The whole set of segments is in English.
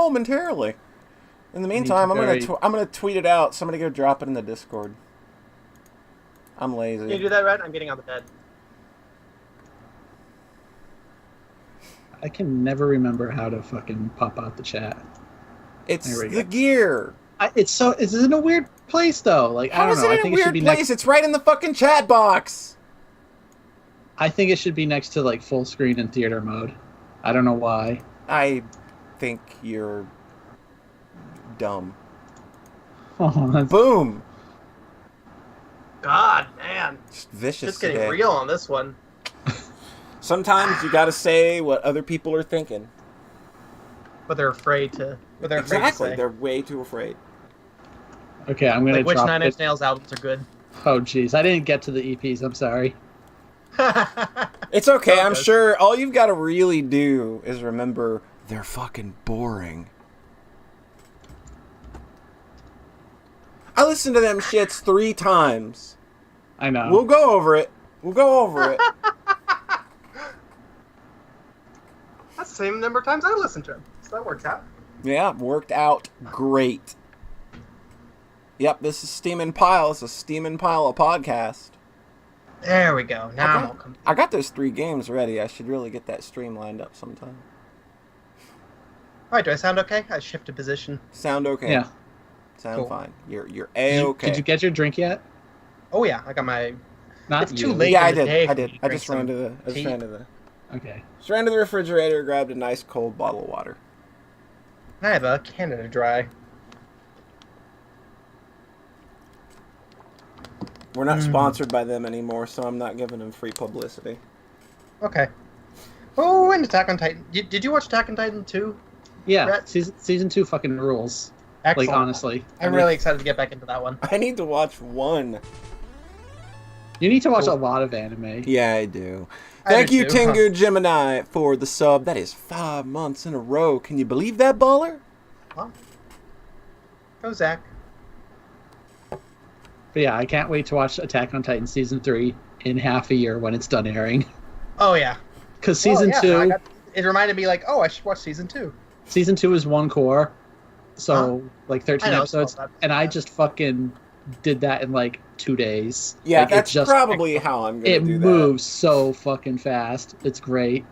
momentarily. In the meantime, I'm gonna tweet it out. Somebody go drop it in the Discord. I'm lazy. Can you do that, Red? I'm getting out of bed. I can never remember how to fucking pop out the chat. It's the gear. It's in a weird place though. Like I don't know. How is it in a weird place? It's right in the fucking chat box. I think it should be next to like full screen and theater mode. I don't know why. I think you're dumb. Oh, boom. God, man. Just vicious. Just getting real on this one. Sometimes you gotta say what other people are thinking. But they're afraid to. But they're exactly. Afraid to say. They're way too afraid. Okay, I'm gonna. Like which Nine Inch Nails albums are good? Oh, jeez, I didn't get to the EPs. I'm sorry. It's okay. I'm sure all you've got to really do is remember they're fucking boring. I listened to them shits 3 times. I know. We'll go over it. That's the same number of times I listened to them. So that worked out. Yeah, worked out great. Yep, this is Steamin' Pile. It's a Steamin' Pile of podcast. There we go. Now I got those 3 games ready. I should really get that stream lined up sometime. Alright, do I sound okay? I shifted position. Sound okay. Yeah. Sound fine. You're A-okay. Did you get your drink yet? Oh yeah, I got my... Not it's you. too late Yeah, in the day I did. I just ran to the... Okay. Just ran to the refrigerator, grabbed a nice cold bottle of water. I have a Canada Dry. We're not sponsored by them anymore, so I'm not giving them free publicity. Okay. Oh, and Attack on Titan. Did you watch Attack on Titan 2? Yeah, Brett? season 2 fucking rules. Excellent. Like, honestly. I'm really excited to get back into that one. I need to watch 1. You need to watch a lot of anime. Yeah, I do. Thank you, Tengu Gemini, for the sub. That is 5 months in a row. Can you believe that, baller? Well, go, Zach. But yeah, I can't wait to watch Attack on Titan Season 3 in half a year when it's done airing. Oh, yeah. Because Season 2... it reminded me, like, oh, I should watch Season 2. Season 2 is 1 core, so, like, 13 episodes, and I just fucking did that in, like, 2 days. Yeah, like, that's probably how I'm going to do that. It moves so fucking fast. It's great.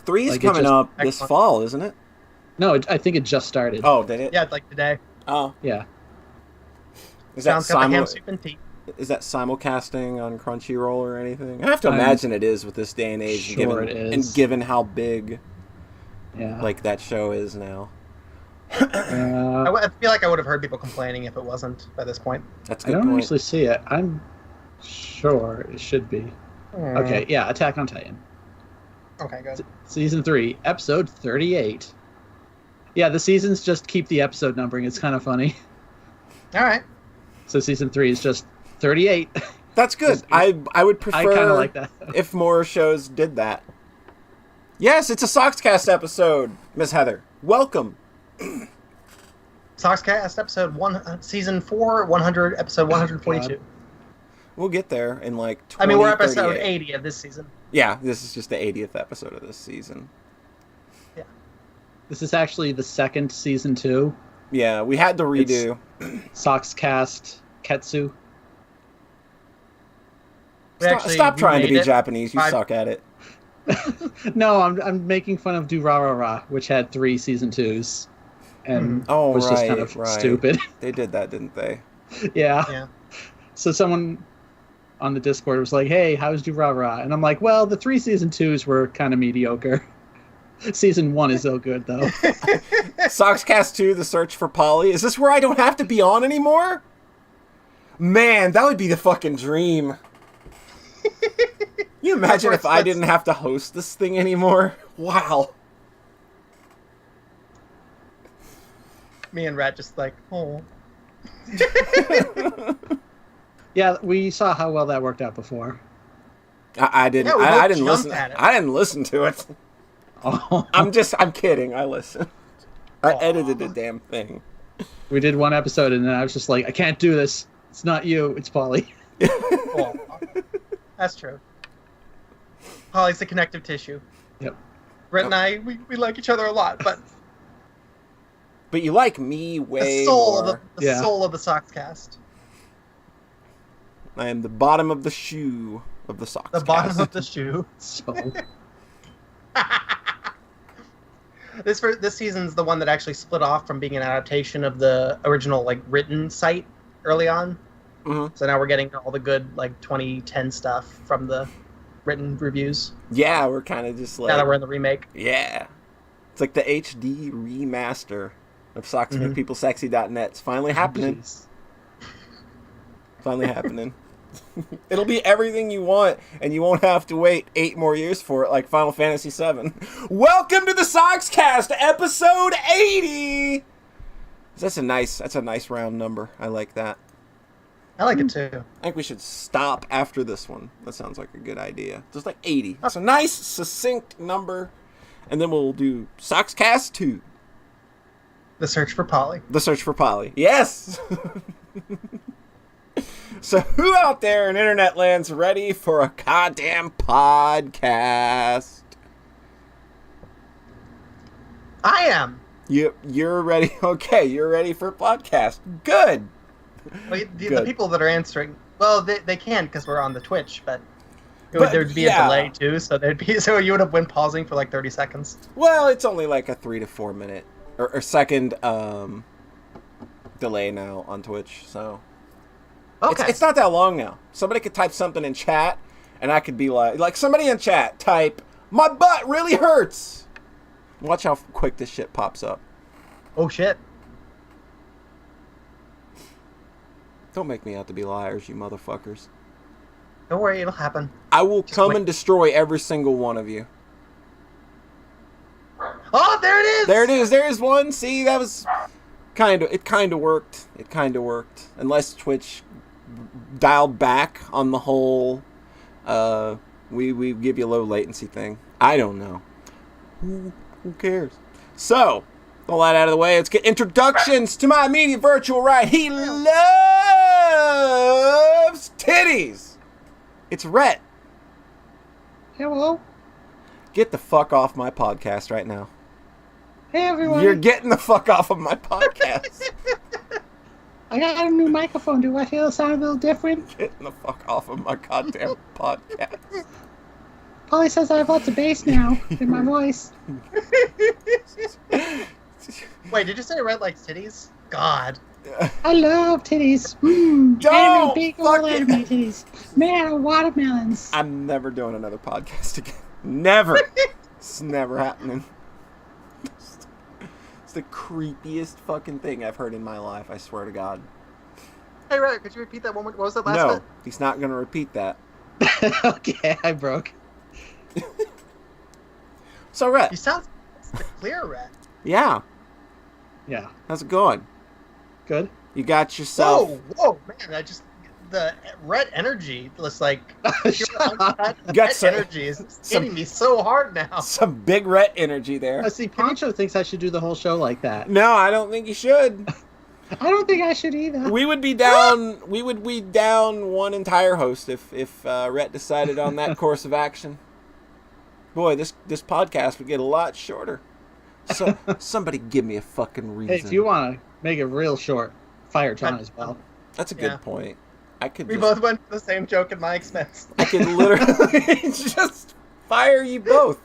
3 is coming up this fall, isn't it? No, I think it just started. Oh, did it? Yeah, like today. Oh. Yeah. Is that simulcasting on Crunchyroll or anything? I have to imagine it is with this day and age, and given how big, like that show is now. I feel like I would have heard people complaining if it wasn't by this point. That's a good point. I don't actually see it. I'm sure it should be. Okay, yeah, Attack on Titan. Okay, good. Season 3, episode 38. Yeah, the seasons just keep the episode numbering. It's kind of funny. All right. So season 3 is just 38. That's good. I would prefer I kind of like that. if more shows did that. Yes, it's a Sockscast episode, Miss Heather. Welcome. Sockscast episode 1, season 4, 100, episode 142. We'll get there in like 20, I mean, we're episode 80 of this season. Yeah, this is just the 80th episode of this season. Yeah. This is actually the second season 2. Yeah, we had to redo. Sockscast Ketsu. Stop trying to be Japanese. You suck at it. No, I'm making fun of Durarara, which had 3 season 2s. And was just kind of stupid. They did that, didn't they? Yeah. So someone on the Discord was like, hey, how's Durarara? And I'm like, well, the 3 season 2s were kind of mediocre. Season 1 is so good, though. Sockscast 2, The Search for Polly. Is this where I don't have to be on anymore? Man, that would be the fucking dream. Can you imagine if I didn't have to host this thing anymore? Wow. Me and Rat just like, oh. Yeah, we saw how well that worked out before. I didn't. Yeah, I didn't listen. I didn't listen to it. Oh. I'm kidding. I listened. I edited the damn thing. We did 1 episode, and then I was just like, I can't do this. It's not you. It's Polly. Oh, that's true. Polly's the connective tissue. Yep. Brett and I, we like each other a lot, but But you like me way The soul more. of the soul of the Sockscast. I am the bottom of the shoe of the Sockscast. The bottom of the shoe. So This season's the one that actually split off from being an adaptation of the original like written site early on. Mm-hmm. So now we're getting all the good like 2010 stuff from the written reviews. Yeah, we're kind of just like... Now that we're in the remake. Yeah. It's like the HD remaster of SocksMakePeopleSexy.net. It's finally happening. Jeez. Finally happening. It'll be everything you want, and you won't have to wait 8 more years for it like Final Fantasy VII. Welcome to the Sockscast, episode 80! That's a nice round number. I like that. I like it too. I think we should stop after this one. That sounds like a good idea. Just like 80. That's a nice, succinct number. And then we'll do Sockscast 2. The Search for Polly. The Search for Polly. Yes! So who out there in internet land's ready for a goddamn podcast? I am. You're ready? Okay, you're ready for a podcast. Good! Wait, the Good. people that are answering, well, they can because we're on the Twitch, but there'd be a delay too, so you would have been pausing for like 30 seconds. Well, it's only like a 3 to 4 minute or second delay now on Twitch, so Okay. it's not that long now. Somebody could type something in chat, and I could be like somebody in chat type, "My butt really hurts." Watch how quick this shit pops up. Oh shit. Don't make me out to be liars, you motherfuckers. Don't worry, it'll happen. I will Just come wait. and destroy every single one of you. Oh, there it is! There it is. There is one. See, that was it kind of worked. It kind of worked. Unless Twitch dialed back on the whole we give you a low latency thing. I don't know. Who cares? So, all that out of the way, let's get introductions to my immediate virtual right. He loves titties. It's Rhett. Hello. Get the fuck off my podcast right now. Hey everyone. You're getting the fuck off of my podcast. I got a new microphone. Do I feel it sound a little different? Getting the fuck off of my goddamn podcast. Polly says I have lots of bass now in my voice. Wait, did you say Red likes titties? God. I love titties. Don't Anime, big old fucking- anime titties. Man, watermelons. I'm never doing another podcast again. Never. It's never happening. It's the creepiest fucking thing I've heard in my life, I swear to God. Hey, Red, could you repeat that one more? What was that last No, bit? he's not going to repeat that. Okay, I broke. So, Rhett. You sound clear, Red. Yeah. Yeah. How's it going? Good. You got yourself... Whoa, man! The red energy looks like Shut up. Got red some- energy is hitting me so hard now. Some big Rhett energy there. See, Poncho thinks I should do the whole show like that. No, I don't think you should. I don't think I should either. We would be down one entire host if Rhett decided on that course of action. Boy, this podcast would get a lot shorter. So somebody give me a fucking reason. Hey, if you want to make it real short, fire John as well. That's a good point. I could We just, both went for the same joke at my expense. I could literally just fire you both.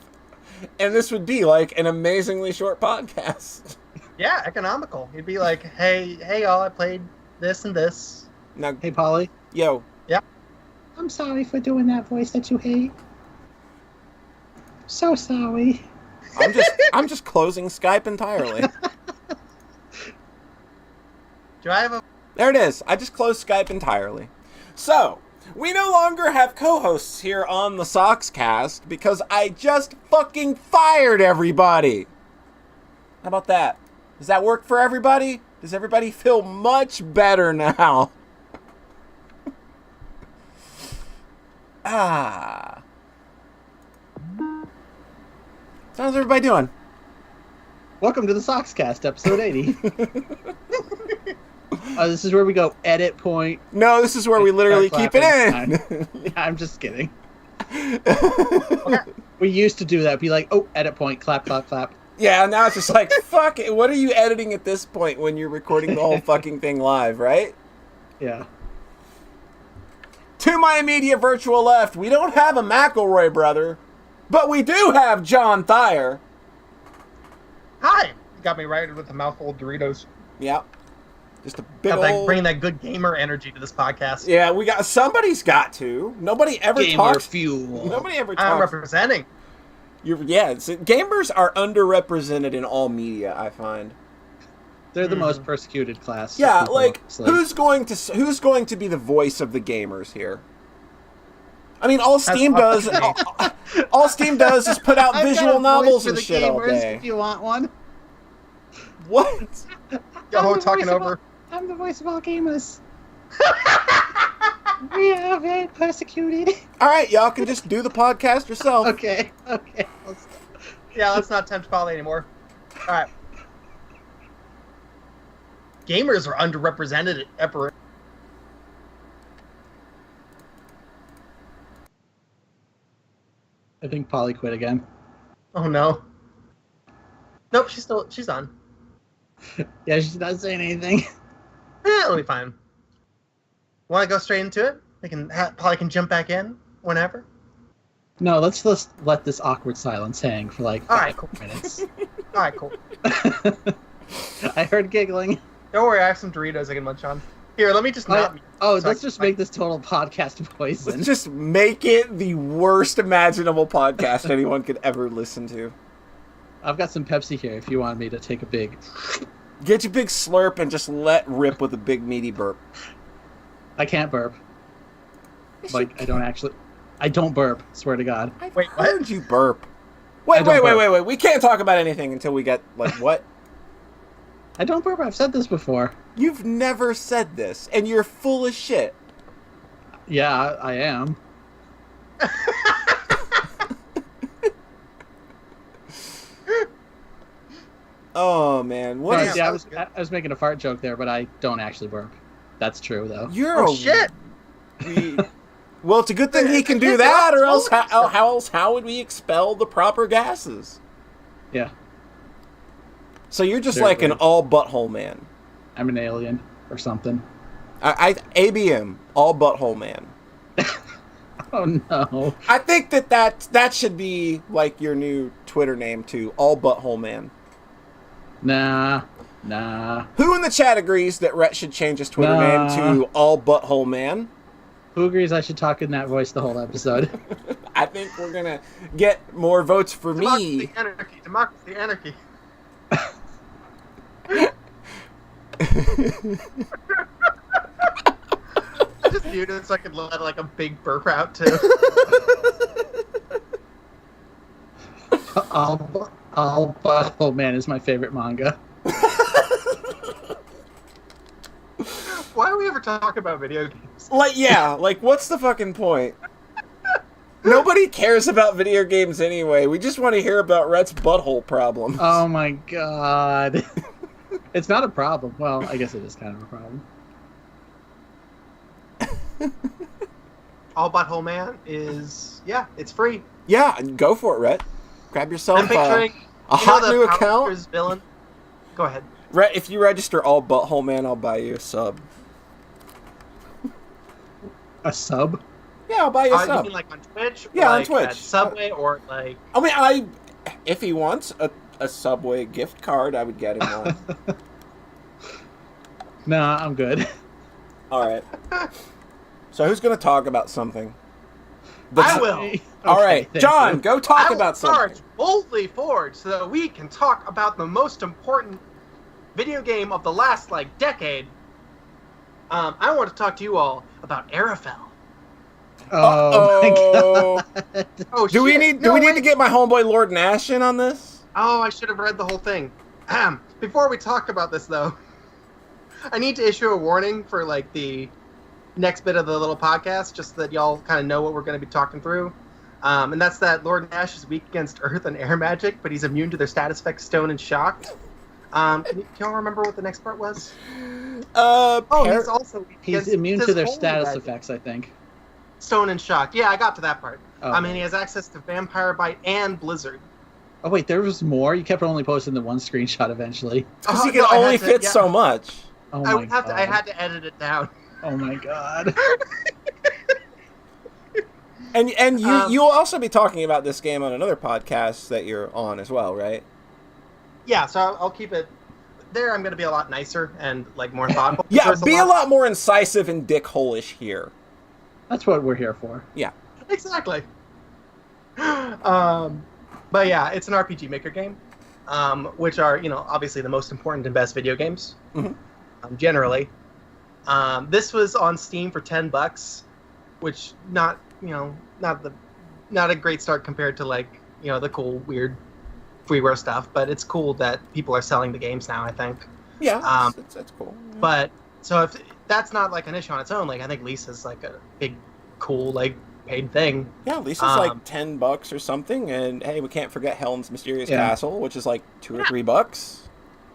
And this would be like an amazingly short podcast. Yeah, economical. You'd be like, hey, y'all, I played this and this. Now, Hey, Polly. yo, I'm sorry for doing that voice that you hate. So sorry. I'm just closing Skype entirely. Do I have a... There it is. I just closed Skype entirely. So, we no longer have co-hosts here on the Sockscast because I just fucking fired everybody. How about that? Does that work for everybody? Does everybody feel much better now? Ah. So how's everybody doing? Welcome to the Sockscast, episode 80. This is where we go edit point. No, this is where we literally Start keep it clapping. in. Yeah, I'm just kidding. We used to do that. Be like, oh, edit point, clap, clap, clap. Yeah, now it's just like, fuck it. What are you editing at this point when you're recording the whole fucking thing live, right? Yeah. To my immediate virtual left, we don't have a McElroy brother, but we do have John Thayer. Hi! You got me right with a mouthful of Doritos. Yep. Just a big Bringing that good gamer energy to this podcast. Yeah, somebody's got to. Nobody ever Gamer talks. fuel. Nobody ever talks. I'm representing. Gamers are underrepresented in all media, I find. They're the most persecuted class. Yeah, people, like so. who's going to be the voice of the gamers here? I mean, all Steam does is put out visual novels and shit all day. If you want one. What? Talking over. I'm the voice of all gamers. We are very persecuted. All right, y'all can just do the podcast yourself. Okay. Yeah, let's not tempt Polly anymore. All right. Gamers are underrepresented at Epper. I think Polly quit again. Oh no. Nope, she's on. Yeah, she's not saying anything. It'll be fine. Want to go straight into it? Polly can jump back in whenever. No, let's just let this awkward silence hang for like 5 minutes. All right, cool. I heard giggling. Don't worry, I have some Doritos I can munch on. Here, let me just not. Let's just make this total podcast poison. Let's just make it the worst imaginable podcast anyone could ever listen to. I've got some Pepsi here if you want me to take a big... Get your big slurp and just let rip with a big meaty burp. I can't burp. Like, I don't burp, swear to God. Wait, Why did you burp? Wait. We can't talk about anything until we get, like, what? I don't burp, I've said this before. You've never said this, and you're full of shit. Yeah, I am. Oh, man. I was making a fart joke there, but I don't actually burp. That's true, though. Shit! Well, it's a good thing he can do that, or else how would we expel the proper gases? Yeah. So you're just like an all butthole man. I'm an alien or something. ABM, all butthole man. Oh no. I think that should be like your new Twitter name too, all butthole man. Nah. Who in the chat agrees that Rhett should change his Twitter name to all butthole man? Who agrees I should talk in that voice the whole episode? I think we're gonna get more votes for me. Democracy, anarchy. I just muted so I could let like a big burp out too. All Butthole Man is my favorite manga. Why do we ever talk about video games? Like what's the fucking point? Nobody cares about video games anyway. We just want to hear about Rhett's butthole problems. Oh my god. It's not a problem. Well, I guess it is kind of a problem. All Butthole Man is, it's free. Yeah, go for it, Rhett. Grab yourself I'm picturing a hot new account. Villain. Go ahead. Rhett, if you register All Butthole Man, I'll buy you a sub. A sub? Yeah, I'll buy you a sub. You mean like on Twitch? Yeah, like on Twitch. At Subway or like... I mean, if he wants a Subway gift card, I would get him one. Nah, I'm good. All right. So who's going to talk about something? I will. Okay, all right, John, go talk about something. Boldly forward so that we can talk about the most important video game of the last, decade. I want to talk to you all about Arafel. Oh my god. Oh, do we need to get my homeboy Lord Nash in on this? Oh, I should have read the whole thing. Before we talk about this, though, I need to issue a warning for, the next bit of the little podcast, just so that y'all kind of know what we're going to be talking through. And that's that Lord Nash is weak against earth and air magic, but he's immune to their status effects, stone and shocked. Can y'all remember what the next part was? He's also weak He's immune to their status effects, I think. Stone and shocked. Yeah, I got to that part. Oh. I mean, he has access to Vampire Bite and Blizzard. Oh wait, there was more. You kept only posting the one screenshot eventually. Because you can only fit so much. Oh I my would have god! to. I had to edit it down. Oh my god! And you'll also be talking about this game on another podcast that you're on as well, right? Yeah, so I'll keep it there. I'm going to be a lot nicer and like more thoughtful. Yeah, be a lot more incisive and dickhole-ish here. That's what we're here for. Yeah, Exactly. But yeah, it's an RPG Maker game, which are obviously the most important and best video games, generally. This was on Steam for $10, which not a great start compared to like the cool weird freeware stuff, but it's cool that people are selling the games now, I think. yeah, that's cool. Yeah. But so if that's not like an issue on its own, like I think Lisa's like a big cool like paid thing. Yeah, Lisa's like $10 or something, and hey, we can't forget Helen's Mysterious Castle, which is like $2 or $3.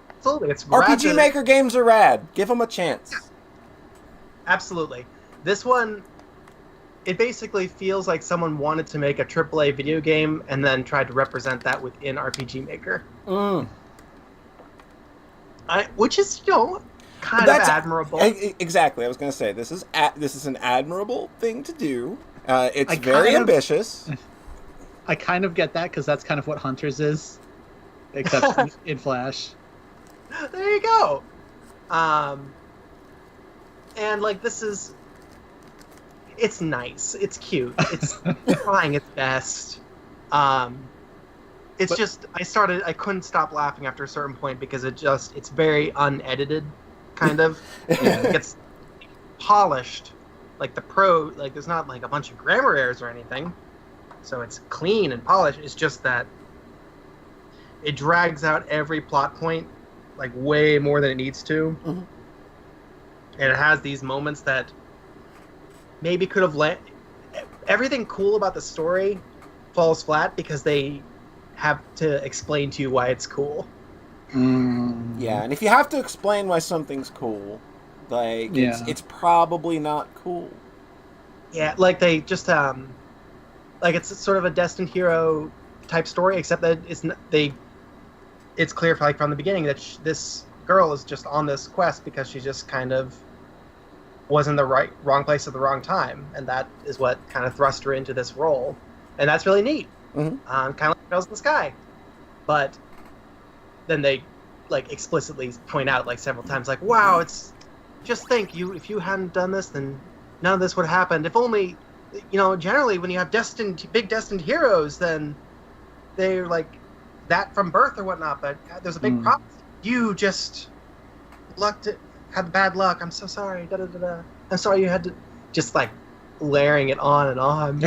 Absolutely, it's RPG Maker games are rad. Give them a chance. Yeah. Absolutely. This one, it basically feels like someone wanted to make a AAA video game and then tried to represent that within RPG Maker. Which is, kind of admirable. Exactly. I was going to say, this is an admirable thing to do. It's very ambitious. I kind of get that, because that's kind of what Hunters is, except in Flash. There you go. And like it's nice. It's cute. It's trying its best. I couldn't stop laughing after a certain point because it's very unedited, kind of. It's polished, like there's not like a bunch of grammar errors or anything. So it's clean and polished. It's just that it drags out every plot point like way more than it needs to. Mm-hmm. And it has these moments that maybe could have everything cool about the story falls flat because they have to explain to you why it's cool. Yeah, and if you have to explain why something's cool, like it's probably not cool. Yeah, like they just like it's sort of a destined hero type story, except that it's clear from the beginning that this girl is just on this quest because she just kind of was in the wrong place at the wrong time, and that is what kind of thrust her into this role, and that's really neat. Kind of like Girls in the Sky, but then they like explicitly point out like several times, like, wow, it's just think if you hadn't done this, then none of this would have happened. If only, generally when you have big destined heroes, then they're like that from birth or whatnot, but there's a big problem. You just had bad luck. I'm so sorry. Da, da, da, da. I'm sorry you had to, just like layering it on and on.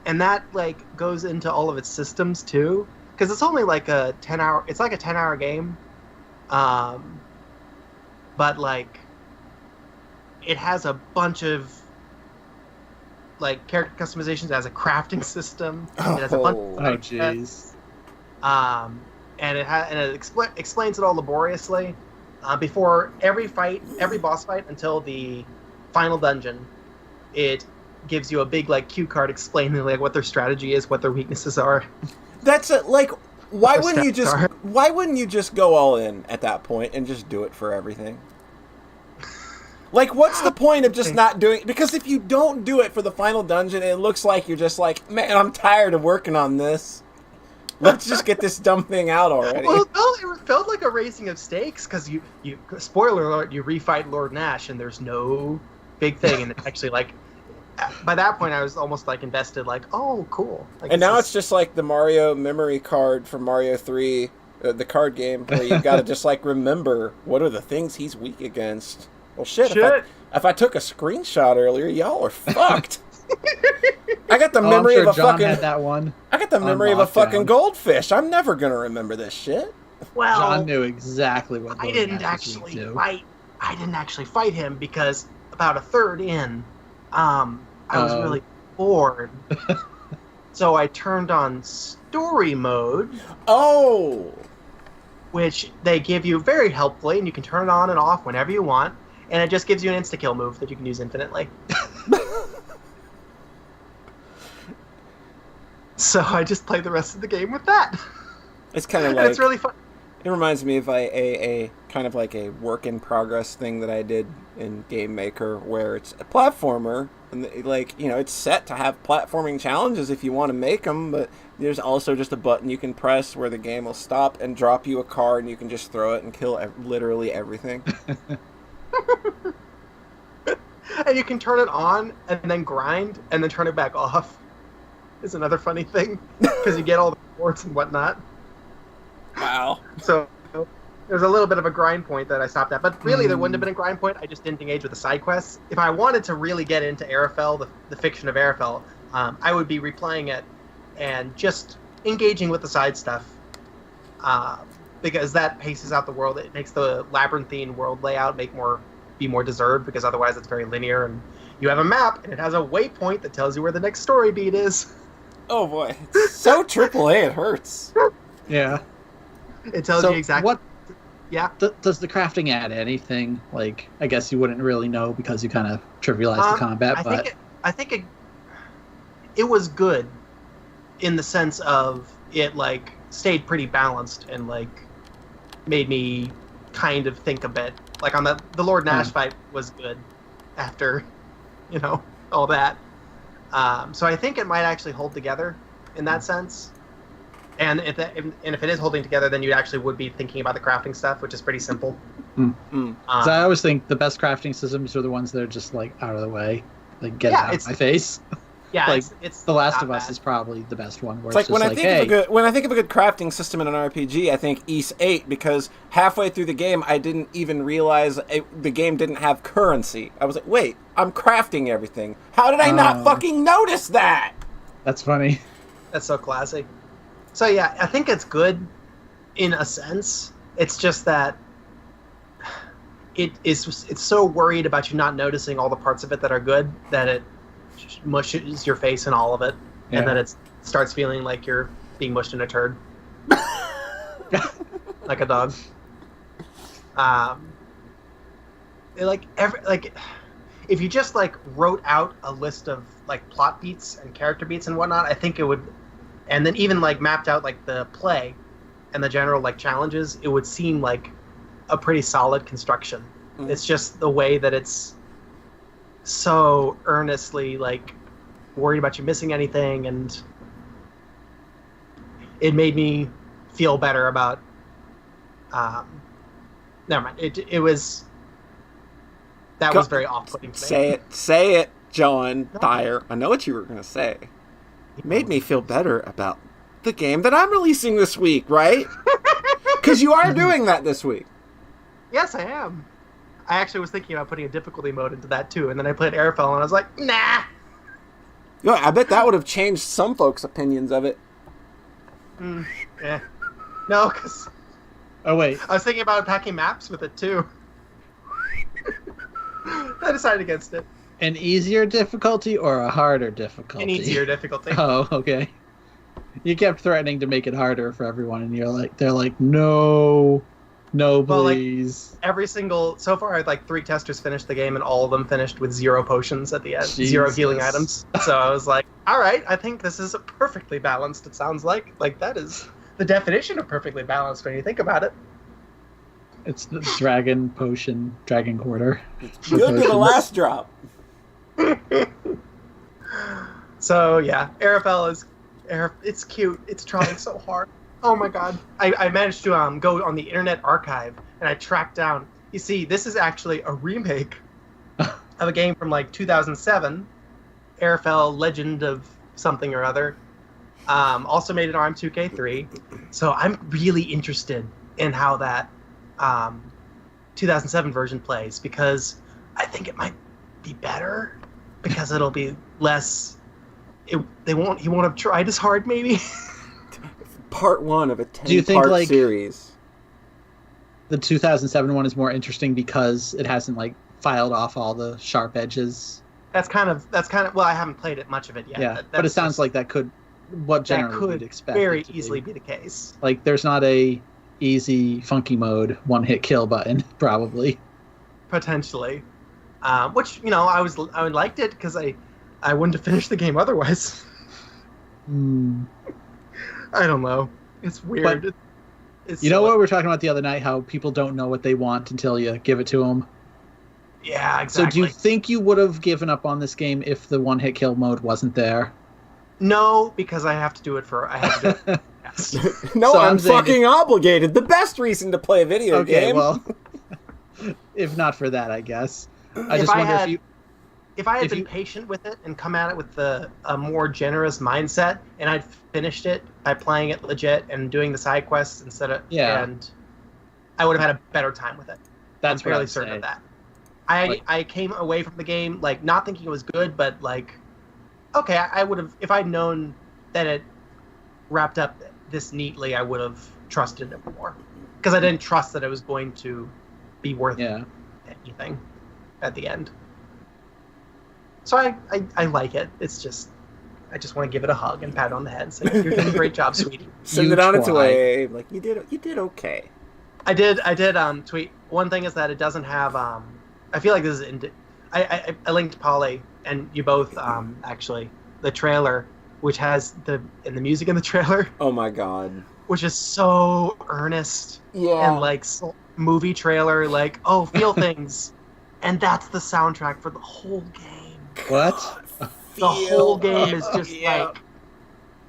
And that like goes into all of its systems too, because it's only like a 10-hour game. But like it has a bunch of like character customizations. It has a crafting system. It has a bunch of jeez. And it explains it all laboriously. Before every boss fight until the final dungeon, it gives you a big like cue card explaining like what their strategy is, what their weaknesses are. That's it. Like, why wouldn't you just go all in at that point and just do it for everything? Like, what's the point of just not doing it? Because if you don't do it for the final dungeon, it looks like you're just like, man, I'm tired of working on this. Let's just get this dumb thing out already. Well, it felt like a raising of stakes, because you spoiler alert, you refight Lord Nash, and there's no big thing, and it's actually like, by that point, I was almost like invested, like, oh, cool. Like, and now it's just like the Mario memory card from Mario 3, the card game, where you've got to just like remember what are the things he's weak against. Well, shit. If I took a screenshot earlier, y'all are fucked. I got the memory of a John fucking. Had that one. I got the memory of a fucking goldfish. I'm never gonna remember this shit. Well, John knew exactly what. I didn't actually fight him because about a third in, I was really bored. So I turned on story mode. Oh. Which they give you very helpfully, and you can turn it on and off whenever you want, and it just gives you an insta-kill move that you can use infinitely. So I just played the rest of the game with that. It's kind of And like it's really fun. it reminds me of a kind of like a work in progress thing that I did in Game Maker, where it's a platformer, and like it's set to have platforming challenges if you want to make them, but there's also just a button you can press where the game will stop and drop you a card, and you can just throw it and kill literally everything. And you can turn it on and then grind and then turn it back off. Is another funny thing because you get all the rewards and whatnot. Wow. So there's a little bit of a grind point that I stopped at, but really there wouldn't have been a grind point. I just didn't engage with the side quests. If I wanted to really get into Arafel, the fiction of Arafel, I would be replaying it and just engaging with the side stuff, because that paces out the world. It makes the labyrinthine world layout be more deserved, because otherwise it's very linear, and you have a map and it has a waypoint that tells you where the next story beat is. Oh boy, it's so AAA it hurts. Yeah. It tells you exactly what. Yeah. Does the crafting add anything? Like, I guess you wouldn't really know because you kind of trivialize the combat. I think it was good in the sense of it like stayed pretty balanced and like made me kind of think a bit. Like on the Lord Nash fight was good after, all that. So I think it might actually hold together in that sense. And if it is holding together, then you actually would be thinking about the crafting stuff, which is pretty simple. So I always think the best crafting systems are the ones that are just like out of the way, like get it out of my face. Yeah, like it's The Last of Us is probably the best one. Where It's like when I think of a good crafting system in an RPG, I think Ys 8, because halfway through the game I didn't even realize the game didn't have currency. I was like, wait, I'm crafting everything. How did I not fucking notice that? That's funny. That's so classy. So yeah, I think it's in a sense. It's just that it's so worried about you not noticing all the parts of it that are good that it mushes your face in all of it, and then it starts feeling like you're being mushed in a turd, like a dog. If you just like wrote out a list of like plot beats and character beats and whatnot, I think it would, and then even like mapped out like the play and the general like challenges, it would seem like a pretty solid construction. It's just the way that it's so earnestly like worried about you missing anything, and it made me feel better about never mind. Was very off-putting to me. Say it, John Dyer. I know what you were gonna say. It made me feel better about the game that I'm releasing this week, right? Because you are doing that this week. Yes, I am. I actually was thinking about putting a difficulty mode into that too, and then I played Airfell and I was like, nah. Yeah, I bet that would have changed some folks' opinions of it. Yeah. No, because... Oh, wait. I was thinking about packing maps with it too. I decided against it. An easier difficulty or a harder difficulty? An easier difficulty. Oh, okay. You kept threatening to make it harder for everyone, and they're like, no, please. So far, I had like 3 testers finished the game, and all of them finished with 0 potions at the end, Jesus. 0 healing items. So I was like, all right, I think this is perfectly balanced. It sounds like that is the definition of perfectly balanced when you think about it. It's the dragon quarter. Good to the last drop. So yeah, Arafel it's cute. It's trying so hard. Oh my god. I managed to go on the Internet Archive, and I tracked down. You see, this is actually a remake of a game from like 2007, Arafel Legend of something or other. Also made in RM2K3. So I'm really interested in how that 2007 version plays, because I think it might be better, because it'll be less. He won't have tried as hard, maybe. Part 1 of a 10-part series. The 2007 one is more interesting because it hasn't like filed off all the sharp edges. That's kind of. Well, I haven't played much of it yet. Yeah, but it sounds like that could. What generally would expect very easily be the case. Like, there's not a easy funky mode one-hit kill button, probably. Potentially, which I liked it because I wouldn't have finished the game otherwise. I don't know. It's weird. But it's you know silly. what we were talking about the other night? How people don't know what they want until you give it to them. Yeah, So exactly. do you think you would have given up on this game if the one-hit kill mode wasn't there? No, because I have to do it for. I have to do it. Yes. No, So I'm I'm saying fucking obligated. The best reason to play a video Okay, game. well, if not for that, I guess. I If just I wonder had- if you. If I had If been you- patient with it and come at it with a more generous mindset, and I'd finished it by playing it legit and doing the side quests instead of and I would have had a better time with it. That's I'm fairly what certain I'd of say. that. Like- I came away from the game like not thinking it was good, but like, okay, I would have if I'd known that it wrapped up this neatly, I would have trusted it more because I didn't trust that it was going to be worth anything at the end. So I like it. It's just I just want to give it a hug and pat it on the head and say you're doing a great job, sweetie. Send You it on its try. way. Like you did okay. I did tweet. One thing is that it doesn't have I feel like this is I linked Polly and you both actually the trailer which has the music in the trailer Oh my god. which is so earnest Yeah. and like movie trailer like oh feel things and that's the soundtrack for the whole game. What? The whole game is just like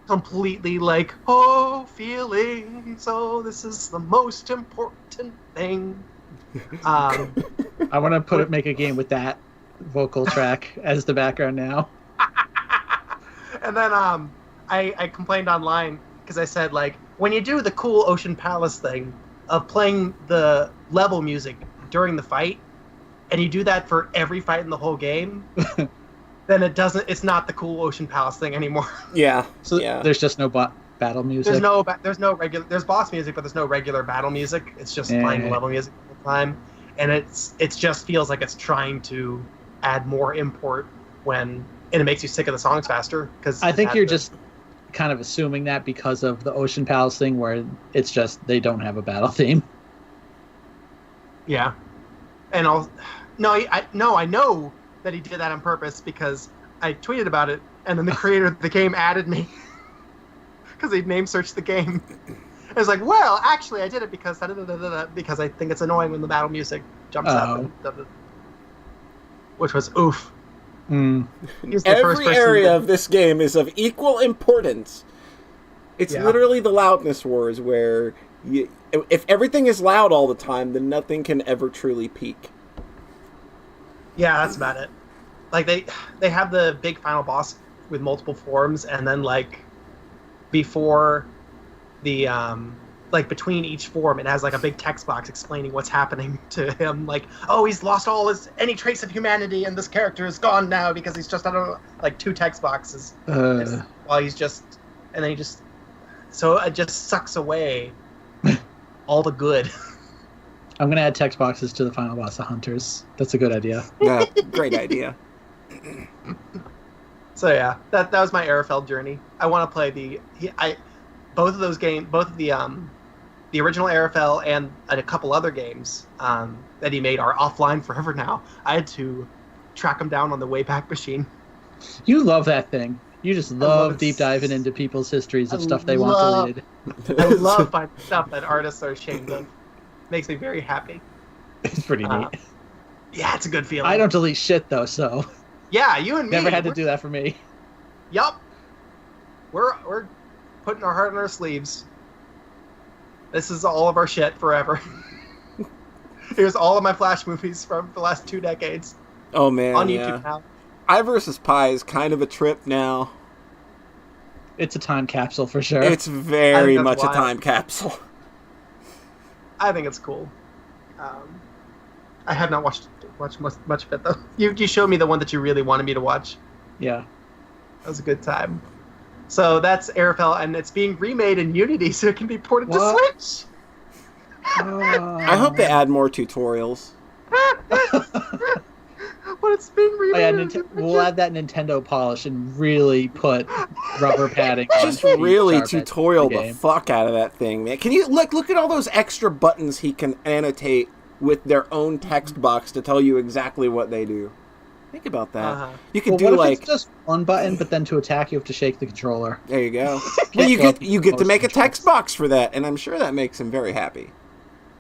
completely like oh feelings oh this is the most important thing. I want to make a game with that vocal track as the background now. And then I complained online because I said like when you do the cool Ocean Palace thing of playing the level music during the fight and you do that for every fight in the whole game then it's not the cool Ocean Palace thing anymore. Yeah. So yeah. there's just no battle music. There's boss music, but there's no regular battle music. It's just playing level music all the time, and it just feels like it's trying to add more import and it makes you sick of the songs faster. Because I think you're just kind of assuming that because of the Ocean Palace thing, where it's just they don't have a battle theme. Yeah, and I know that he did that on purpose because I tweeted about it, and then the creator of the game added me because he'd name searched the game. I was like, well, actually, I did it because because I think it's annoying when the battle music jumps up, which was oof. He's the first Every person area of this game is of equal importance. It's Yeah. literally the loudness wars where if everything is loud all the time, then nothing can ever truly peak. Yeah, that's about it. Like they have the big final boss with multiple forms, and then like before the like between each form, it has like a big text box explaining what's happening to him. Like, oh, he's lost any trace of humanity, and this character is gone now because he's just like 2 text boxes. While he's just, and then he just, so it just sucks away all the good. I'm gonna add text boxes to the final boss of Hunters. That's a good idea. Yeah, great idea. So yeah, that was my Arafel journey. I want to play both of those games, both of the original Arafel and a couple other games that he made are offline forever now. I had to track them down on the Wayback Machine. You love that thing. You just love love it. deep diving into people's histories of I stuff they love- want deleted. I love finding stuff that artists are ashamed of. Makes me very happy. It's pretty neat. Yeah, it's a good feeling. I don't delete shit though, so Yeah, you and me. never had to do that for me. Yup. We're putting our heart on our sleeves. This is all of our shit forever. Here's all of my Flash movies from the last 2 decades Oh man, on yeah. YouTube now. I vs. Pi is kind of a trip now. It's a time capsule for sure. It's very that's much wild. a time capsule. I think it's cool. I have not watched much of it though. You showed me the one that you really wanted me to watch. Yeah. That was a good time. So that's Arafel, and it's being remade in Unity, so it can be ported What? to Switch. I hope they add more tutorials. But it's being remade. Oh, yeah, in Switch. we'll add that Nintendo polish and really put rubber padding. on Just the really sharp edge of tutorial the game. fuck out of that thing, man. Can you look at all those extra buttons he can annotate with their own text box to tell you exactly what they do? Think about that. Uh-huh. You could Well, do what if like it's just one button, but then to attack you have to shake the controller? there you go. Can't Well, go up you get to motion make a text controls. box for that, and I'm sure that makes him very happy.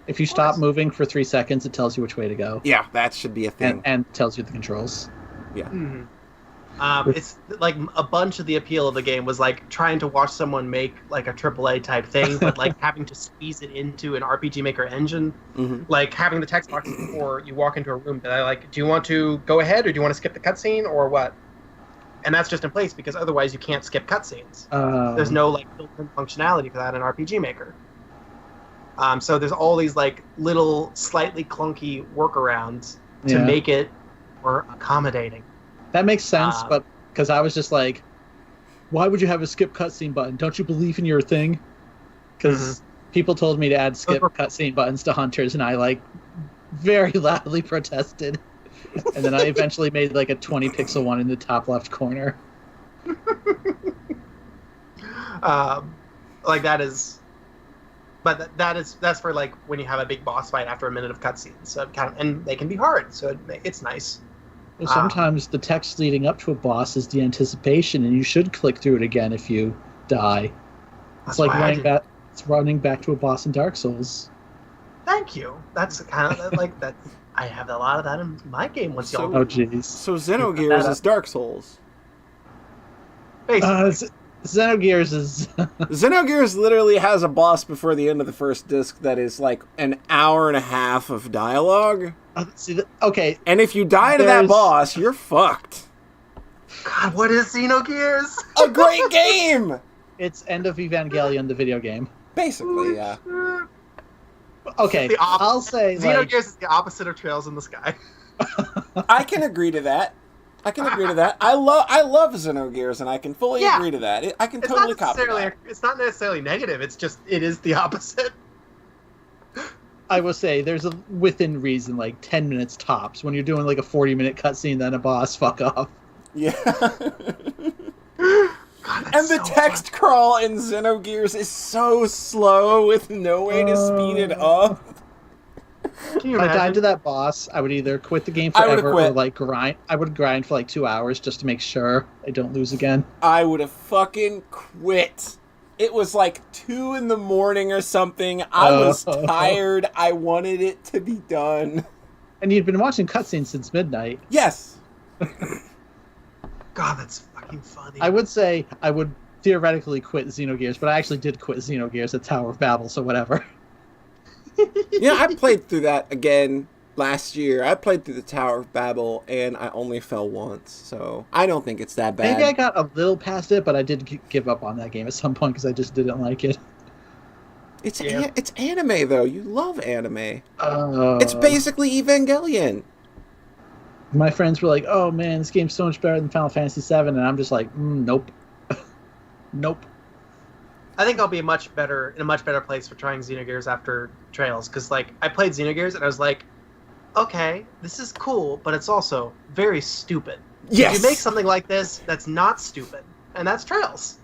If you stop moving for 3 seconds, it tells you which way to go. Yeah, that should be a thing. And tells you the controls. Yeah. Mm-hmm. It's like a bunch of the appeal of the game was like trying to watch someone make like a AAA type thing, but like having to squeeze it into an RPG Maker engine. Mm-hmm. Like having the text box before you walk into a room that I like, do you want to go ahead or do you want to skip the cutscene or what? And that's just in place because otherwise you can't skip cutscenes. There's no like built-in functionality for that in RPG Maker. So there's all these like little slightly clunky workarounds to make it more accommodating. That makes sense, but because I was just like, why would you have a skip cutscene button? Don't you believe in your thing? Because people told me to add skip cutscene buttons to Hunters, and I like very loudly protested. And then I eventually made like a 20 pixel one in the top left corner. Like that is, but that's for like when you have a big boss fight after a minute of cutscenes. So and they can be hard, so it's nice. Well, sometimes the text leading up to a boss is the anticipation, and you should click through it again if you die. It's like running back to a boss in Dark Souls. Thank you. That's kind of like that. I have a lot of that in my game. Once y'all. Oh jeez. So Xenogears is Dark Souls. Basically. Xenogears is. Xenogears literally has a boss before the end of the first disc that is like an hour and a half of dialogue. Okay. And if you die to that boss, you're fucked. God, what is Xenogears? A great game! It's End of Evangelion, the video game. Basically, yeah. Okay, I'll say Xenogears is the opposite of Trails in the Sky. I can agree to that. I love Xenogears, and I can fully agree to that. I can totally copy that. It's not necessarily negative. It's just it is the opposite. I will say there's a within reason like 10 minutes tops when you're doing like a 40-minute cutscene, then a boss. Fuck off. Yeah. God, and the text crawl in Xenogears is so slow with no way to speed it up. Can you if I imagine? died to that boss, I would either quit the game forever or like grind. I would grind for like 2 hours just to make sure I don't lose again. I would have fucking quit. It was like 2 a.m. or something. I was tired. I wanted it to be done. And you'd been watching cutscenes since midnight. Yes. God, that's fucking funny. I would say I would theoretically quit Xenogears, but I actually did quit Xenogears at Tower of Babel, so whatever. Yeah, I played through that again last year. I played through the Tower of Babel, and I only fell once, so I don't think it's that bad. Maybe I got a little past it, but I did give up on that game at some point because I just didn't like it. It's anime, though. You love anime. It's basically Evangelion. My friends were like, oh man, this game's so much better than Final Fantasy VII, and I'm just like, nope. Nope. I think I'll be in a much better place for trying Xenogears after Trails, because like I played Xenogears and I was like, okay, this is cool, but it's also very stupid. Yes. If you make something like this that's not stupid, and that's Trails.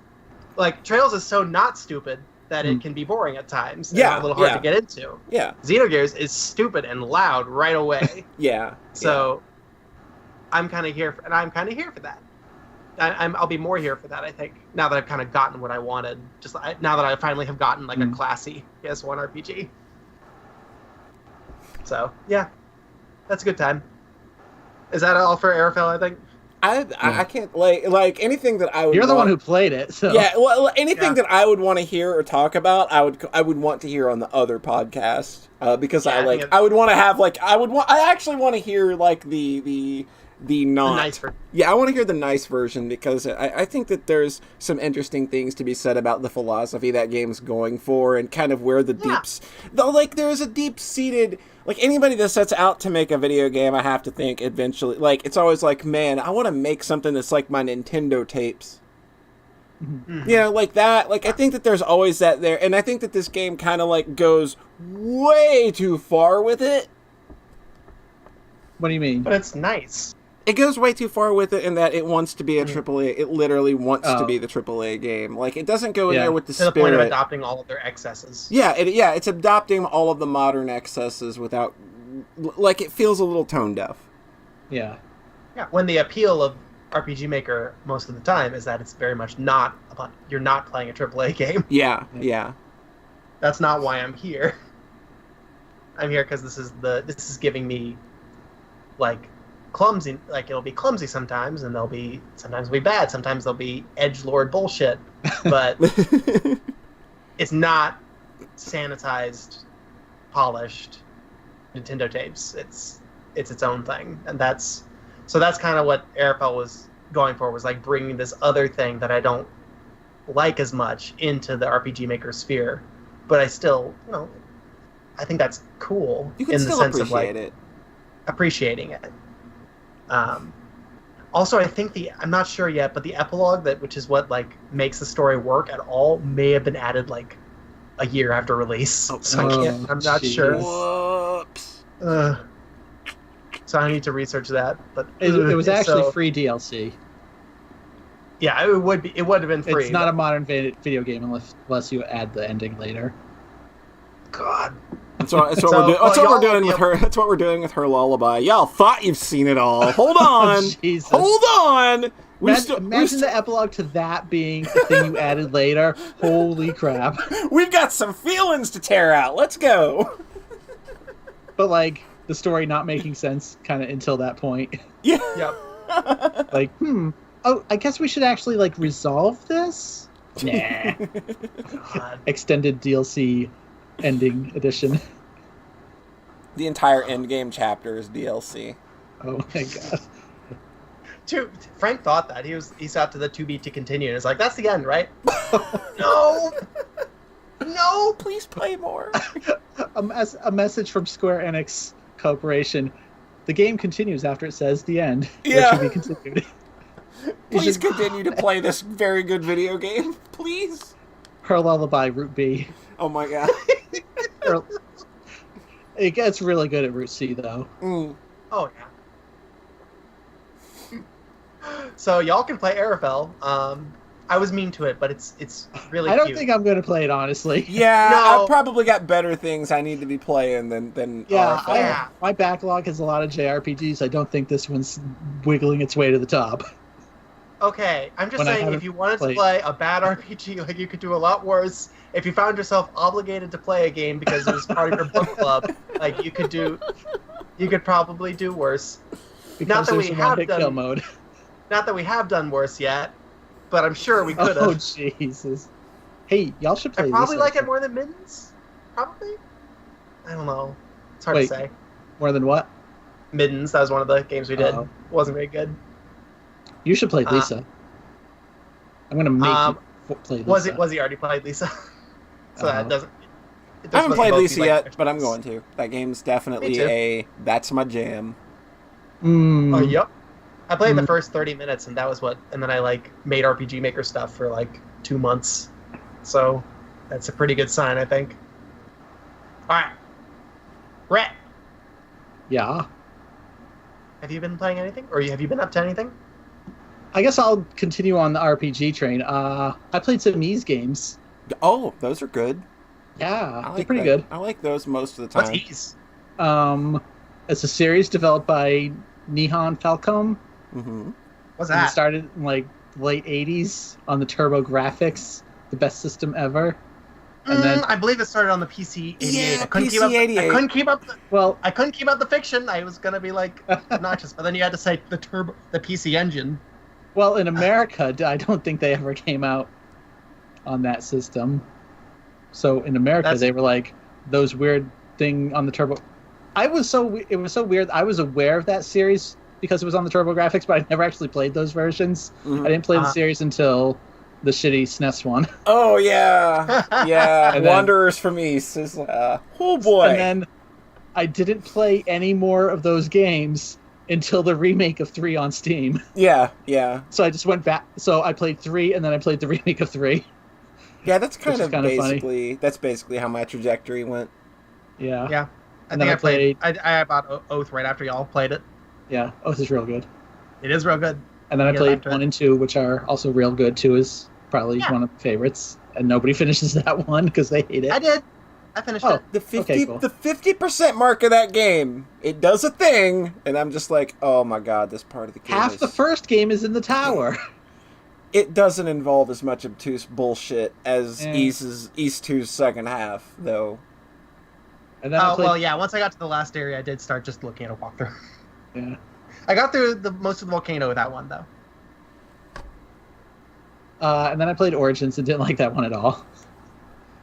Like Trails is so not stupid that it can be boring at times. And a little hard to get into. Yeah. Xenogears is stupid and loud right away. Yeah. So I'm kind of here, and I'm kind of here for that. I'll be more here for that, I think, now that I've kind of gotten what I wanted. Now that I finally have gotten like a classy PS1 RPG. So yeah, that's a good time. Is that all for Arafel? I think. I can't like anything that I would. You're the one who played it, so yeah. Well, anything that I would want to hear or talk about, I would want to hear on the other podcast because I would want to have I actually want to hear like the nice version. Yeah, I want to hear the nice version because I think that there's some interesting things to be said about the philosophy that game's going for and kind of where the there's a deep-seated, like anybody that sets out to make a video game, I have to think eventually, like it's always like, man, I want to make something that's like my Nintendo tapes. Mm-hmm. You know, like that. Like I think that there's always that there, and I think that this game kind of like goes way too far with it. What do you mean? But it's nice. It goes way too far with it in that it wants to be a AAA. It literally wants to be the AAA game. Like, it doesn't go in there with the spirit. To the point of adopting all of their excesses. Yeah, it's adopting all of the modern excesses without... Like, it feels a little tone deaf. Yeah. Yeah, when the appeal of RPG Maker most of the time is that it's very much not about you're not playing a AAA game. Yeah, yeah. That's not why I'm here. I'm here because this is giving me like clumsy, like it'll be clumsy sometimes, and sometimes it'll be bad, sometimes there'll be edgelord bullshit, but it's not sanitized, polished Nintendo tapes. It's its own thing, and that's kind of what Arafel was going for, was like bringing this other thing that I don't like as much into the RPG Maker sphere, but I still, I think that's cool You can in still the sense of appreciate like it. appreciating it. Also, I think I'm not sure yet, but the epilogue, which is what like makes the story work at all, may have been added like a year after release. I'm not sure. Whoops. So I need to research that. But It was actually free DLC. Yeah, it would have been free. It's not a modern video game unless you add the ending later. God. That's what we're doing with her. That's what we're doing with her lullaby. Y'all thought you've seen it all. Hold on. Jesus. Hold on. Imagine the epilogue to that being the thing you added later. Holy crap. We've got some feelings to tear out. Let's go. But like the story not making sense kind of until that point. Yeah. Yep. Like, oh, I guess we should actually like resolve this. Nah. God. Extended DLC ending edition. The entire endgame chapter is DLC. Oh my god. Frank thought that he saw to the to be to continue, and it's like, that's the end, right? No, Please play more. A message from Square Enix Corporation. The game continues after it says the end. Yeah. It should be continued. Please continue to play this very good video game. Please. Her lullaby, Route B. Oh my god. It gets really good at Route C though. Oh yeah. So y'all can play Arafel. I was mean to it, but it's really. I don't cute. think I'm going to play it honestly. Yeah, No. I've probably got better things I need to be playing than Yeah, RFL. my backlog has a lot of JRPGs. I don't think this one's wiggling its way to the top. Okay, I'm just When I saying, haven't if you wanted played- to play a bad RPG, like you could do a lot worse. If you found yourself obligated to play a game because it was part of your book club, like you could probably do worse. Because that there's we a have one-hit done- kill mode. Not that we have done worse yet, but I'm sure we could have. Oh Jesus! Hey, y'all should play I probably this. like it more than Middens. Probably. I don't know. It's hard Wait. to say. More than what? Middens, that was one of the games we did. Oh. Wasn't very good. You should play Lisa. I'm gonna make you play Lisa. Was he already played Lisa? So that doesn't. I haven't played both be Lisa like yet, but I'm extras. going to. That game's definitely Me too. that's my jam. Oh, yep. I played the first 30 minutes, and that was and then I like made RPG Maker stuff for like 2 months. So that's a pretty good sign, I think. All right, Rhett, Yeah. have you been playing anything, or have you been up to anything? I guess I'll continue on the RPG train. I played some Ys games. Oh, those are good. Yeah, I they're pretty good. I like those most of the time. What's Ease? It's a series developed by Nihon Falcom. Mm-hmm. What's And it that? started in like the late 80s on the Turbo Graphics, the best system ever. And then, I believe it started on the PC 88. Yeah, I couldn't PC 88. I couldn't keep up. well, I couldn't keep up the fiction. I was gonna be like obnoxious, but then you had to say the PC Engine. well, in America, I don't think they ever came out on that system. So in America, they were like those weird thing on the Turbo. It was so weird. I was aware of that series because it was on the Turbo Graphics, but I never actually played those versions. Mhm. I didn't play the series until the shitty SNES one. Oh yeah, yeah. And then- Wanderers from East is oh boy. And then I didn't play any more of those games until the remake of 3 on Steam. Yeah, yeah, So I just went back. So I played 3, and then I played the remake of 3. yeah. That's Which is kinda funny. basically how my trajectory went. Yeah. Yeah, I And think then I played. I bought Oath right after y'all played it. Yeah. Oath is real good. It is real good. And then I Get played back to 1 it. and 2, which are also real good. 2 is probably Yeah. one of the favorites. And nobody finishes that one because they hate it. I did. I finished Oh, it. The 50 okay, cool. the 50% mark of that game, it does a thing, and I'm just like, oh my god, this part of the game Half the first game is in the tower. It doesn't involve as much obtuse bullshit as Yeah. East 2's second half, though. And then I played, Well, yeah. Once I got to the last area, I did start just looking at a walkthrough. yeah. I got through most of the volcano with that one though. And then I played Origins and didn't like that one at all.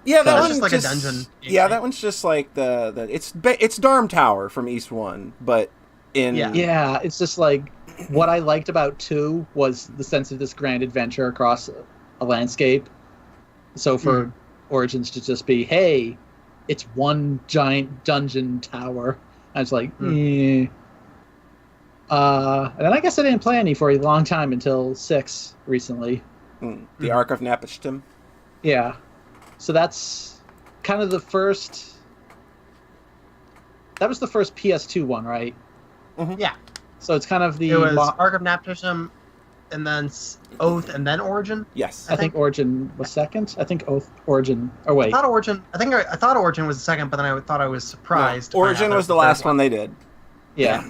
Yeah, that It's one's just like a dungeon. Yeah, that one's just like it's Darm Tower from East 1, but in Yeah, it's just like what I liked about 2 was the sense of this grand adventure across a landscape. So for Origins to just be, hey, it's one giant dungeon tower, I was like, eh. And then I guess I didn't play any for a long time until 6 recently. The Ark of Napishtim. Yeah. So that's kind of the first... That was the first PS2 one, right? Mm-hmm. Yeah. So it's kind of the... It was Ark of Napishtim, and then Oath, and then Origin. Yes. I think Origin was second. I think Origin... Oh, wait. I thought Origin was the second, but then I thought I was surprised. No, Origin was the last one they did. Yeah.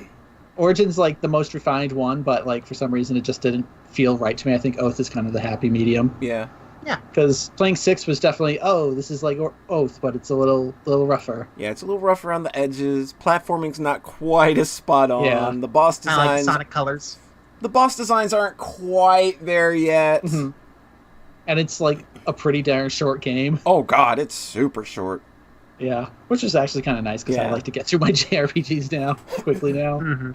Origin's like the most refined one, but like for some reason it just didn't feel right to me. I think Oath is kind of the happy medium. Yeah. Yeah. Because playing 6 was definitely, this is like Oath, but it's a little rougher. Yeah, it's a little rough around the edges. Platforming's not quite as spot on. Yeah. The boss Kind of like designs. Sonic Colors. The boss designs aren't quite there yet. Mm-hmm. And it's like a pretty darn short game. Oh god, it's super short. Yeah, which is actually kind of nice because I like to get through my JRPGs now quickly now. Mm-hmm.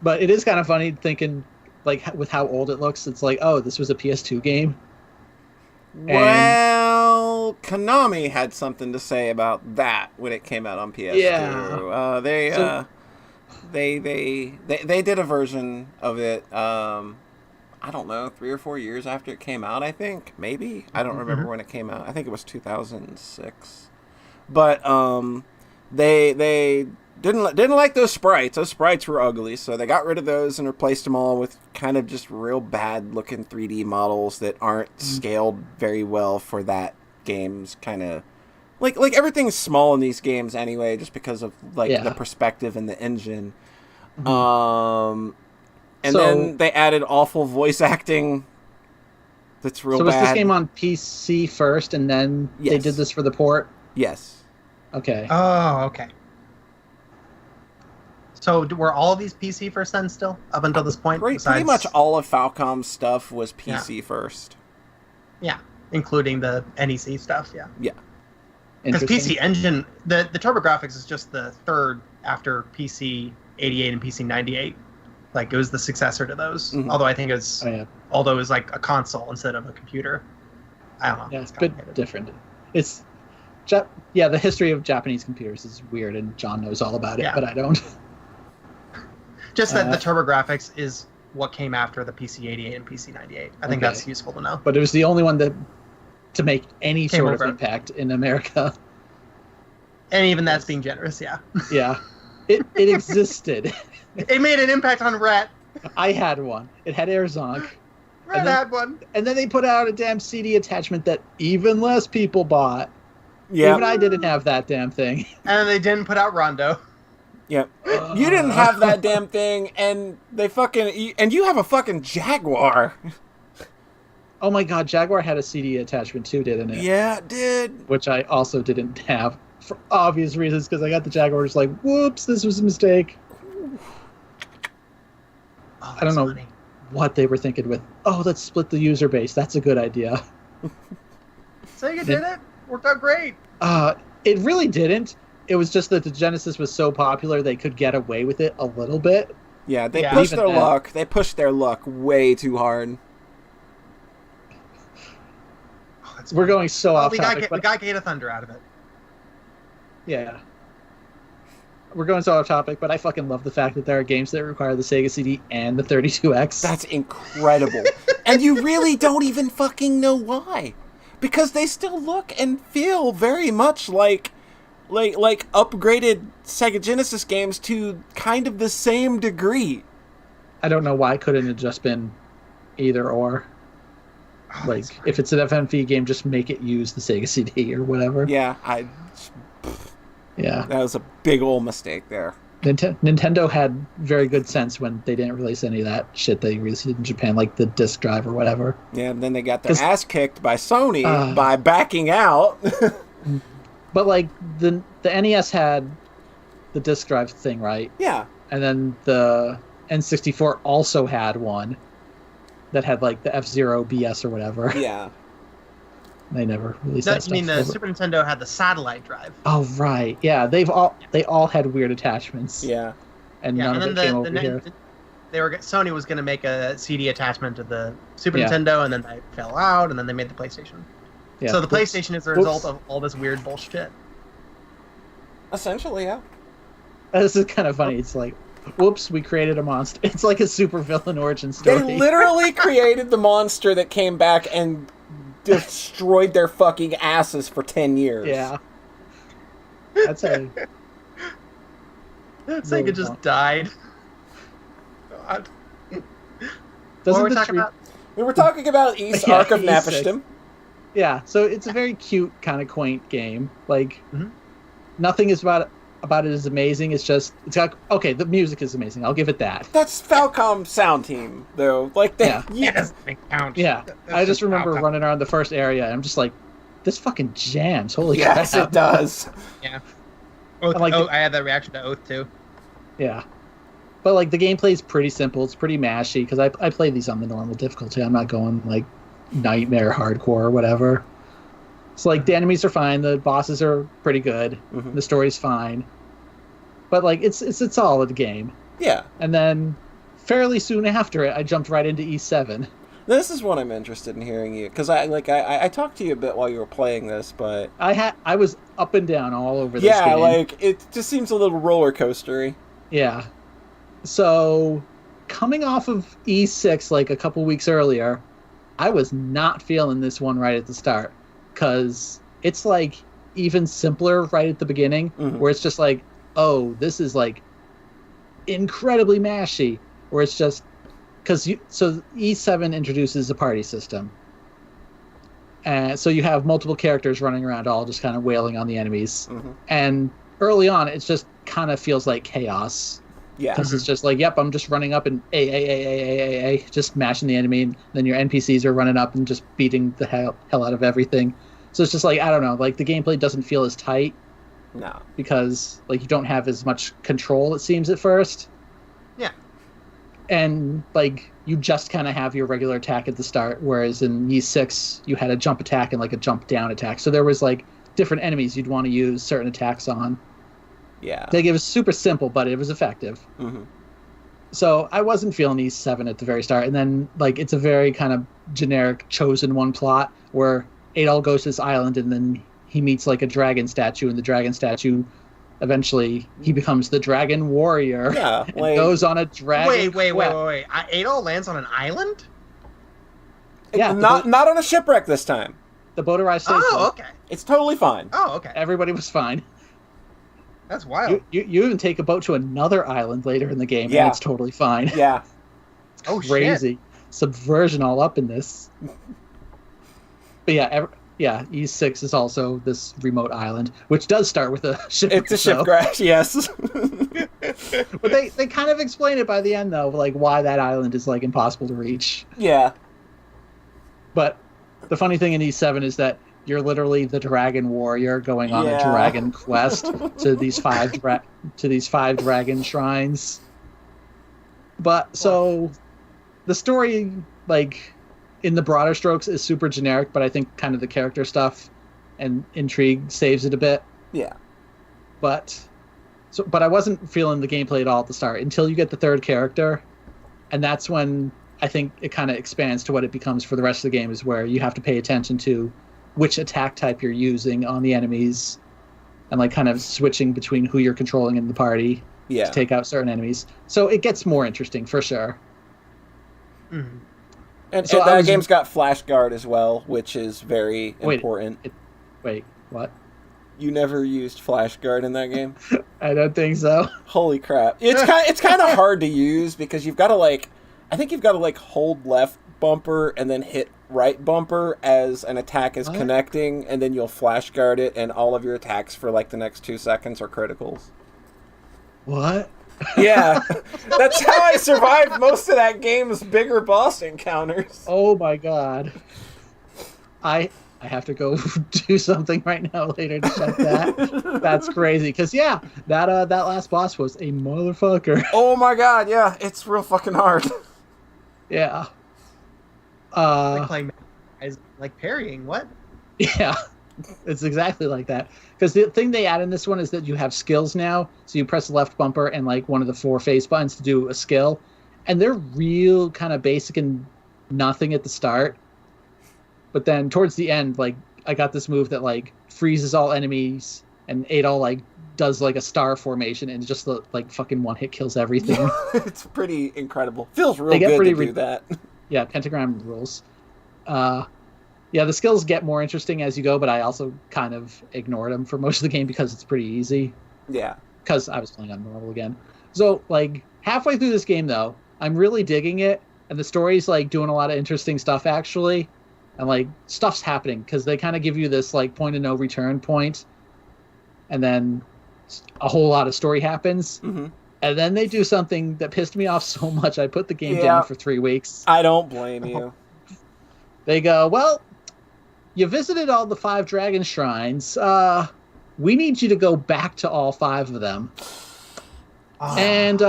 But it is kind of funny thinking, like, with how old it looks. It's like, oh, this was a PS2 game. Well, Konami had something to say about that when it came out on PS2. Yeah. They did a version of it. I don't know, 3 or 4 years after it came out. I think maybe I don't remember when it came out. I think it was 2006. But they didn't like those sprites. Those sprites were ugly, so they got rid of those and replaced them all with kind of just real bad looking 3D models that aren't scaled very well for that game's kind of like everything's small in these games anyway, just because of the perspective and the engine. And then they added awful voice acting. That's real bad. So was this game on PC first, and then they did this for the port? Yes. Okay. Oh, okay. So were all of these PC first then still, up until this point? Pretty much all of Falcom's stuff was PC first. Yeah, including the NEC stuff, yeah. Yeah. Because PC Engine, the TurboGrafx is just the third after PC 88 and PC 98. Like, it was the successor to those. Mm-hmm. Although I think it's, although it was like a console instead of a computer. I don't know. Yeah, it's a bit different. It's, the history of Japanese computers is weird, and John knows all about it, but I don't. Just that the TurboGrafx is what came after the PC 88 and PC 98. I think that's useful to know. But it was the only one to make any sort of impact in America. And even that's being generous, yeah. Yeah. It existed. It made an impact on Rhett. I had one. It had AirZonk. Rhett had one. And then they put out a damn CD attachment that even less people bought. Yeah. Even I didn't have that damn thing. And they didn't put out Rondo. Yep. You didn't have that damn thing, and and you have a fucking Jaguar. Oh my god, Jaguar had a CD attachment too, didn't it? Yeah, it did. Which I also didn't have for obvious reasons, because I got the Jaguar just like, whoops, this was a mistake. Oh, I don't know what they were thinking with, let's split the user base. That's a good idea. Sega did it. Worked out great. It really didn't. It was just that the Genesis was so popular they could get away with it a little bit. Yeah, they pushed their luck. They pushed their luck way too hard. We're going so off topic. We got Gate of Thunder out of it. Yeah. We're going so off topic, but I fucking love the fact that there are games that require the Sega CD and the 32X. That's incredible. And you really don't even fucking know why. Because they still look and feel very much like upgraded Sega Genesis games to kind of the same degree. I don't know why it couldn't have just been either or. If it's an FMV game, just make it use the Sega CD or whatever. Yeah, Yeah. That was a big old mistake there. Nintendo had very good sense when they didn't release any of that shit they released in Japan, like the disc drive or whatever. Yeah, and then they got their ass kicked by Sony by backing out. But like the NES had the disc drive thing, right? Yeah. And then the N64 also had one that had like the F-Zero BS or whatever. Yeah. They never released that stuff. You mean the Super Nintendo had the satellite drive? Oh right, yeah. They all had weird attachments. Yeah. And none of it came over here. Sony was going to make a CD attachment to the Super Nintendo, and then they fell out, and then they made the PlayStation. Yeah. So the PlayStation is the result of all this weird bullshit. Essentially, yeah. This is kind of funny. It's like, whoops, we created a monster. It's like a super villain origin story. They literally created the monster that came back and destroyed their fucking asses for 10 years. Yeah. That's a... Sega just died. God. What were we talking about? We were talking about Ys Ark of Napishtim. Yeah, so it's a very cute, kind of quaint game. Like, nothing is about it is amazing. It's got, okay, the music is amazing. I'll give it that. That's Falcom sound team, though. Like, yes, yeah. I just remember running around the first area, and I'm just like, this fucking jams. Holy crap. Yes, it does. Yeah. I had that reaction to Oath, too. Yeah. But, like, the gameplay is pretty simple. It's pretty mashy, because I play these on the normal difficulty. I'm not going, like, nightmare hardcore or whatever. So, like, the enemies are fine. The bosses are pretty good. Mm-hmm. The story's fine. But, like, it's a solid game. Yeah. And then, fairly soon after it, I jumped right into E7. This is what I'm interested in hearing you, because I talked to you a bit while you were playing this, but... I was up and down all over this game. Yeah, like, it just seems a little roller coastery. Yeah. So, coming off of E6, like, a couple weeks earlier, I was not feeling this one right at the start, because it's, like, even simpler right at the beginning, where it's just like, oh, this is, like, incredibly mashy, where it's just... So E7 introduces a party system. And so you have multiple characters running around all just kind of wailing on the enemies. Mm-hmm. And early on, it just kind of feels like chaos. Yeah. Because it's just like, yep, I'm just running up and just mashing the enemy. And then your NPCs are running up and just beating the hell out of everything. So it's just like, I don't know, like the gameplay doesn't feel as tight. No. Because like you don't have as much control, it seems, at first. Yeah. And like you just kind of have your regular attack at the start, whereas in E6 you had a jump attack and like a jump down attack. So there was like different enemies you'd want to use certain attacks on. Yeah. Like it was super simple, but it was effective. Mm-hmm. So I wasn't feeling E7 at the very start, and then like it's a very kind of generic chosen one plot where Adol goes to this island and then he meets like a dragon statue, and the dragon statue eventually he becomes the dragon warrior. Yeah, and goes on a dragon. Wait! Adol lands on an island? Yeah, not on a shipwreck this time. The boat arrives safely. Oh, okay. It's totally fine. Oh, okay. Everybody was fine. That's wild. You even take a boat to another island later in the game, yeah. And it's totally fine. Yeah. Oh, crazy. Shit. Subversion all up in this. But yeah, E6 is also this remote island, which does start with a shipwreck. It's a shipwreck, yes. But they kind of explain it by the end, though, like why that island is like impossible to reach. Yeah. But the funny thing in E7 is that you're literally the dragon warrior going on a dragon quest to these five dragon shrines. But so the story, like in the broader strokes, is super generic, but I think kind of the character stuff and intrigue saves it a bit. Yeah. But I wasn't feeling the gameplay at all at the start until you get the third character, and that's when I think it kind of expands to what it becomes for the rest of the game, is where you have to pay attention to which attack type you're using on the enemies and like kind of switching between who you're controlling in the party to take out certain enemies. So it gets more interesting for sure. Mm-hmm. And that game's got Flash Guard as well, which is very important. Wait, what? You never used Flash Guard in that game? I don't think so. Holy crap. It's kind of hard to use because you've got to I think you've got to hold left bumper and then hit right bumper as an attack is connecting, and then you'll flash guard it, and all of your attacks for like the next 2 seconds are criticals. What? Yeah, that's how I survived most of that game's bigger boss encounters. Oh my god. I have to go do something right now later to check that. That's crazy. Because, yeah, that last boss was a motherfucker. Oh my god, yeah, it's real fucking hard. Yeah. Like playing like parrying, what? Yeah, it's exactly like that. Because the thing they add in this one is that you have skills now. So you press the left bumper and like one of the 4 face buttons to do a skill. And they're real kind of basic and nothing at the start. But then towards the end, like I got this move that like freezes all enemies, and Adol like does like a star formation and just like fucking one hit kills everything. It's pretty incredible. Feels real good to do that. Yeah, pentagram rules. Yeah, the skills get more interesting as you go, but I also kind of ignored them for most of the game because it's pretty easy. Yeah. Because I was playing on normal again. So, like, halfway through this game, though, I'm really digging it, and the story's, like, doing a lot of interesting stuff, actually. And, like, stuff's happening, because they kind of give you this, like, point-of-no-return point, and then a whole lot of story happens. Mm-hmm. And then they do something that pissed me off so much, I put the game down for 3 weeks. I don't blame you. They go, well, you visited all the 5 dragon shrines. We need you to go back to all 5 of them. And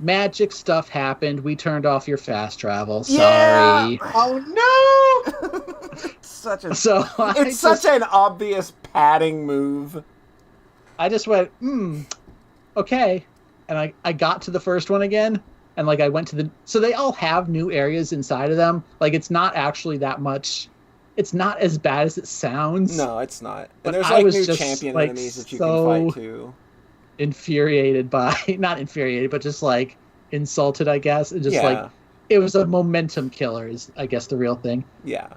magic stuff happened. We turned off your fast travel. Sorry. Yeah. Oh no! It's such an obvious padding move. I just went, okay. And I got to the first one again. And like I went to so they all have new areas inside of them. Like it's not actually that much. It's not as bad as it sounds. No, it's not. But and there's like new just, champion like, enemies that you can fight too. Infuriated by, not infuriated, but just like insulted, I guess. And just like it was a momentum killer is I guess the real thing. Yeah.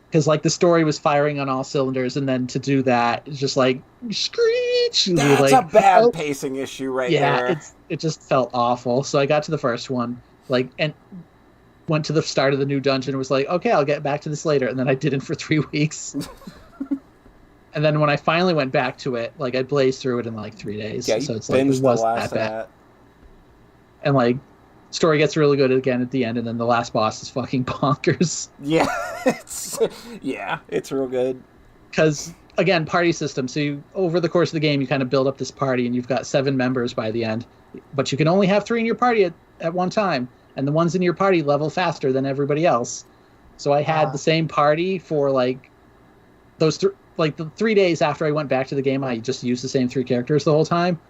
Because like the story was firing on all cylinders, and then to do that, it's just like screech. That's like, a bad pacing issue right there. Yeah, it just felt awful. So I got to the first one, like, and went to the start of the new dungeon and was like, okay, I'll get back to this later. And then I didn't for 3 weeks. And then when I finally went back to it, like I blazed through it in like 3 days. Yeah, so it's like it wasn't that bad. And like story gets really good again at the end, and then the last boss is fucking bonkers. Yeah, it's real good. Because again, party system. So you, over the course of the game, you kind of build up this party, and you've got 7 members by the end, but you can only have 3 in your party at one time, and the ones in your party level faster than everybody else. So I had the same party for like those like the 3 days after I went back to the game. I just used the same 3 characters the whole time,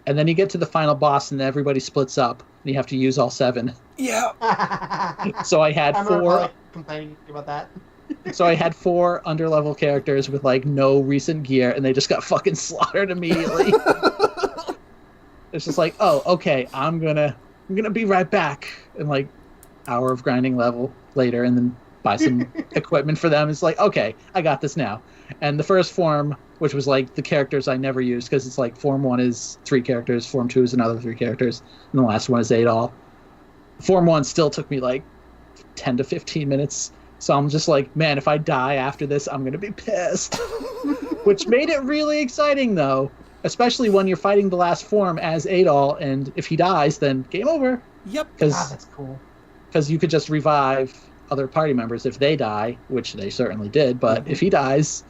and then you get to the final boss, and everybody splits up, and you have to use all 7. Yeah. So I had 4 complaining about that. So I had 4 underlevel characters with like no recent gear, and they just got fucking slaughtered immediately. It's just like, oh, okay, I'm gonna be right back in like hour of grinding level later, and then buy some equipment for them. It's like, okay, I got this now. And the first form, which was like the characters I never used, because it's like Form 1 is 3 characters, Form 2 is another 3 characters, and the last one is 8 all. Form 1 still took me like 10 to 15 minutes. So I'm just like, man, if I die after this, I'm going to be pissed. Which made it really exciting, though. Especially when you're fighting the last form as Adol, and if he dies, then game over. Yep. That's cool. Because you could just revive other party members if they die, which they certainly did. But if he dies,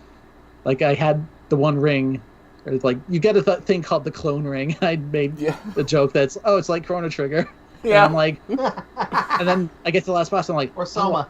like I had the one ring, or like you get a thing called the clone ring. I made the joke that's, it's like Chrono Trigger. Yeah. And I'm like, and then I get to the last boss, and I'm like, or Soma.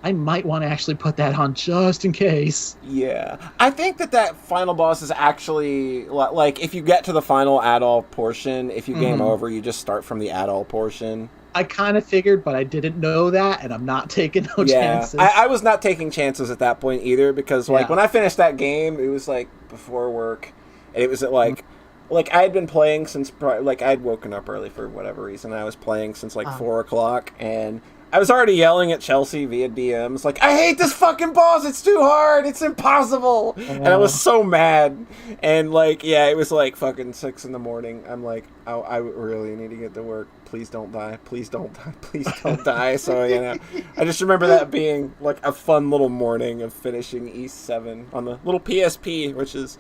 I might want to actually put that on just in case. Yeah. I think that final boss is actually, like, if you get to the final Adol portion, if you game over, you just start from the Adol portion. I kind of figured, but I didn't know that, and I'm not taking no chances. I was not taking chances at that point either, because, like, when I finished that game, it was, like, before work, and it was at, like, I had been playing since, like, I had woken up early for whatever reason. I was playing since, like, 4 o'clock, and I was already yelling at Chelsea via DMs, like, I hate this fucking boss, it's too hard, it's impossible, and I was so mad, and, like, yeah, it was, like, fucking 6 in the morning, I'm like, oh, I really need to get to work, please don't die, please don't die, please don't die, so, you know, I just remember that being, like, a fun little morning of finishing East 7 on the little PSP, which is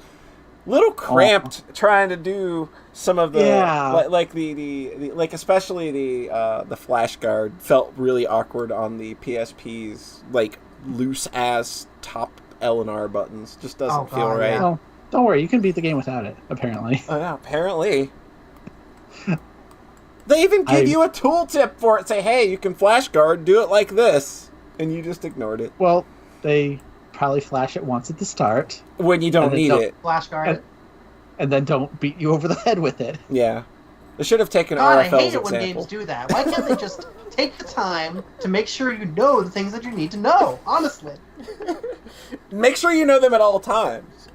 little cramped trying to do some of the like the like especially the flash guard felt really awkward on the PSP's like loose ass top L and R buttons. Just doesn't feel right. Yeah. Well, don't worry, you can beat the game without it. Apparently. Oh yeah, apparently. They even give you a tooltip for it. Say, hey, you can flash guard. Do it like this, and you just ignored it. Well, they probably flash it once at the start when you don't need it. Flash guard. And then don't beat you over the head with it. Yeah. They should have taken God, RFL's I hate it example. when games do that. Why can't they just take the time to make sure you know the things that you need to know? Honestly. Make sure you know them at all times.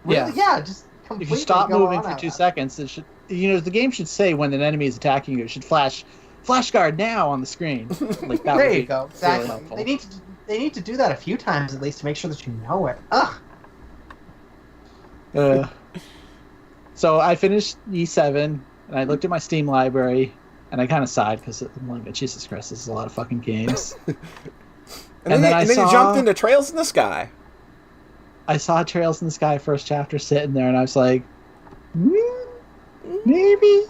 Really? Yeah, just completely if you stop go moving on for 2 seconds, it should. You know, the game should say when an enemy is attacking you, it should flash guard now on the screen. Like that. There you go. Exactly. Really they need to do that a few times at least to make sure that you know it. Ugh. So I finished E7, and I looked at my Steam library, and I kind of sighed because I'm like, Jesus Christ, this is a lot of fucking games. and then you jumped into Trails in the Sky. I saw Trails in the Sky first chapter sitting there, and I was like, maybe.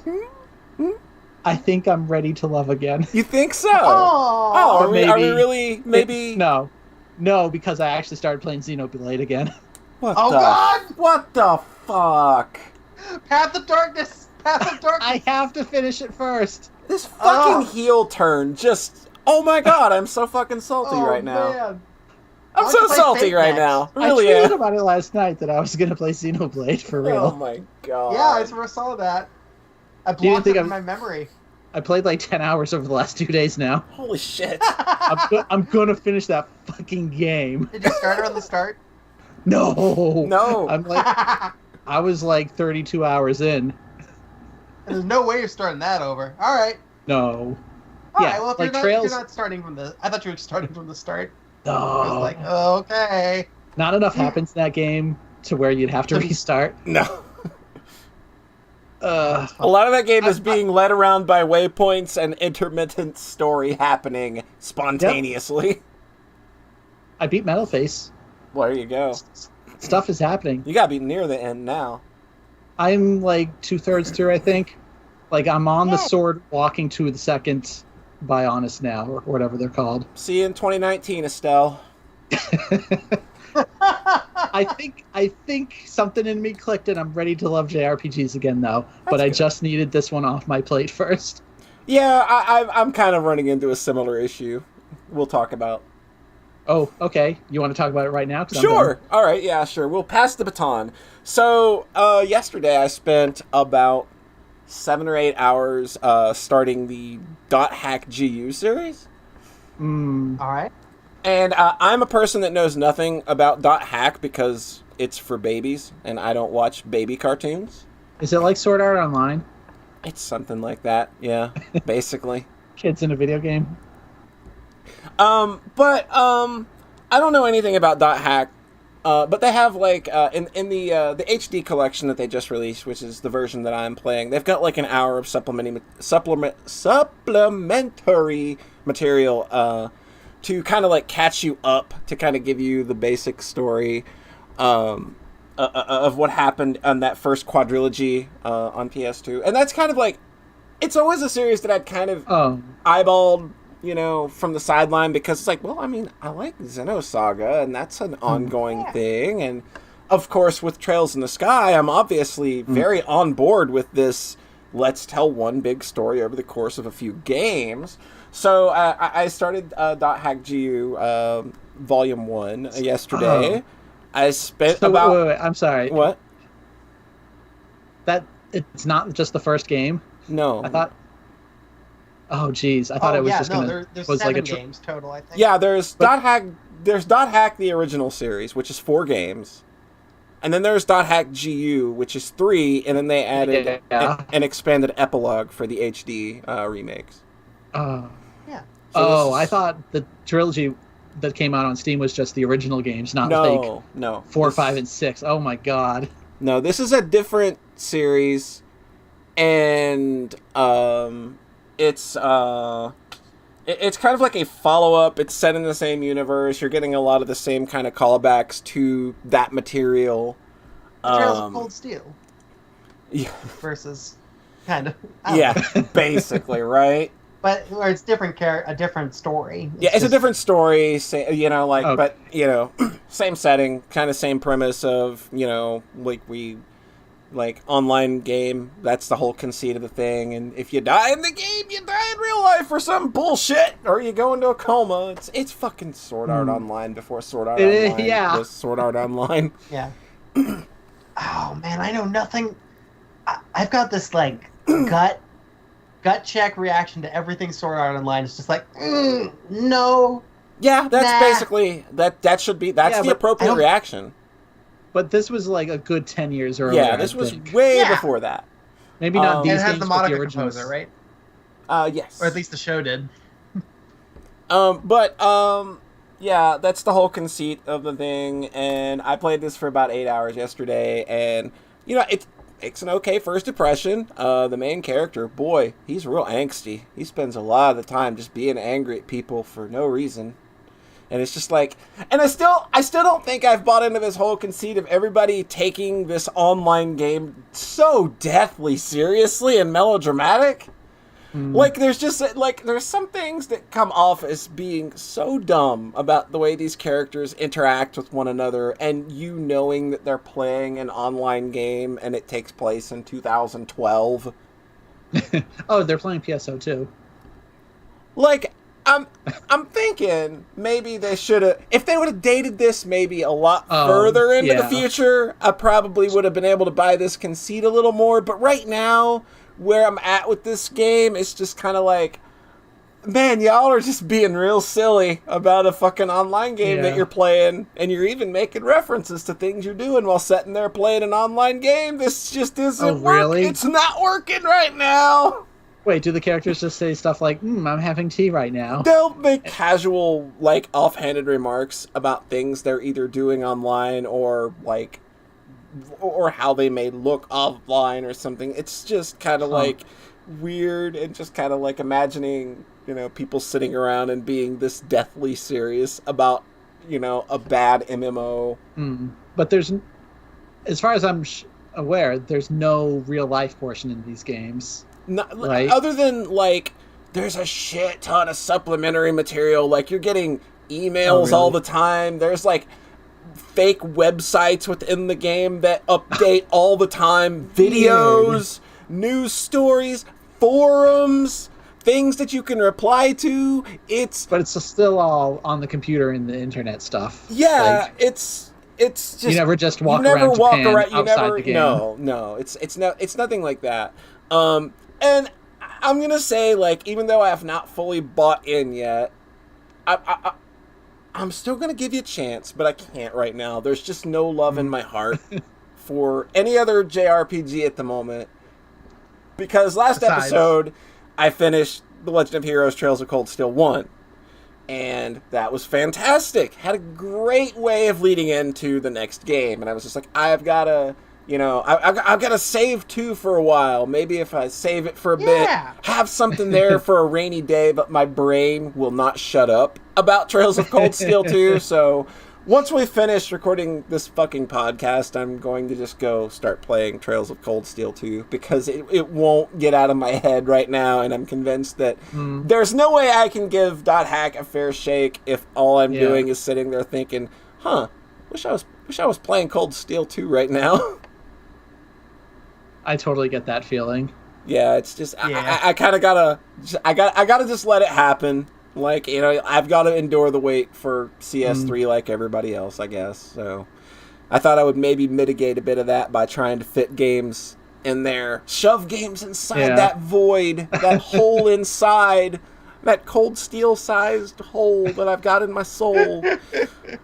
I think I'm ready to love again. You think so? Oh, are we really? Maybe no, because I actually started playing Xenoblade again. God! What the fuck? Path of Darkness! I have to finish it first. This fucking heel turn just... Oh my god, I'm so fucking salty right now. Man. I'm so salty right now. Really I tweeted about it last night that I was going to play Xenoblade for real. Oh my god. Yeah, I sort of saw that. I blocked it in my memory. I played like 10 hours over the last 2 days now. Holy shit. I'm going to finish that fucking game. Did you start around the start? No. I'm like... I was like 32 hours in. And there's no way you're starting that over. All right. No. All right. Well, if like you're not starting from the... I thought you were starting from the start. No. I was like, okay. Not enough happens in that game to where you'd have to restart. No. A lot of that game is being led around by waypoints and intermittent story happening spontaneously. Yep. I beat Metalface. Well, there you go. Stuff is happening. You gotta be near the end now. I'm like 2/3 through, I think. Like I'm on the sword walking to the second Bionis now, or whatever they're called. See you in 2019, Estelle. I think something in me clicked and I'm ready to love JRPGs again though. But I just needed this one off my plate first. Yeah, I'm kind of running into a similar issue. We'll talk about. Oh, okay. You want to talk about it right now? Sure. All right. Yeah, sure. We'll pass the baton. So, yesterday I spent about 7 or 8 hours starting the .hack GU series. All right. And I'm a person that knows nothing about .hack because it's for babies, and I don't watch baby cartoons. Is it like Sword Art Online? It's something like that, yeah, basically. Kids in a video game. But I don't know anything about .hack. But they have like in the HD collection that they just released, which is the version that I'm playing. They've got like an hour of supplementary material to kind of like catch you up, to kind of give you the basic story of what happened on that first quadrilogy on PS2, and that's kind of like, it's always a series that I'd kind of eyeballed, you know, from the sideline, because it's like, well, I mean, I like Xenosaga, and that's an ongoing thing, and of course, with Trails in the Sky, I'm obviously very on board with this, let's tell one big story over the course of a few games. So I started .hack GU Volume 1 yesterday. I spent about... Wait, I'm sorry. What? That, it's not just the first game? No. I thought... Oh, geez. I thought it was just going to... There's was 7 like games total, I think. Yeah, there's .hack the original series, which is 4 games. And then there's .hack GU, which is 3, and then they added an expanded epilogue for the HD remakes. Yeah. So I thought the trilogy that came out on Steam was just the original games, not no 4, 5, and 6. Oh my god. No, this is a different series, and it's kind of like a follow-up. It's set in the same universe. You're getting a lot of the same kind of callbacks to that material. Trails of Cold Steel. Yeah. Versus kind of. Yeah, basically, right? But or it's a different story. It's a different story, Okay. but, same setting, kind of same premise of, online game. That's the whole conceit of the thing. And if you die in the game, you die in real life for some bullshit, or you go into a coma. It's fucking Sword Art Online before Sword Art Online. Yeah. Was Sword Art Online. Yeah. Oh man, I know nothing. I've got this gut check reaction to everything Sword Art Online. It's just no. Yeah, that's basically that should be the appropriate reaction. But this was a good 10 years earlier. Yeah, this was way before that. Maybe not these it has games, the but the Monica originals. composer, right? Yes. Or at least the show did. Yeah, that's the whole conceit of the thing, and I played this for about 8 hours yesterday, and, it's an okay first impression. The main character, boy, he's real angsty. He spends a lot of the time just being angry at people for no reason. And it's just and I still don't think I've bought into this whole conceit of everybody taking this online game so deathly seriously and melodramatic. There's some things that come off as being so dumb about the way these characters interact with one another, and knowing that they're playing an online game and it takes place in 2012. Oh, they're playing PSO too. I'm thinking maybe they should have, if they would have dated this maybe a lot further into the future, I probably would have been able to buy this conceit a little more. But right now, where I'm at with this game, it's just kind of man, y'all are just being real silly about a fucking online game that you're playing, and you're even making references to things you're doing while sitting there playing an online game. This just isn't working. It's not working right now. Wait, do the characters just say stuff like, I'm having tea right now? They'll make casual, offhanded remarks about things they're either doing online or how they may look offline or something. It's just kind of weird, and just kind of imagining, people sitting around and being this deathly serious about, a bad MMO. But there's, as far as I'm aware, there's no real life portion in these games. Right? Other than there's a shit ton of supplementary material. You're getting emails all the time. There's fake websites within the game that update all the time. Videos, news stories, forums, things that you can reply to. But it's still all on the computer and the internet stuff. Yeah, it's just, you never just walk around Japan outside the game. No, it's nothing like that. And I'm gonna say, even though I have not fully bought in yet, I'm still gonna give you a chance, but I can't right now. There's just no love in my heart for any other JRPG at the moment. Because last episode, I finished The Legend of Heroes Trails of Cold Steel 1. And that was fantastic. Had a great way of leading into the next game. And I was just I've got to... I've got to save 2 for a while. Maybe if I save it for a bit, have something there for a rainy day, but my brain will not shut up about Trails of Cold Steel 2. So once we finish recording this fucking podcast, I'm going to just go start playing Trails of Cold Steel 2, because it won't get out of my head right now, and I'm convinced that there's no way I can give .hack a fair shake if all I'm doing is sitting there thinking, wish I was playing Cold Steel 2 right now. I totally get that feeling. Yeah, it's just I kind of gotta just let it happen. I've got to endure the wait for CS3 like everybody else, I guess. So I thought I would maybe mitigate a bit of that by trying to fit games in there, shove games inside that void, that hole inside. That Cold Steel-sized hole that I've got in my soul.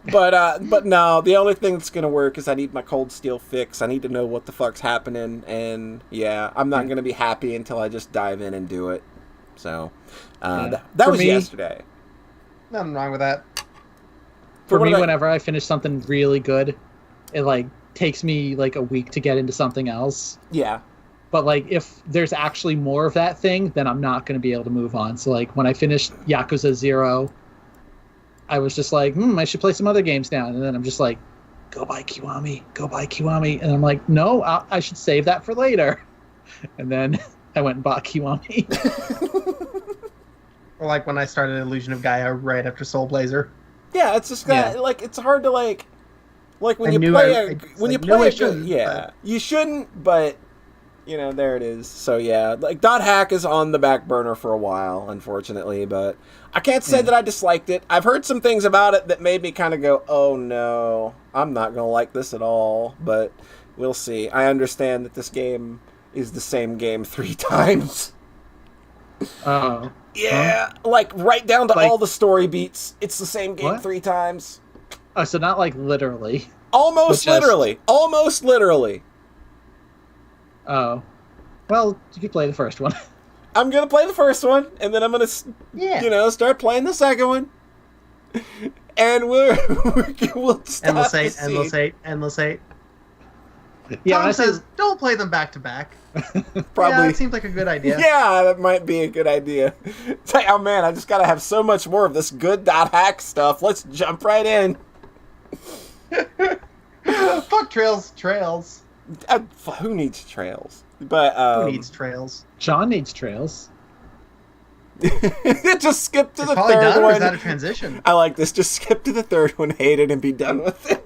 But no, the only thing that's going to work is I need my Cold Steel fix. I need to know what the fuck's happening. And, I'm not going to be happy until I just dive in and do it. So Yeah. that For was me- yesterday. Nothing wrong with that. For what me, about- whenever I finish something really good, it like takes me like a week to get into something else. Yeah. But like if there's actually more of that thing, then I'm not going to be able to move on. So like when I finished Yakuza 0, I was just like, I should play some other games now. And then I'm just like, go buy Kiwami. And I'm like, no, I should save that for later. And then I went and bought Kiwami. Or like when I started Illusion of Gaia right after Soul Blazer. Yeah, it's just got, Yeah. like, it's hard to, like when I you knew play I- when I you knew play I a good, shouldn't, yeah, you shouldn't, but you know, there it is. So yeah, like Dot Hack is on the back burner for a while, unfortunately, but I can't say that I disliked it. I've heard some things about it that made me kind of go, "Oh no, I'm not gonna like this at all." But we'll see. I understand that this game is the same game 3 times. Oh. Yeah, like right down to Like- all the story beats. It's the same game What? 3 times. Oh, so not like literally. Almost But just- literally. Almost literally. Oh. Well, you could play the first one. I'm gonna play the first one, and then I'm gonna, Yeah. start playing the second one, and we'll stop Endless to 8, see. Endless 8, Endless 8. Yeah, Tom I says, don't play them back to back. Yeah, Probably. it seems like a good idea. Yeah, that might be a good idea. It's like, oh man, I just gotta have so much more of this good dot hack stuff. Let's jump right in. Fuck Trails. Who needs trails? But Who needs Trails? John needs trails. just skip to Is the Polly third done, or is that a one. transition? I like this. Just skip to the third one, hate it, and be done with it.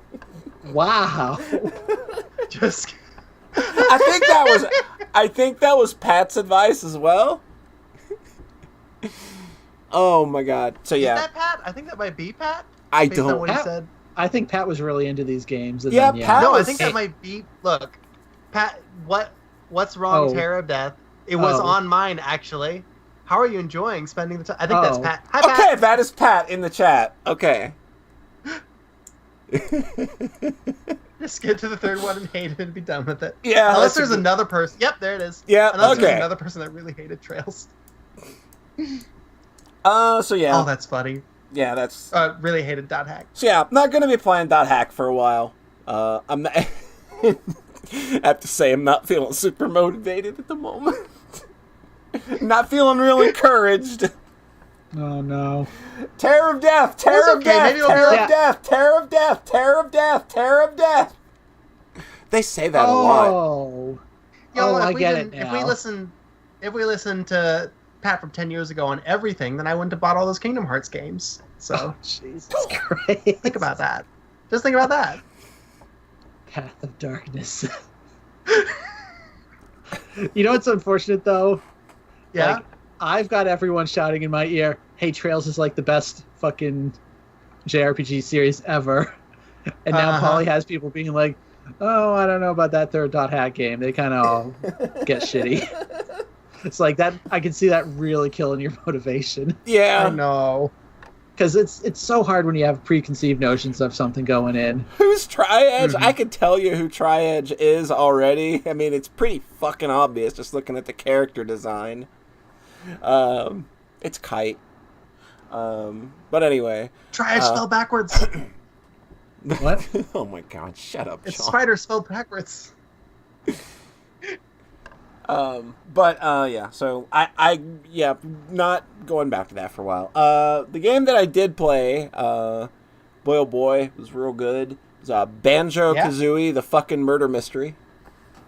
Wow. Just I think that was Pat's advice as well. Oh my god. So Is yeah, that Pat? I think that might be Pat. I Based on don't. what he Pat- said. I think Pat was really into these games. And Yeah, then, Pat No, I was- think that might be. Look, Pat. What's wrong? Oh. Terror of Death. It was Oh. on mine actually. How are you enjoying spending the time? I think that's Oh. Pat. Hi, Pat. Okay, that is Pat in the chat. Okay. Just skip to the third one and hate it and be done with it. Yeah. Unless that's there's a good- another person. Yep, there it is. Yeah. Unless there's Okay. another person that really hated Trails. So yeah. Oh, that's funny. Yeah, that's. Really hated Dot Hack. So yeah, I'm not gonna be playing dot hack for a while. I'm not. I have to say, I'm not feeling super motivated at the moment. Not feeling real encouraged. Oh no. Terror of death, terror That's of okay, death, maybe it'll be terror like- of death, terror of death, terror of death, terror of death. They say that a lot. Oh. Yo, I if we get didn't- it If we now. listen to Pat from 10 years ago on everything, then I wouldn't have bought all those Kingdom Hearts games. So Oh, Jesus Christ. think about that. Just think about that. Path of Darkness. You know what's unfortunate though? Yeah. Like, I've got everyone shouting in my ear, hey, Trails is like the best fucking JRPG series ever. And now Uh-huh. Polly has people being like, oh, I don't know about that third dot hack game. They kind of all get shitty. It's like that. I can see that really killing your motivation. I Yeah. know. Because it's so hard when you have preconceived notions of something going in. Who's Tri-Edge? I can tell you who Tri-Edge is already. I mean, it's pretty fucking obvious just looking at the character design. It's Kite. But anyway. Try it spelled backwards. What? Oh my god, shut up, It's Sean. spider spelled backwards. Yeah, so I not going back to that for a while. The game that I did play, boy oh boy, it was real good. It was Banjo-Kazooie, the fucking murder mystery.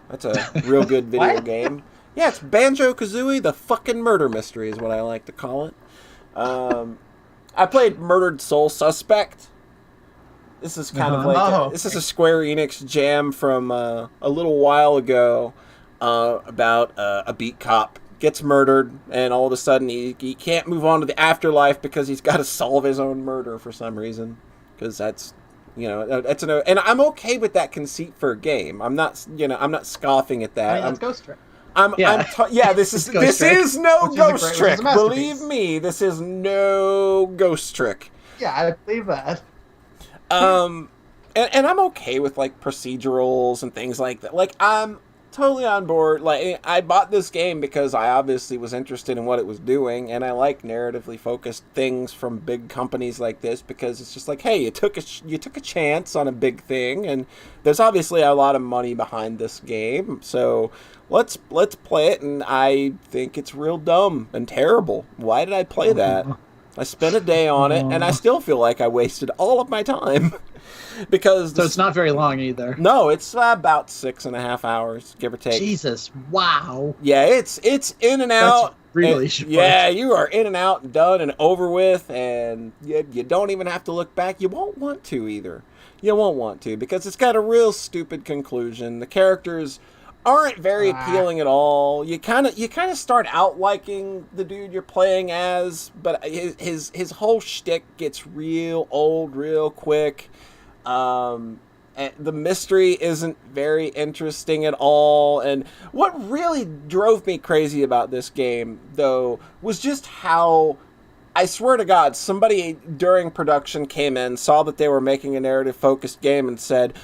That's a real good video What? game. Yeah, it's Banjo-Kazooie, the fucking murder mystery is what I like to call it. I played Murdered Soul Suspect. This is kind of like Oh, this is a Square Enix jam from a little while ago about a beat cop gets murdered, and all of a sudden he can't move on to the afterlife because he's got to solve his own murder for some reason. Because that's and I'm okay with that conceit for a game. I'm not scoffing at that. I mean, that's Ghost Trick. This is It's Ghost Trick. is no Which is a ghost great- which trick. is a masterpiece. Believe me, this is no ghost trick. Yeah, I believe that. And I'm okay with like procedurals and things like that. Like I'm totally on board. Like, I bought this game because I obviously was interested in what it was doing, and I like narratively focused things from big companies like this because it's just like, hey, you took a chance on a big thing, and there's obviously a lot of money behind this game, so let's play it. And I think it's real dumb and terrible. Why did I play that? I spent a day on it, and I still feel like I wasted all of my time. Because so it's not very long either. No, it's about 6.5 hours, give or take. Jesus, wow. Yeah, it's in and out. That's really short. Yeah, you are in and out and done and over with, and you don't even have to look back. You won't want to either. You won't want to because it's got a real stupid conclusion. The characters aren't very appealing at all. You kind of start out liking the dude you're playing as, but his whole shtick gets real old real quick. And the mystery isn't very interesting at all. And what really drove me crazy about this game, though, was just how, I swear to God, somebody during production came in, saw that they were making a narrative-focused game, and said,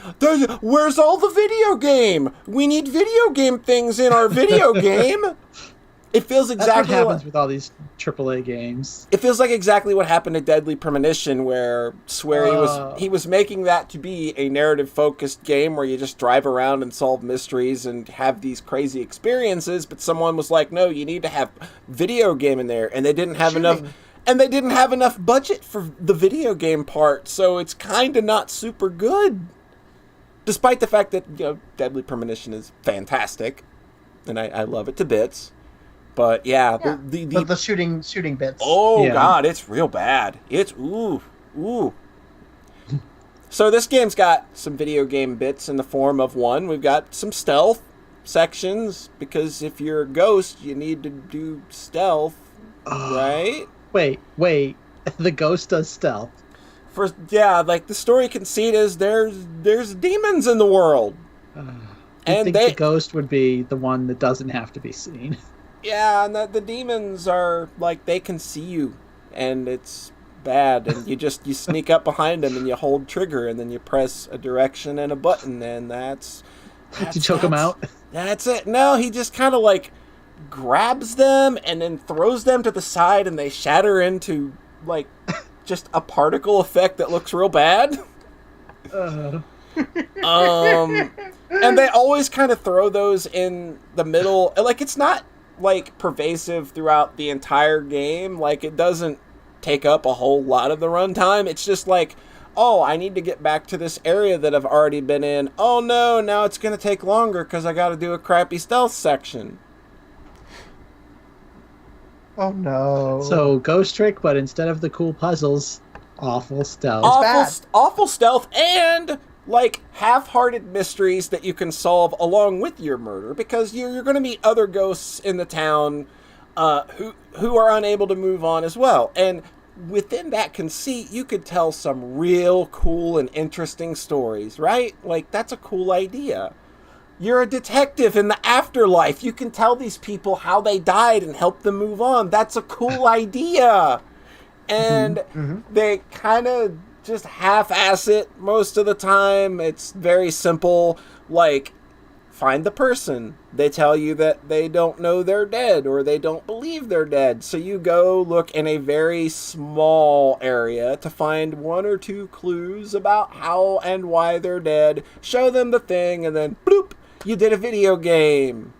"Where's all the video game? We need video game things in our video game." It feels exactly That's what happens with all these AAA games. It feels like exactly what happened to Deadly Premonition, where he was making that to be a narrative-focused game where you just drive around and solve mysteries and have these crazy experiences. But someone was like, "No, you need to have video game in there," and they didn't have enough. And they didn't have enough budget for the video game part, so it's kind of not super good. Despite the fact that Deadly Premonition is fantastic, and I love it to bits. But yeah. The shooting bits. Oh yeah. God, it's real bad. It's ooh. So this game's got some video game bits in the form of one. We've got some stealth sections because if you're a ghost, you need to do stealth, right? Wait. The ghost does stealth. Like the story conceit is there's demons in the world, and the ghost would be the one that doesn't have to be seen. Yeah, and the demons are, like, they can see you, and it's bad, and you sneak up behind them, and you hold trigger, and then you press a direction and a button, and that's you choke him out? That's it. No, he just kind of, like, grabs them, and then throws them to the side, and they shatter into, like, just a particle effect that looks real bad. And they always kind of throw those in the middle, like, it's not like pervasive throughout the entire game. Like, it doesn't take up a whole lot of the runtime. It's just like, oh, I need to get back to this area that I've already been in. Oh no, now it's gonna take longer because I gotta do a crappy stealth section. Oh no. So Ghost Trick, but instead of the cool puzzles, awful stealth. Awful stealth, and like half-hearted mysteries that you can solve along with your murder, because you're going to meet other ghosts in the town who are unable to move on as well. And within that conceit, you could tell some real cool and interesting stories, right? Like, that's a cool idea. You're a detective in the afterlife. You can tell these people how they died and help them move on. That's a cool idea. And they kind of just half-ass it most of the time. It's very simple, like, find the person. They tell you that they don't know they're dead, or they don't believe they're dead, so you go look in a very small area to find 1 or 2 clues about how and why they're dead, show them the thing, and then bloop, you did a video game.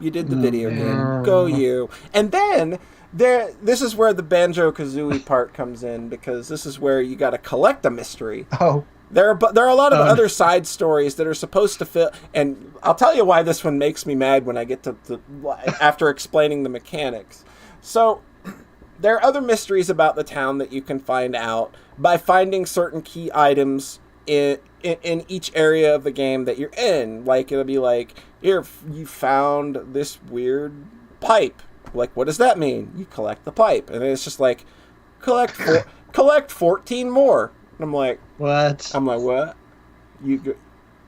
You did the video game. Go you. And then this is where the Banjo-Kazooie part comes in, because this is where you got to collect a mystery. Oh. There are a lot of other side stories that are supposed to fit, and I'll tell you why this one makes me mad when I get to after explaining the mechanics. So, there are other mysteries about the town that you can find out by finding certain key items in each area of the game that you're in. Like, it'll be like, here, you found this weird pipe. Like, what does that mean? You collect the pipe. And it's just like, collect 14 more. And I'm like, what?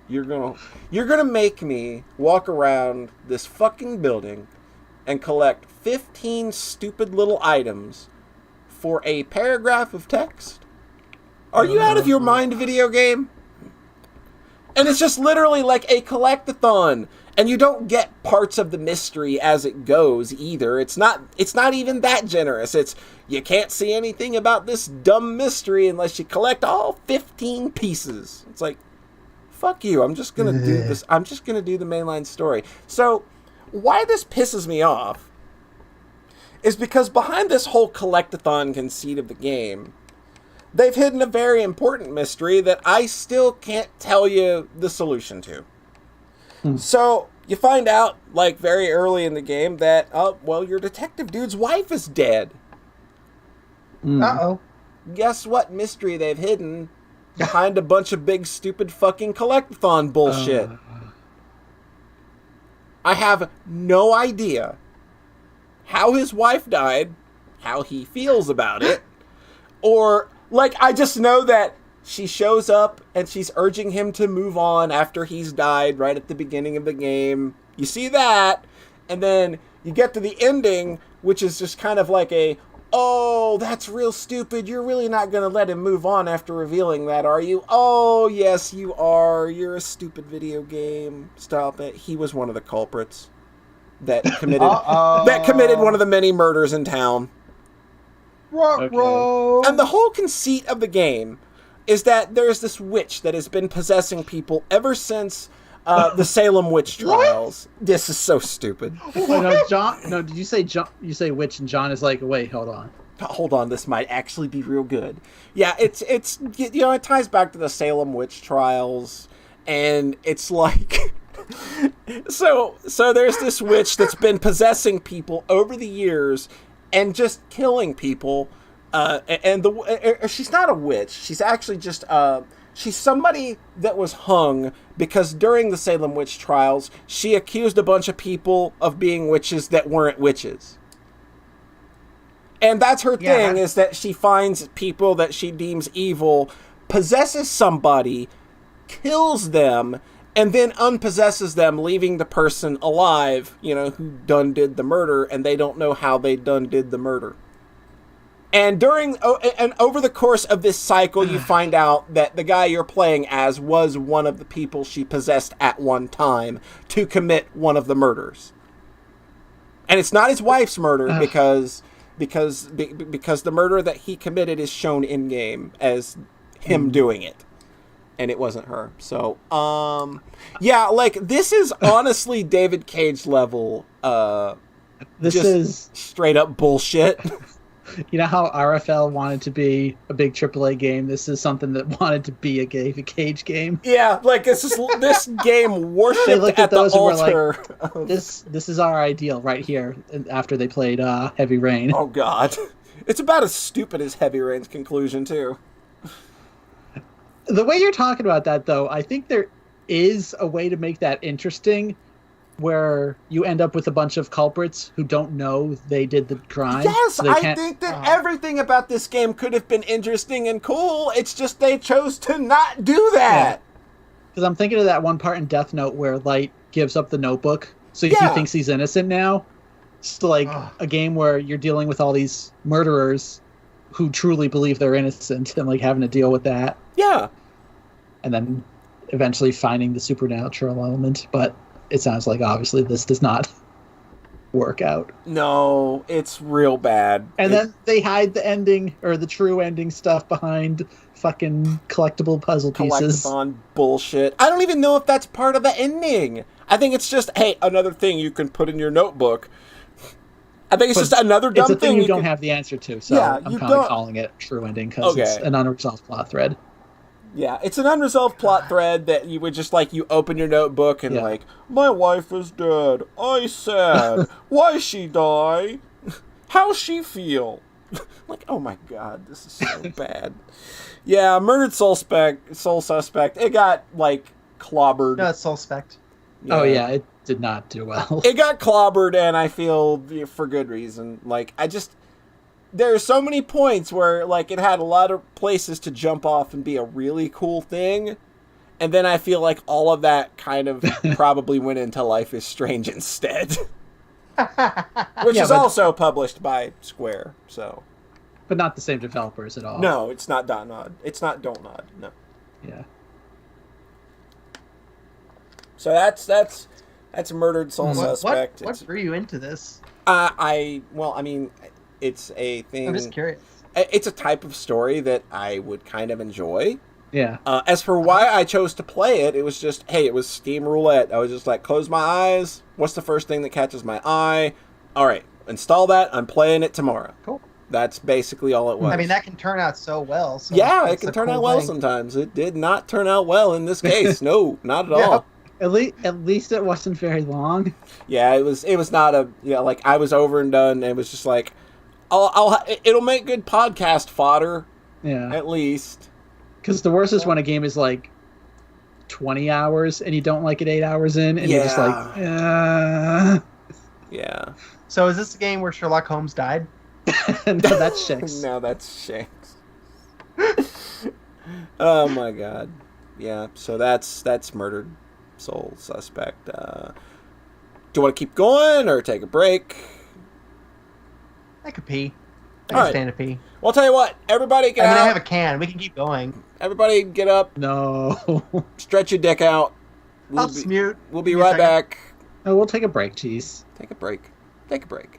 You're gonna make me walk around this fucking building and collect 15 stupid little items for a paragraph of text? Are you out of your mind, video game? And it's just literally like a collectathon. And you don't get parts of the mystery as it goes either. It's not even that generous. It's you can't see anything about this dumb mystery unless you collect all 15 pieces. It's like, fuck you. I'm just going to do this. I'm just going to do the mainline story. So why this pisses me off is because behind this whole collectathon conceit of the game, they've hidden a very important mystery that I still can't tell you the solution to. So you find out, like, very early in the game that, your detective dude's wife is dead. Uh-oh. Guess what mystery they've hidden behind a bunch of big, stupid fucking collectathon bullshit? I have no idea how his wife died, how he feels about it, or, like, I just know that she shows up and she's urging him to move on after he's died right at the beginning of the game. You see that, and then you get to the ending, which is just kind of like oh, that's real stupid. You're really not going to let him move on after revealing that, are you? Oh, yes, you are. You're a stupid video game. Stop it. He was one of the culprits that committed one of the many murders in town. Okay. And the whole conceit of the game is that there's this witch that has been possessing people ever since the Salem witch trials. This is so stupid. Wait, no, John. No, did you say John? You say witch, and John is like, wait, hold on. Hold on, this might actually be real good. Yeah, it's it ties back to the Salem witch trials, and it's like so there's this witch that's been possessing people over the years and just killing people. And she's not a witch. She's actually just she's somebody that was hung because during the Salem witch trials, she accused a bunch of people of being witches that weren't witches. And that's her thing, is that she finds people that she deems evil, possesses somebody, kills them, and then unpossesses them, leaving the person alive, who done did the murder, and they don't know how they done did the murder. And over the course of this cycle, you find out that the guy you're playing as was one of the people she possessed at one time to commit one of the murders. And it's not his wife's murder because the murder that he committed is shown in game as him doing it, and it wasn't her. So, this is honestly David Cage level. This is straight up bullshit. You know how RFL wanted to be a big AAA game? This is something that wanted to be a David Cage game. Yeah, like this game worshipped at the altar. Like, this is our ideal right here. After they played Heavy Rain. Oh God, it's about as stupid as Heavy Rain's conclusion too. The way you're talking about that, though, I think there is a way to make that interesting, where you end up with a bunch of culprits who don't know they did the crime. Yes, so I think that everything about this game could have been interesting and cool. It's just they chose to not do that. Because I'm thinking of that one part in Death Note where Light gives up the notebook, so he thinks he's innocent now. It's like a game where you're dealing with all these murderers who truly believe they're innocent and like having to deal with that. Yeah. And then eventually finding the supernatural element, but it sounds like obviously this does not work out. No, it's real bad. And then they hide the ending or the true ending stuff behind fucking collectible puzzle pieces. Collectathon bullshit. I don't even know if that's part of the ending. I think it's just, hey, another thing you can put in your notebook. I think it's just another dumb thing. It's a thing you don't have the answer to, so I'm kind of calling it true ending because it's an unresolved plot thread. Yeah, it's an unresolved plot thread that you would just, like, you open your notebook and, like, my wife is dead. I sad. Why she die? How she feel? Like, oh my God, this is so bad. Yeah, Murdered Soul Suspect, it got, like, clobbered. No, it's Suspect. Yeah. Oh, yeah, it did not do well. It got clobbered, and I feel for good reason. Like, there are so many points where, like, it had a lot of places to jump off and be a really cool thing. And then I feel like all of that kind of probably went into Life is Strange instead. Which is also published by Square, so. But not the same developers at all. No, it's not Don't Nod. It's not Don't Nod, no. Yeah. So that's Murdered Soul Suspect. What drew you into this? I mean, it's a thing. I'm just curious. It's a type of story that I would kind of enjoy. Yeah. As for why I chose to play it, it was just, hey, it was Steam Roulette. I was just like, close my eyes. What's the first thing that catches my eye? All right, install that. I'm playing it tomorrow. Cool. That's basically all it was. I mean, that can turn out so well. So yeah, it can turn out well sometimes. It did not turn out well in this case. No, not at all. At least it wasn't very long. Yeah, it was not a like I was over and done. And it was just like, it'll make good podcast fodder. Yeah, at least. Because the worst is when a game is like 20 hours and you don't like it 8 hours in, and you're just like, yeah. So is this a game where Sherlock Holmes died? No, that's Shanks. No, that's Shanks. Oh my god. Yeah, so that's Murdered Soul Suspect. Do you want to keep going or take a break? I could pee. I All can right. stand to pee. Well, I'll tell you what. Everybody get out. I have a can. We can keep going. Everybody get up. No. Stretch your dick out. I'll just mute. We'll be right back. No, we'll take a break, geez. Take a break. Take a break.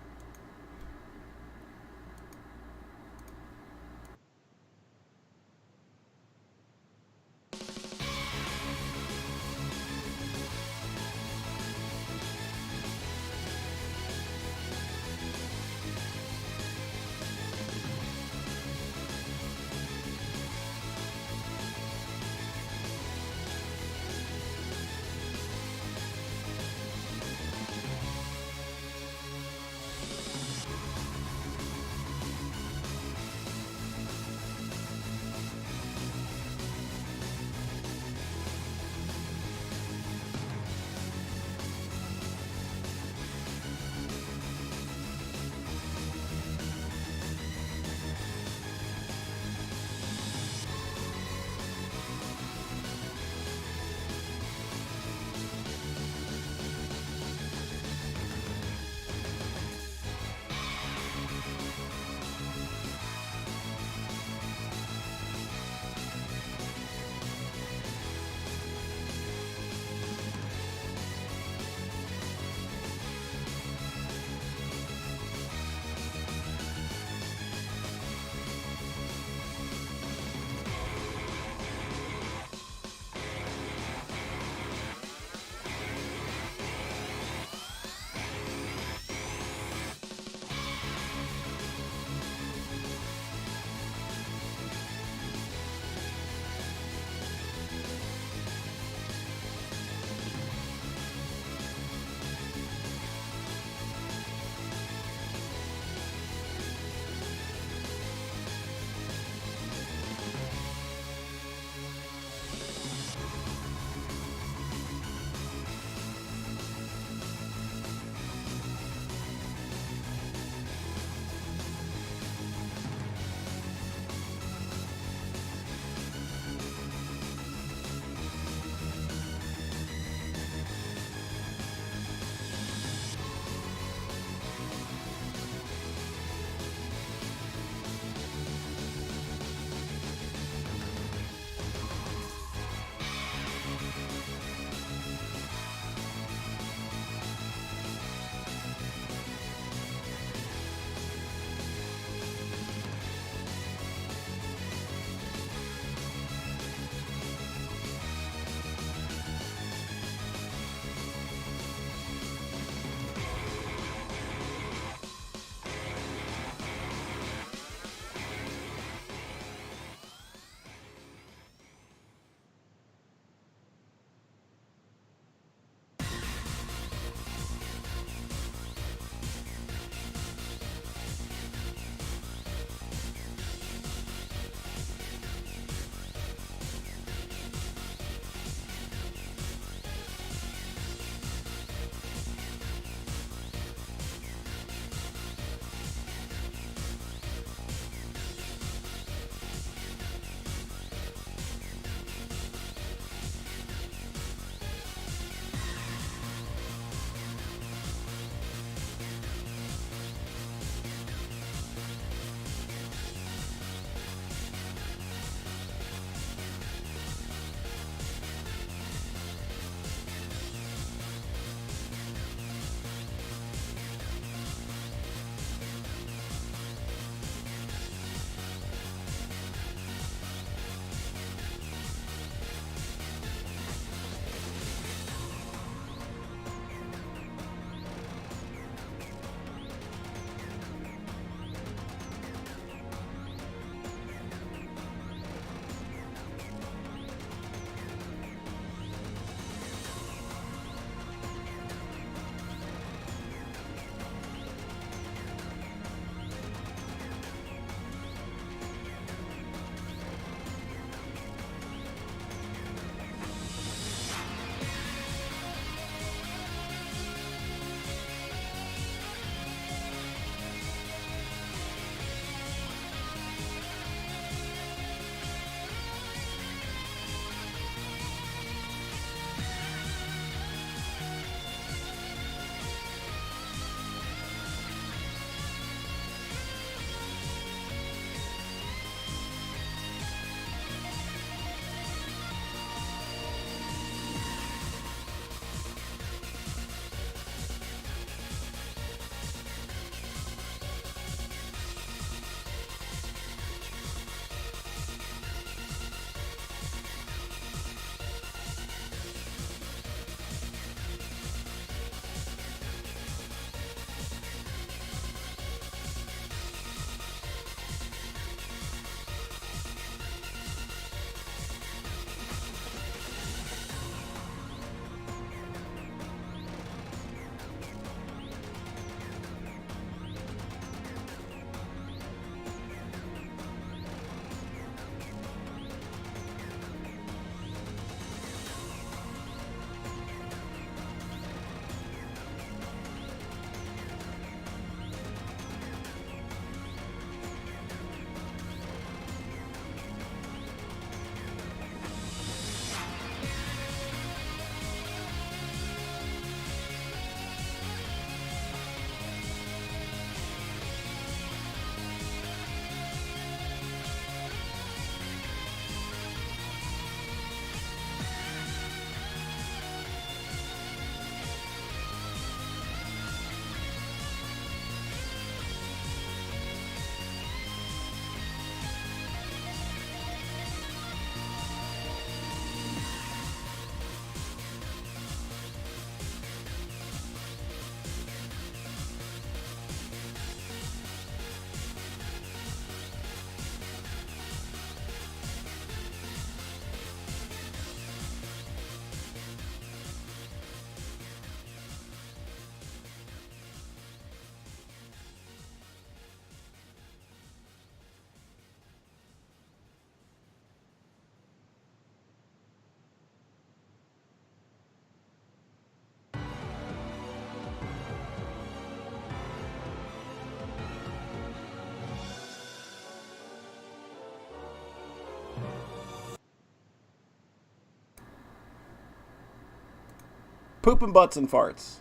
Pooping butts and farts.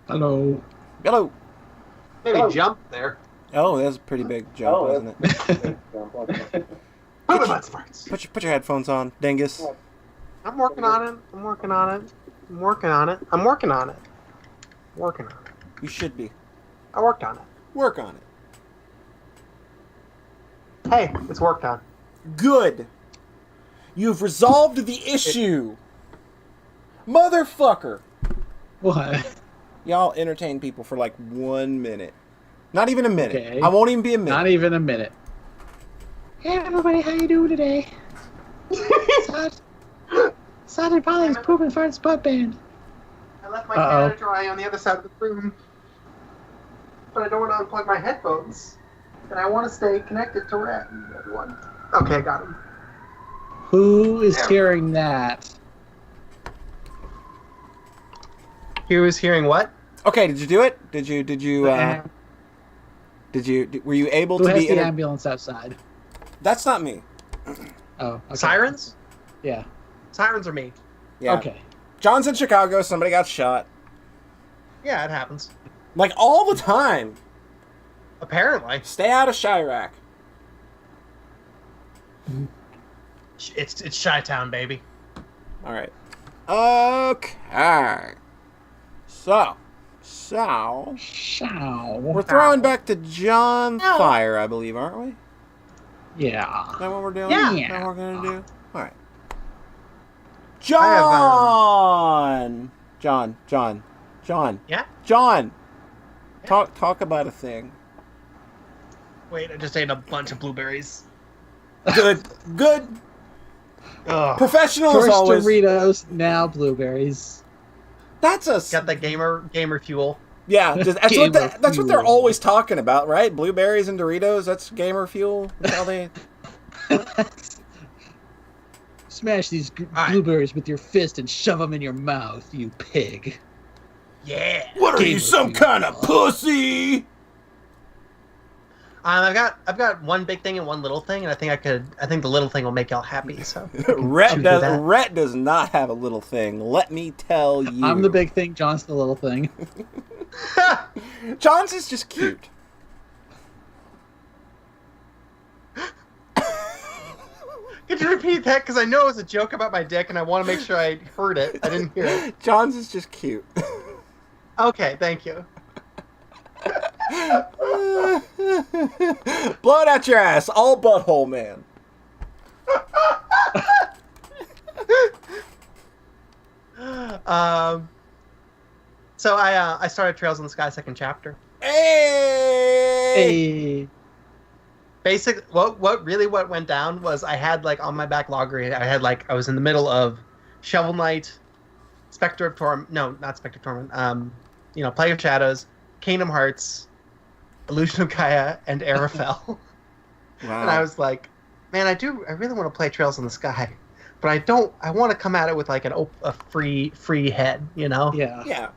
Hello. Hello. Maybe jump there. Oh, that's a pretty big jump, wasn't it? Pooping butts, farts. Put your headphones on, dingus. I'm working on it. I'm working on it. I'm working on it. I'm working on it. Working on it. You should be. I worked on it. Work on it. Hey, it's worked on. Good. You've resolved the issue. Motherfucker. What? Y'all entertain people for like 1 minute. Not even a minute. Okay. I won't even be a minute. Not even a minute. Hey everybody, how you doing today? Sad and Polly's pooping farts butt band. I left my Canada Dry on the other side of the room, but I don't want to unplug my headphones, and I want to stay connected to Red, everyone. Okay, I got him. Who is hearing that? He was hearing what? Okay, did you do it? Were you able Who to has be the ambulance outside? That's not me. Oh, okay. Sirens? Yeah. Sirens are me. Yeah. Okay. John's in Chicago, somebody got shot. Yeah, it happens. Like all the time. Apparently. Stay out of Chirac. It's Chi-Town, baby. Alright. Okay. So. We're throwing back to John Fire, I believe, aren't we? Yeah. Is that what we're doing? Yeah. Is that what we're gonna do? Alright. John! John. Yeah? John! Talk about a thing. Wait, I just ate a bunch of blueberries. Good. Ugh. Professional First as always. Doritos, now blueberries. That's a... Got the gamer fuel. Yeah, that's what they're always talking about, right? Blueberries and Doritos, that's gamer fuel. That's how they... Smash these blueberries with your fist and shove them in your mouth, you pig. Yeah. What are you, some kind of pussy? I've got one big thing and one little thing, and I think the little thing will make y'all happy. So Rhett does not have a little thing. Let me tell you. I'm the big thing. John's the little thing. John's is just cute. Could you repeat that? Because I know it was a joke about my dick, and I want to make sure I heard it. I didn't hear it. John's is just cute. Okay, thank you. Blow it out your ass, all butthole man. So I started Trails in the Sky second chapter. Hey! Basically, what went down was I had like on my backlog, I was in the middle of Shovel Knight, Spectre of Torment. No, not Spectre of Torment. Plague of Shadows, Kingdom Hearts, Illusion of Gaia, and Arafel. Wow. And I was like, man, I really want to play Trails in the Sky, but I want to come at it with like a free head, you know? Yeah.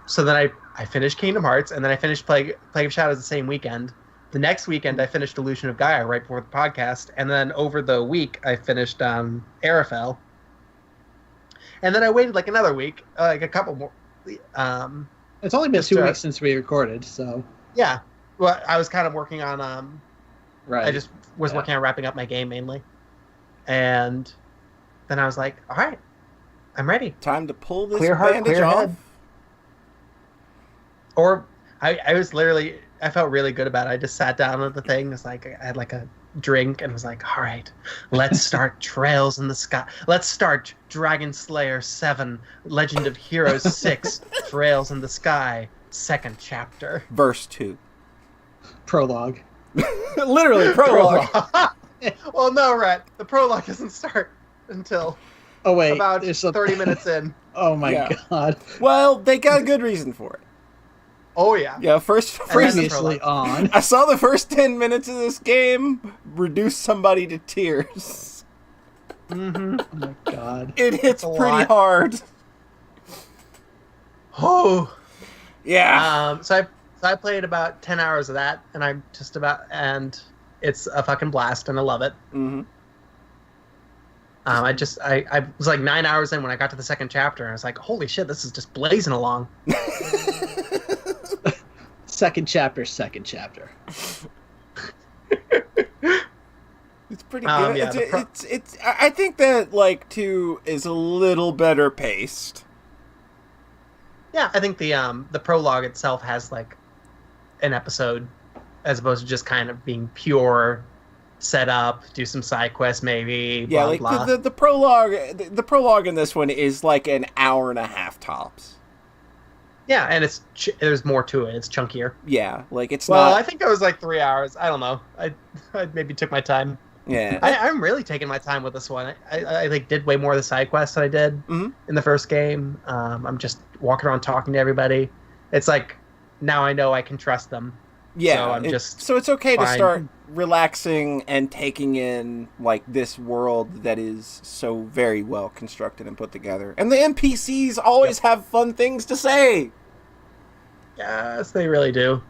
So then I finished Kingdom Hearts, and then I finished Plague of Shadows the same weekend. The next weekend, I finished Illusion of Gaia right before the podcast, and then over the week, I finished Arafel. And then I waited like another week, like a couple more. It's only been 2 weeks since we recorded, so... Yeah. Well, I was kind of working on... Right. I just was working on wrapping up my game, mainly. And then I was like, all right, I'm ready. Time to pull this bandage off. Head. Or I was literally... I felt really good about it. I just sat down at the thing. It's like I had like a drink and was like, all right, let's start Trails in the Sky. Let's start Dragon Slayer 7, Legend of Heroes 6, Trails in the Sky, second chapter. Verse 2. Prologue. Literally, prologue. Well, no, Rhett. The prologue doesn't start until about 30 minutes in. Oh my god. Well, they got a good reason for it. Oh, yeah. Yeah, first previously on. I saw the first 10 minutes of this game reduce somebody to tears. Mm-hmm. Oh my god. It hits pretty hard. Oh. Yeah. So I played about 10 hours of that, and and it's a fucking blast, and I love it. Mm-hmm. I was like 9 hours in when I got to the second chapter, and I was like, holy shit, this is just blazing along. Second chapter. It's pretty good. Yeah, it's I think that like 2 is a little better paced. Yeah, I think the prologue itself has like an episode, as opposed to just kind of being pure set up, do some side quests maybe. Yeah, blah, like blah. the prologue. The prologue in this one is like an hour and a half tops. Yeah, and there's more to it. It's chunkier. Yeah, like it's Well, not. I think it was like 3 hours. I don't know. I maybe took my time. Yeah, I'm really taking my time with this one. I like did way more of the side quests than I did in the first game. I'm just walking around talking to everybody. It's like now I know I can trust them. yeah. So it's okay to fine. start relaxing and taking in like this world that is so very well constructed and put together, and the NPCs always have fun things to say. Yes, they really do.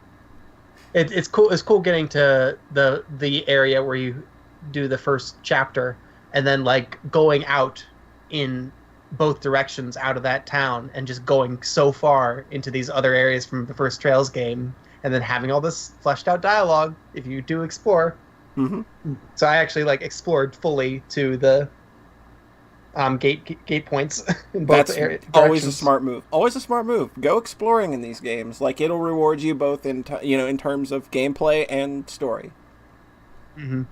It's cool. It's cool getting to the area where you do the first chapter, and then like going out in both directions out of that town, and just going so far into these other areas from the first Trails game, and then having all this fleshed out dialogue if you do explore. Mm-hmm. So I actually like explored fully to the gate points in both That's areas. always a smart move. Always a smart move. Go exploring in these games. Like it'll reward you both in in terms of gameplay and story. Mm-hmm.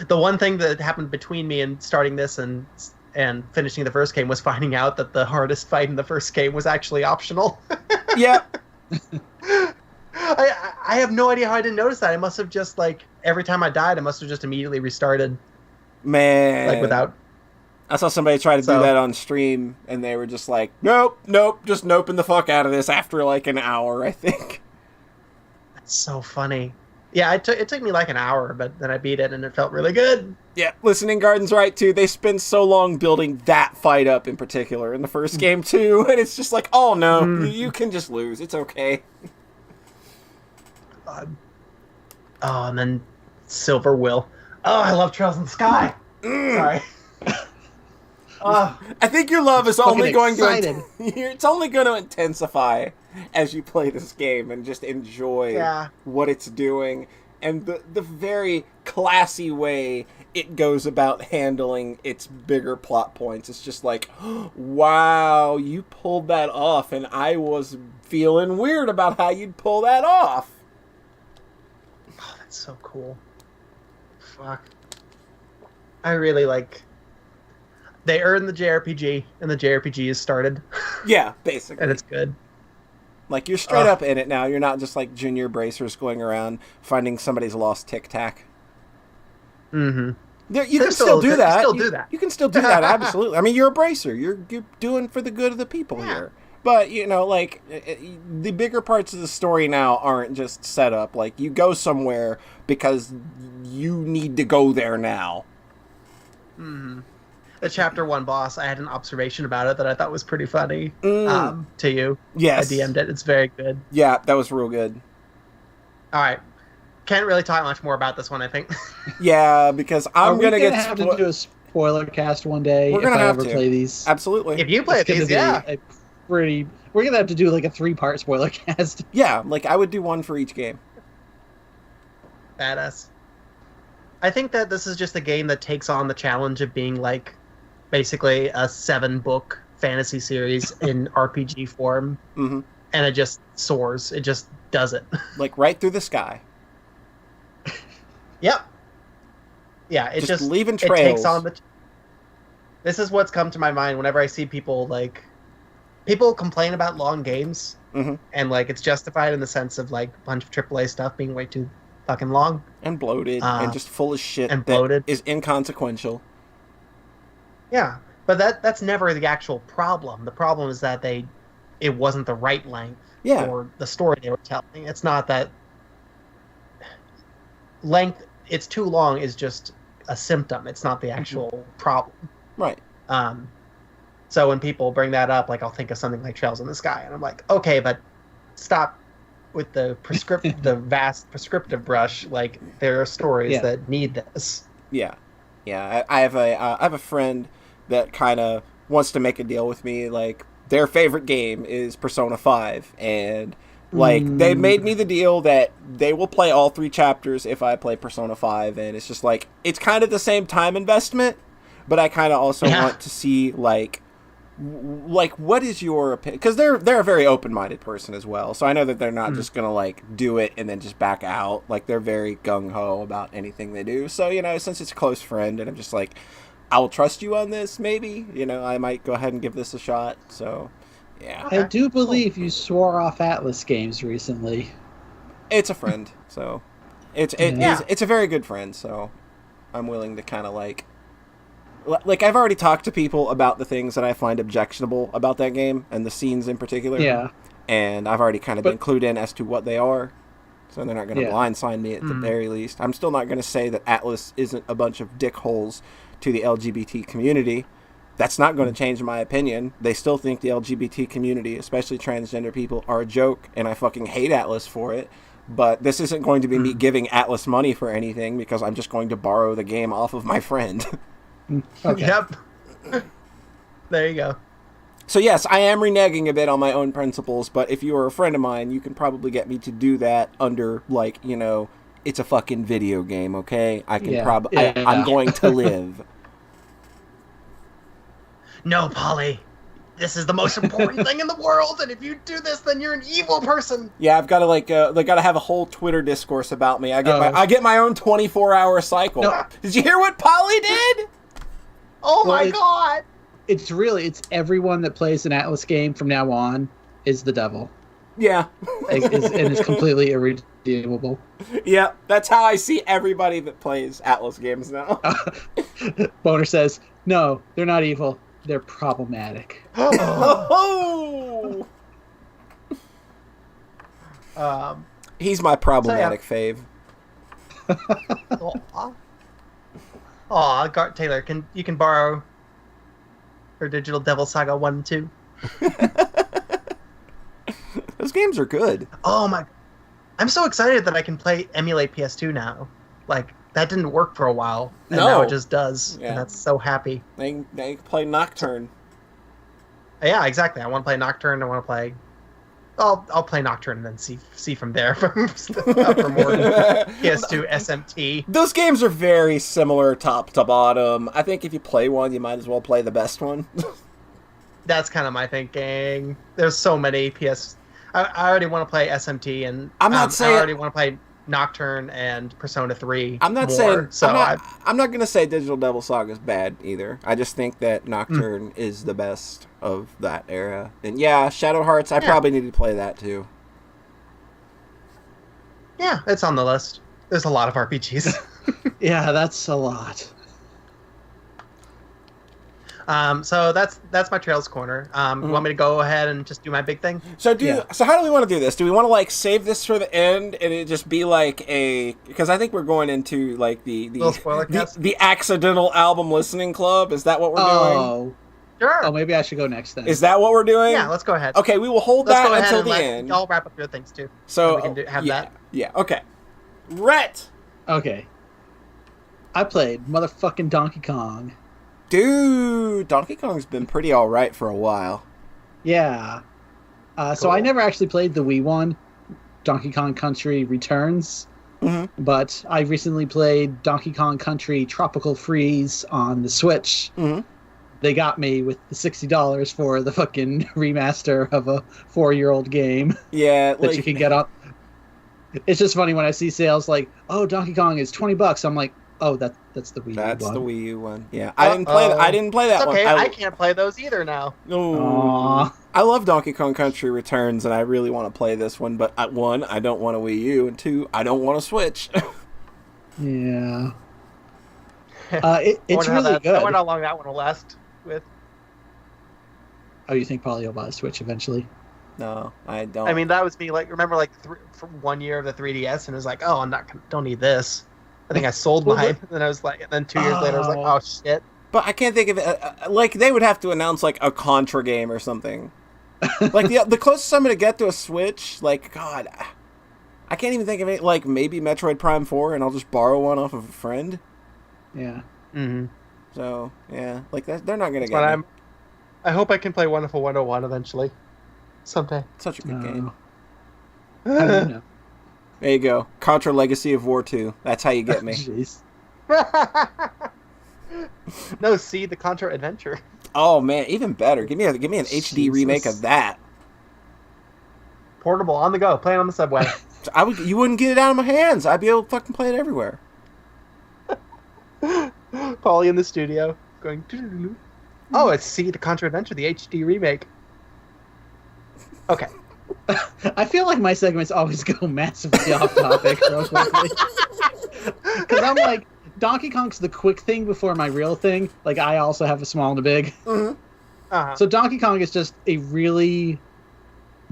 The one thing that happened between me and starting this and finishing the first game was finding out that the hardest fight in the first game was actually optional. Yeah. I have no idea how I didn't notice that. I must have just like every time I died, I must have just immediately restarted. Man. Like without. I saw somebody try to do that on stream, and they were just like, nope, just noping the fuck out of this after like an hour, I think. That's so funny. Yeah, it took me like an hour, but then I beat it, and it felt really good. Yeah, Listening Garden's right, too. They spend so long building that fight up in particular in the first game, too, and it's just like, oh, no, you can just lose. It's okay. Oh, and then Silver Will. Oh, I love Trails in the Sky. Sorry. I think your love is only going excited. it's only going to intensify as you play this game and just enjoy what it's doing and the very classy way it goes about handling its bigger plot points. It's just like, wow, you pulled that off, and I was feeling weird about how you'd pull that off. Oh, that's so cool. Fuck. I really like... They earned the JRPG, and the JRPG is started. Yeah, basically. And it's good. Like, you're straight up in it now. You're not just like junior bracers going around finding somebody's lost tic-tac. Mm-hmm. You can still do that. You can still do that, absolutely. I mean, you're a bracer. You're doing for the good of the people here. But, like, the bigger parts of the story now aren't just set up. Like, you go somewhere because you need to go there now. Mm-hmm. The Chapter 1 boss, I had an observation about it that I thought was pretty funny to you. Yes. I DM'd it. It's very good. Yeah, that was real good. All right. Can't really talk much more about this one, I think. Yeah, because I'm going to have to do a spoiler cast one day if I ever play these. Absolutely. If you play these, we're going to have to do like a 3-part spoiler cast. Yeah, like I would do one for each game. Badass. I think that this is just a game that takes on the challenge of being like basically a 7-book fantasy series in RPG form. Mm-hmm. And it just soars. It just does it. Like right through the sky. Yep. Yeah, it just leaving trails. It takes on the... This is what's come to my mind whenever I see people complain about long games, and like it's justified in the sense of like a bunch of AAA stuff being way too fucking long and bloated and just full of shit and bloated is inconsequential. Yeah, but that's never the actual problem. The problem is that it wasn't the right length for the story they were telling. It's not that length. It's too long is just a symptom. It's not the actual problem. Right. So when people bring that up, like I'll think of something like Trails in the Sky, and I'm like, okay, but stop with the vast prescriptive brush. Like there are stories that need this. Yeah. Yeah, I have a friend that kind of wants to make a deal with me. Like, their favorite game is Persona 5, and like they made me the deal that they will play all 3 chapters if I play Persona 5, and it's just like it's kind of the same time investment, but I kind of also want to see like what is your opinion, because they're a very open-minded person as well, so I know that they're not just gonna like do it and then just back out. Like, they're very gung-ho about anything they do, so since it's a close friend and I'm just like, I'll trust you on this, maybe I might go ahead and give this a shot. So yeah, I do believe you swore off Atlas games recently. It's a friend, so it's a very good friend, so I'm willing to kind of like I've already talked to people about the things that I find objectionable about that game, and the scenes in particular. Yeah. And I've already kind of been clued in as to what they are, so they're not going to blindside me at the very least. I'm still not going to say that Atlas isn't a bunch of dickholes to the LGBT community. That's not going to change my opinion. They still think the LGBT community, especially transgender people, are a joke, and I fucking hate Atlas for it. But this isn't going to be me giving Atlas money for anything, because I'm just going to borrow the game off of my friend. Okay. Yep. There you go. So yes, I am reneging a bit on my own principles, but if you are a friend of mine, you can probably get me to do that under, like, it's a fucking video game, okay? I can I'm going to live. No, Polly. This is the most important thing in the world, and if you do this, then you're an evil person. Yeah, I've got to they got to have a whole Twitter discourse about me. I get my own 24-hour cycle. No. Did you hear what Polly did? Oh my god! It's everyone that plays an Atlas game from now on is the devil. Yeah. And it's completely irredeemable. Yeah, that's how I see everybody that plays Atlas games now. Boner says, no, they're not evil. They're problematic. Oh! He's my problematic fave. Aw, Taylor, you can borrow her Digital Devil Saga 1 and 2. Those games are good. Oh my... I'm so excited that I can emulate PS2 now. Like, that didn't work for a while, and now it just does. Yeah. And that's so happy. They can play Nocturne. Yeah, exactly. I want to play Nocturne. I want to play... I'll play Nocturne and then see from there for more PS2 SMT. Those games are very similar top to bottom. I think if you play one, you might as well play the best one. That's kind of my thinking. There's so many I already want to play SMT, and I'm not saying I already want to play Nocturne and Persona 3. I'm not saying so. I'm not going to say Digital Devil Saga is bad either. I just think that Nocturne is the best of that era. And yeah, Shadow Hearts, I probably need to play that too. Yeah, it's on the list. There's a lot of RPGs. Yeah, that's a lot. So that's my Trails Corner. You want me to go ahead and just do my big thing? So so how do we want to do this? Do we want to like save this for the end and it just be like because I think we're going into like the accidental album listening club. Is that what we're doing? Sure. Oh, maybe I should go next then. Is that what we're doing? Yeah, let's go ahead. Okay, we will hold that until the end. Y'all wrap up your things too. So we can have that. Yeah. Okay. Rhett. Okay. I played motherfucking Donkey Kong. Dude, Donkey Kong's been pretty alright for a while. Yeah. Cool. So I never actually played the Wii one, Donkey Kong Country Returns. Mm-hmm. But I recently played Donkey Kong Country Tropical Freeze on the Switch. Mm-hmm. They got me with the $60 for the fucking remaster of a 4-year-old game. Yeah. That you can get up. It's just funny when I see sales like, oh, Donkey Kong is $20. I'm like, oh, that's the Wii U one. That's the Wii U one. Yeah, I didn't play that one. Okay, I can't play those either now. No, I love Donkey Kong Country Returns, and I really want to play this one. But one, I don't want a Wii U, and two, I don't want to Switch. Yeah, it's really good. I wonder how long that one will last with. Oh, you think probably you'll buy a Switch eventually? No, I don't. I mean, that was me. Like, remember, from 1 year of the 3DS, and it was like, oh, don't need this. I think I sold mine, and then I was like, and then 2 years later, I was like, oh shit. But I can't think of it. Like, they would have to announce like a Contra game or something. Like the closest I'm gonna get to a Switch, like, God, I can't even think of it. Like maybe Metroid Prime 4, and I'll just borrow one off of a friend. Yeah. Mm-hmm. So yeah, like that, they're not gonna But get me. I hope I can play Wonderful 101 eventually, someday. Such a good game. How do you know? There you go. Contra Legacy of War 2. That's how you get me. Jeez. No, see the Contra Adventure. Oh man, even better. Give me an HD remake of that. Portable, on the go, playing on the subway. You wouldn't get it out of my hands. I'd be able to fucking play it everywhere. Paulie in the studio going. Doo-doo-doo-doo. Oh, it's See the Contra Adventure, the HD remake. Okay. I feel like my segments always go massively off topic real quickly. Because I'm like, Donkey Kong's the quick thing before my real thing. Like, I also have a small and a big. Mm-hmm. Uh-huh. So Donkey Kong is just a really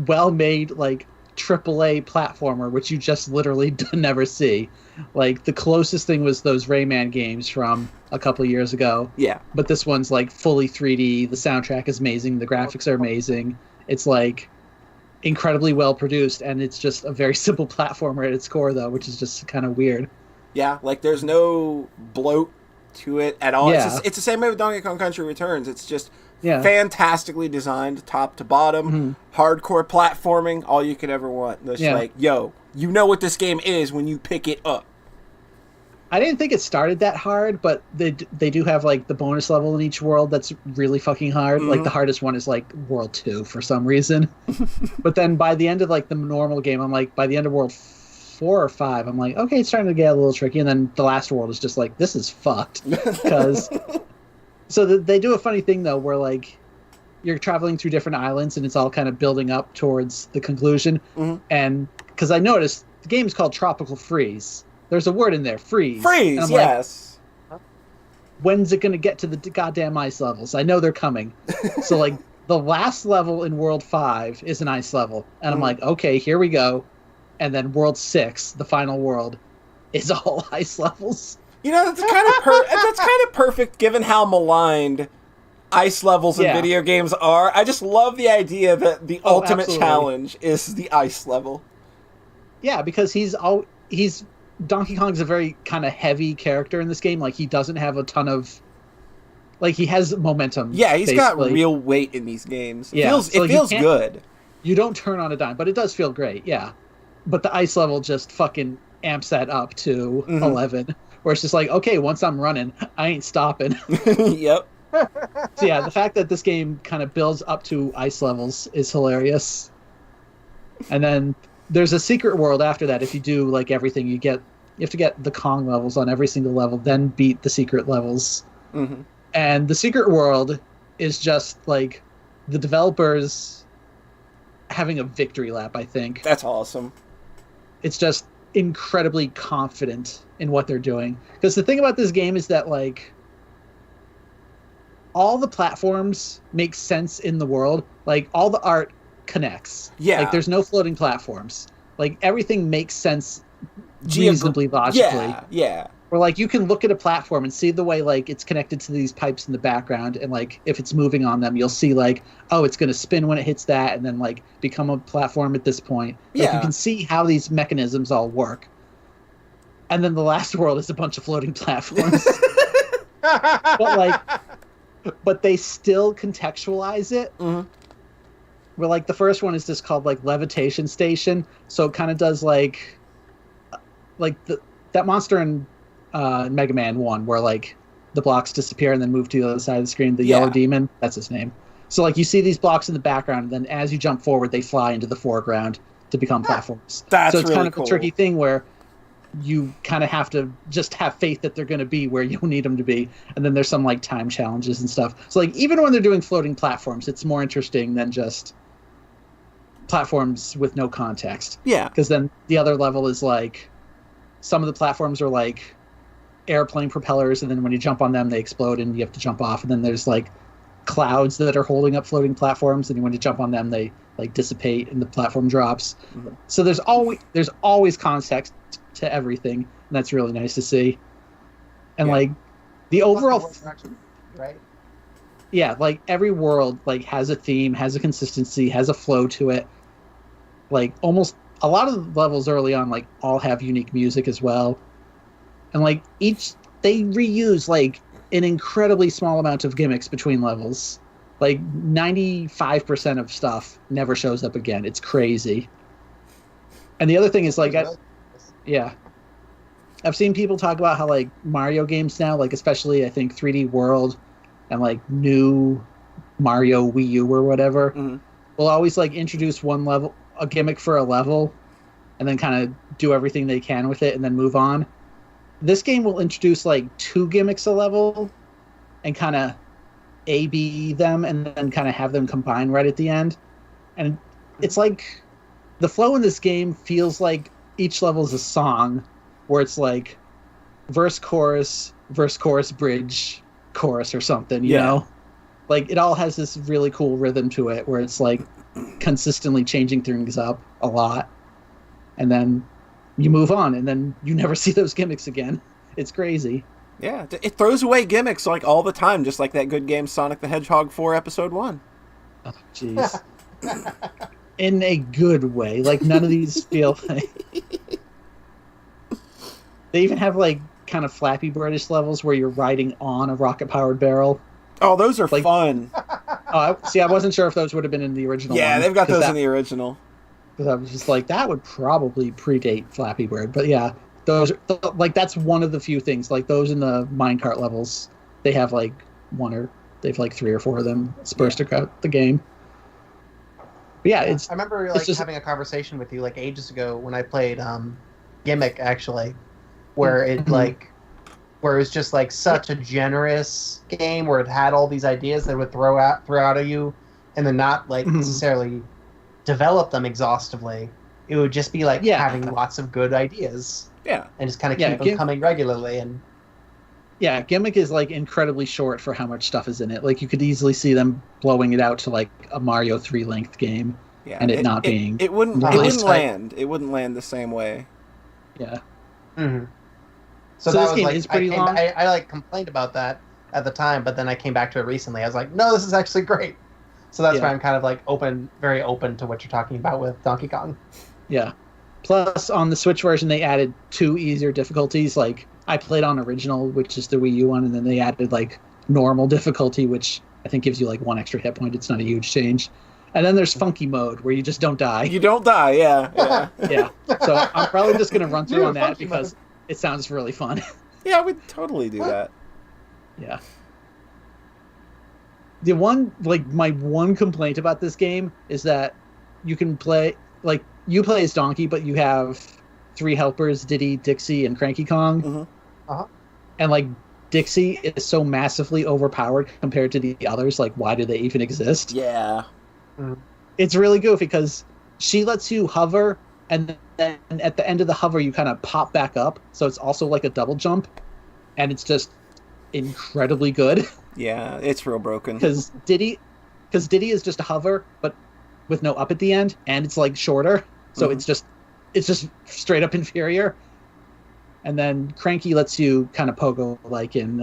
well-made, like, AAA platformer, which you just literally never see. Like, the closest thing was those Rayman games from a couple years ago. Yeah. But this one's, like, fully 3D. The soundtrack is amazing. The graphics are amazing. It's, like, incredibly well-produced, and it's just a very simple platformer at its core, though, which is just kind of weird. Yeah, like, there's no bloat to it at all. Yeah. It's the same way with Donkey Kong Country Returns. It's just Yeah. fantastically designed, top to bottom, hardcore platforming, all you could ever want. It's like, yo, you know what this game is when you pick it up. I didn't think it started that hard, but they do have, like, the bonus level in each world that's really fucking hard. Like, the hardest one is, like, World 2 for some reason. But then by the end of, like, the normal game, I'm like, by the end of World 4 or 5, I'm like, okay, it's starting to get a little tricky. And then the last world is just like, this is fucked. Because... So they do a funny thing, though, where, like, you're traveling through different islands, and it's all kind of building up towards the conclusion. And because I noticed the game's called Tropical Freeze. There's a word in there, freeze. Freeze, and I'm yes. Like, when's it going to get to the goddamn ice levels? I know they're coming. So, like, the last level in World 5 is an ice level. And I'm like, okay, here we go. And then World 6, the final world, is all ice levels. You know, that's kind of perfect given how maligned ice levels in video games are. I just love the idea that the ultimate challenge is the ice level. Yeah, because Donkey Kong's a very kind of heavy character in this game. Like, he doesn't have a ton of... Like, he has momentum. Yeah, he's basically. got real weight in these games. It Yeah, feels good. You don't turn on a dime, but it does feel great, yeah. But the ice level just fucking amps that up to 11. Where it's just like, okay, once I'm running, I ain't stopping. Yep. So yeah, the fact that this game kind of builds up to ice levels is hilarious. And then there's a secret world after that. If you do, like, everything, you have to get the Kong levels on every single level, then beat the secret levels. And the secret world is just, like, the developers having a victory lap, I think. That's awesome. It's just incredibly confident in what they're doing. Because the thing about this game is that, like, all the platforms make sense in the world. Like, all the art connects. Yeah. Like, there's no floating platforms. Like, everything makes sense reasonably logically. Yeah. Where, like, you can look at a platform and see the way, like, it's connected to these pipes in the background, and, like, if it's moving on them, you'll see, like, oh, it's going to spin when it hits that, and then, like, become a platform at this point. Like, you can see how these mechanisms all work. And then the last world is a bunch of floating platforms. But they still contextualize it. Where, like, the first one is just called, like, Levitation Station, so it kind of does, like that monster in Mega Man 1 where, like, the blocks disappear and then move to the other side of the screen. The yellow demon, that's his name. So, like, you see these blocks in the background, and then as you jump forward, they fly into the foreground to become platforms. That's so it's really kind of cool. a tricky thing where you kind of have to just have faith that they're going to be where you need them to be. And then there's some, like, time challenges and stuff. So, like, even when they're doing floating platforms, it's more interesting than just platforms with no context. Yeah. Because then the other level is, like, some of the platforms are, like, airplane propellers, and then when you jump on them, they explode and you have to jump off. And then there's, like, clouds that are holding up floating platforms, and when you jump on them, they, like, dissipate and the platform drops. So there's always context to everything, and that's really nice to see. And like the overall right, like every world, like, has a theme, has a consistency, has a flow to it. Like, almost a lot of the levels early on, like, all have unique music as well, and like they reuse, like, an incredibly small amount of gimmicks between levels. Like 95% of stuff never shows up again. It's crazy. And the other thing is like, I've seen people talk about how like Mario games now, like especially I think 3D World and like new Mario Wii U or whatever, will always like introduce a gimmick for a level, and then kind of do everything they can with it and then move on. This game will introduce like 2 gimmicks a level and kind of A-B them and then kind of have them combine right at the end. And it's like the flow in this game feels like each level is a song where it's like verse, chorus, bridge, chorus or something, you know? Like it all has this really cool rhythm to it where it's like consistently changing things up a lot. And then you move on and then you never see those gimmicks again. It's crazy. Yeah, it throws away gimmicks like all the time, just like that good game Sonic the Hedgehog 4 Episode 1. Oh, jeez. In a good way. Like, none of these feel like... They even have, like, kind of Flappy Birdish levels where you're riding on a rocket-powered barrel. Oh, those are fun. I wasn't sure if those would have been in the original Yeah, one, they've got those in the original. Because I was just like, that would probably predate Flappy Bird. But yeah, those like that's one of the few things. Like those in the minecart levels, they have like they've like 3 or 4 of them dispersed throughout the game. But yeah, I remember like having a conversation with you like ages ago when I played Gimmick actually, where it where it was just like such a generous game where it had all these ideas that would throw out of you, and then not like necessarily develop them exhaustively. It would just be like having lots of good ideas. Yeah. And just kind of keep them coming regularly. And yeah, Gimmick is like incredibly short for how much stuff is in it. Like you could easily see them blowing it out to like a Mario 3 length game, and it not being. It wouldn't land. It wouldn't land the same way. Yeah. Mm-hmm. So that this was game like, is pretty long. I like complained about that at the time, but then I came back to it recently. I was like, no, this is actually great. So that's why I'm kind of like very open to what you're talking about with Donkey Kong. Yeah. Plus, on the Switch version, they added 2 easier difficulties. Like, I played on original, which is the Wii U one, and then they added like normal difficulty, which I think gives you like 1 extra hit point. It's not a huge change. And then there's funky mode, where you just don't die. You don't die, yeah. Yeah. So I'm probably just going to run through on that because it sounds really fun. Yeah, we'd totally do that. Yeah. The one, like, my one complaint about this game is that you can play, like, you play as Donkey, but you have 3 helpers, Diddy, Dixie, and Cranky Kong. Mm-hmm. Uh-huh. And, like, Dixie is so massively overpowered compared to the others. Like, why do they even exist? Yeah. Mm. It's really goofy because she lets you hover, and then at the end of the hover, you kind of pop back up. So it's also like a double jump. And it's just incredibly good. Yeah, it's real broken. Because Diddy is just a hover, but with no up at the end, and it's like shorter, so it's just straight up inferior. And then Cranky lets you kind of pogo like in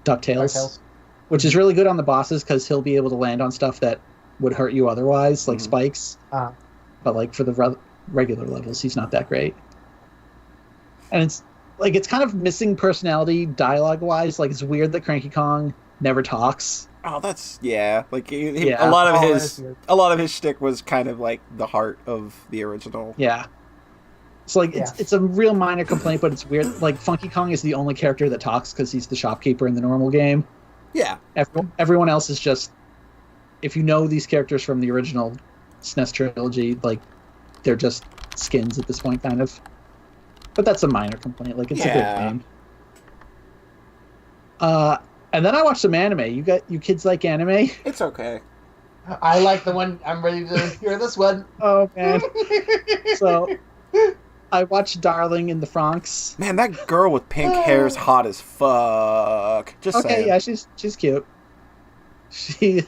DuckTales, which is really good on the bosses because he'll be able to land on stuff that would hurt you otherwise, like spikes. But like for the regular levels, he's not that great. And it's kind of missing personality dialogue-wise. Like, it's weird that Cranky Kong never talks. Oh, that's like a lot of his shtick was kind of like the heart of the original. Yeah. So like it's a real minor complaint, but it's weird. Like Funky Kong is the only character that talks because he's the shopkeeper in the normal game. Yeah. Everyone else is just, if you know these characters from the original SNES trilogy, like they're just skins at this point, kind of. But that's a minor complaint. Like, it's a good game. And then I watched some anime. You kids like anime? It's okay. I like the one. I'm ready to hear this one. Oh, man. So, I watched Darling in the Franxx. Man, that girl with pink hair is hot as fuck. Just saying. Okay, yeah, she's cute. She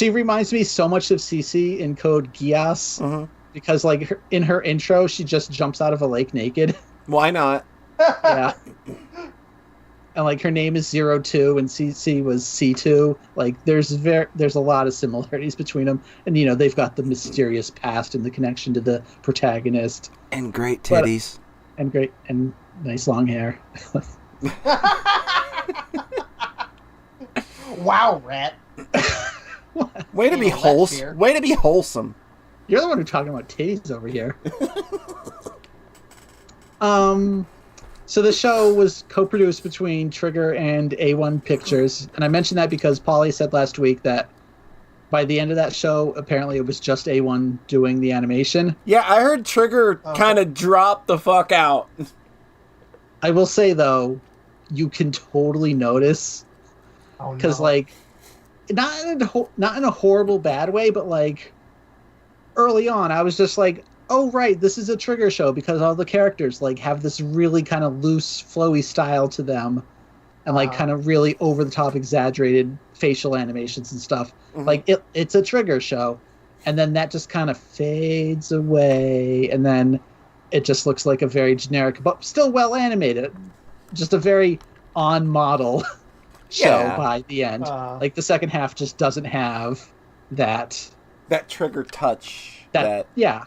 reminds me so much of Cece in Code Geass. Because, like, in her intro, she just jumps out of a lake naked. Why not? Yeah. And, like, her name is 02, and CC was C2. Like, there's a lot of similarities between them. And, you know, they've got the mysterious past and the connection to the protagonist. And great titties. And nice long hair. Wow, Rat. Way to be wholesome. Way to be wholesome. You're the one who's talking about titties over here. So the show was co-produced between Trigger and A1 Pictures, and I mentioned that because Polly said last week that by the end of that show, apparently it was just A1 doing the animation. Yeah, I heard Trigger kind of drop the fuck out. I will say, though, you can totally notice, because, like, not in a horrible bad way, but, like, early on, I was just like, oh, right, this is a Trigger show because all the characters, like, have this really kind of loose, flowy style to them and, like, kind of really over-the-top exaggerated facial animations and stuff. Mm-hmm. Like, it's a Trigger show. And then that just kind of fades away, and then it just looks like a very generic, but still well-animated, just a very on-model show by the end. Like, the second half just doesn't have that Trigger touch. Yeah.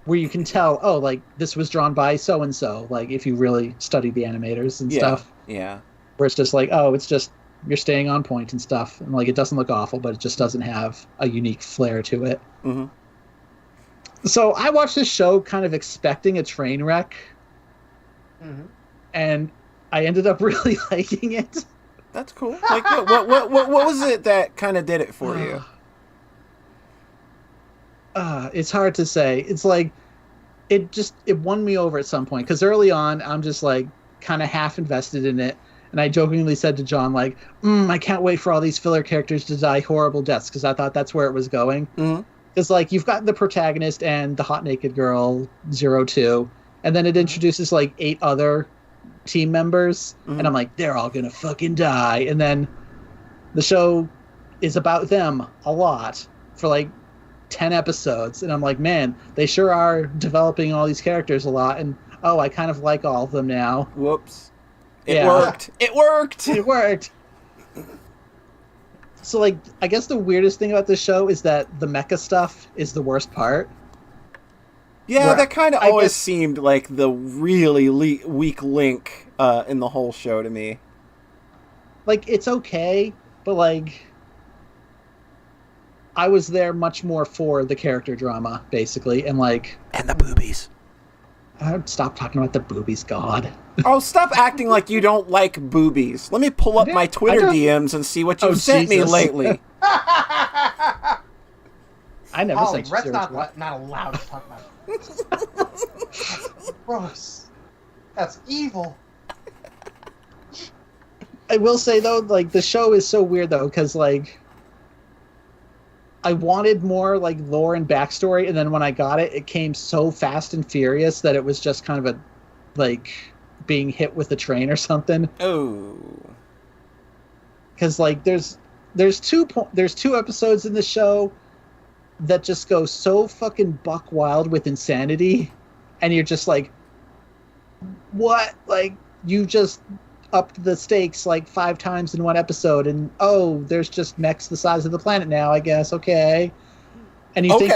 Where you can tell, oh, like, this was drawn by so-and-so, like, if you really study the animators and stuff. Yeah. Where it's just like, oh, it's just, you're staying on point and stuff. And, like, it doesn't look awful, but it just doesn't have a unique flair to it. Mm-hmm. So I watched this show kind of expecting a train wreck. Mm-hmm. And I ended up really liking it. That's cool. Like, what was it that kind of did it for you? It's hard to say. It's like, it won me over at some point. Because early on, I'm just like kind of half invested in it. And I jokingly said to John, like, I can't wait for all these filler characters to die horrible deaths. Because I thought that's where it was going. Because, like, you've got the protagonist and the hot naked girl, 02. And then it introduces, like, 8 other team members. And I'm like, they're all going to fucking die. And then the show is about them a lot for, like, 10 episodes, and I'm like, man, they sure are developing all these characters a lot, and I kind of like all of them now. Whoops. It worked. It worked. So, like, I guess the weirdest thing about this show is that the mecha stuff is the worst part. Yeah, that kind of always seemed like the really weak link in the whole show to me. Like, it's okay, but, like, I was there much more for the character drama, basically, and, like... And the boobies. Stop talking about the boobies, God. Oh, stop acting like you don't like boobies. Let me pull up my Twitter DMs and see what you've sent me lately. I never Ollie, said Rhett's not allowed to talk about it. That's gross. That's evil. I will say, though, like, the show is so weird, though, because, like... I wanted more, like, lore and backstory, and then when I got it, it came so fast and furious that it was just kind of a, like, being hit with a train or something. Oh. Because, like, there's 2 episodes in the show that just go so fucking buck wild with insanity, and you're just like, what? Like, you just upped the stakes like 5 times in one episode, and there's just mechs the size of the planet now, I guess. Okay. And you think,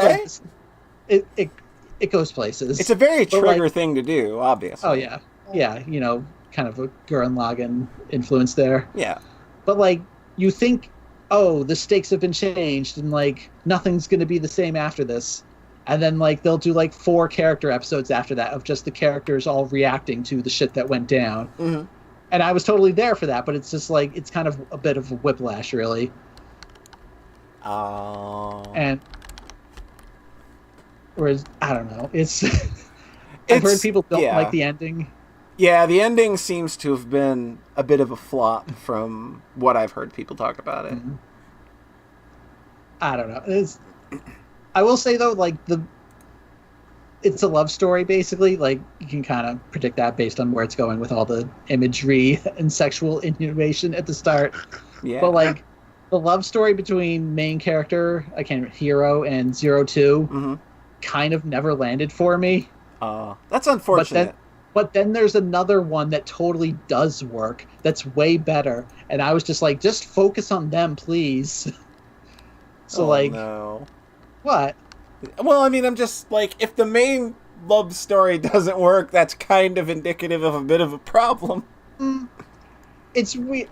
like, it goes places. It's a very Trigger thing to do, obviously. Oh yeah, you know, kind of a Gurren Lagann influence there. Yeah. But, like, you think, the stakes have been changed, and, like, nothing's going to be the same after this. And then, like, they'll do, like, 4 character episodes after that of just the characters all reacting to the shit that went down. Mm-hmm. And I was totally there for that, but it's just, like, it's kind of a bit of a whiplash, really. And, whereas, I don't know, I've heard people don't like the ending. Yeah, the ending seems to have been a bit of a flop from what I've heard people talk about it. Mm-hmm. I don't know. I will say, though, like, it's a love story, basically. Like, you can kind of predict that based on where it's going with all the imagery and sexual innuation at the start. Yeah. But, like, the love story between main character, Hero, and 02 kind of never landed for me. That's unfortunate. But then there's another one that totally does work, that's way better. And I was just like, just focus on them, please. So, no. What? Well, I mean, I'm just, like, if the main love story doesn't work, that's kind of indicative of a bit of a problem. it's weird.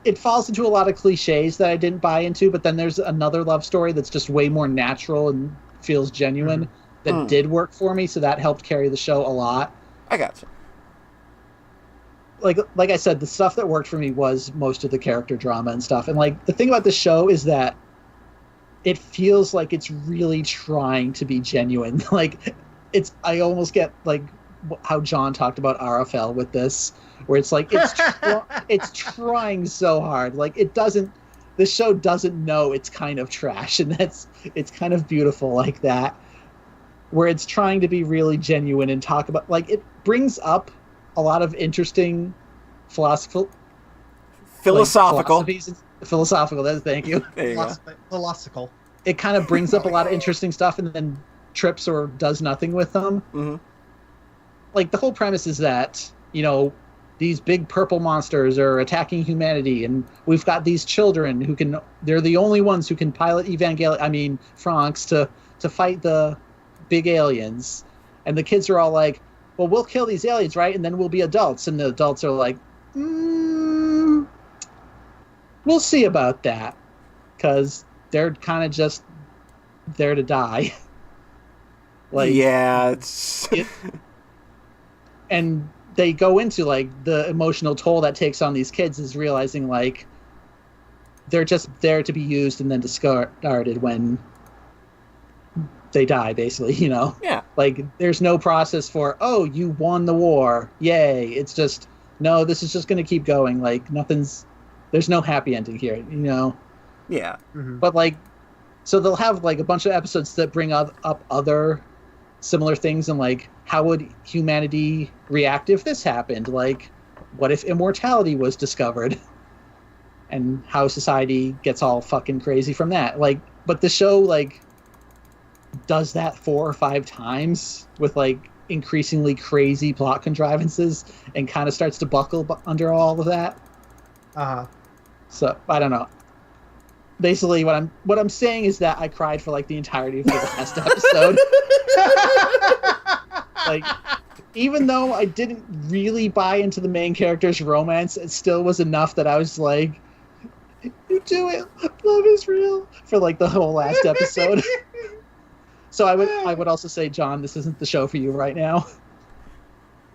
It falls into a lot of cliches that I didn't buy into, but then there's another love story that's just way more natural and feels genuine that did work for me, so that helped carry the show a lot. I gotcha. Like I said, the stuff that worked for me was most of the character drama and stuff. And like the thing about this show is that it feels like it's really trying to be genuine. Like I almost get like how John talked about RFL with this, where it's like it's trying so hard. Like the show doesn't know it's kind of trash, and it's kind of beautiful like that, where it's trying to be really genuine and talk about, like, it brings up a lot of interesting philosophical. Thank you. Philosophical. It kind of brings up a lot of interesting stuff and then trips or does nothing with them. Mm-hmm. Like, the whole premise is that, these big purple monsters are attacking humanity, and we've got these children they're the only ones who can pilot Franks to fight the big aliens. And the kids are all like, well, we'll kill these aliens, right? And then we'll be adults. And the adults are like, we'll see about that. Because they're kind of just there to die. Yeah, it's... and they go into, like, the emotional toll that takes on these kids is realizing, like, they're just there to be used and then discarded when they die, basically, Yeah. Like, there's no process for, oh, you won the war, yay. It's just, no, this is just going to keep going. Like, there's no happy ending here, Yeah. Mm-hmm. But, like, so they'll have, like, a bunch of episodes that bring up other similar things, and, like, how would humanity react if this happened? Like, what if immortality was discovered? And how society gets all fucking crazy from that. Like, but the show, like, does that 4 or 5 times with, like, increasingly crazy plot contrivances, and kind of starts to buckle under all of that. So I don't know. Basically, what I'm saying is that I cried for, like, the entirety of the last episode. Like, even though I didn't really buy into the main character's romance, it still was enough that I was like, you do it, love is real, for, like, the whole last episode. So I would also say, John, this isn't the show for you right now.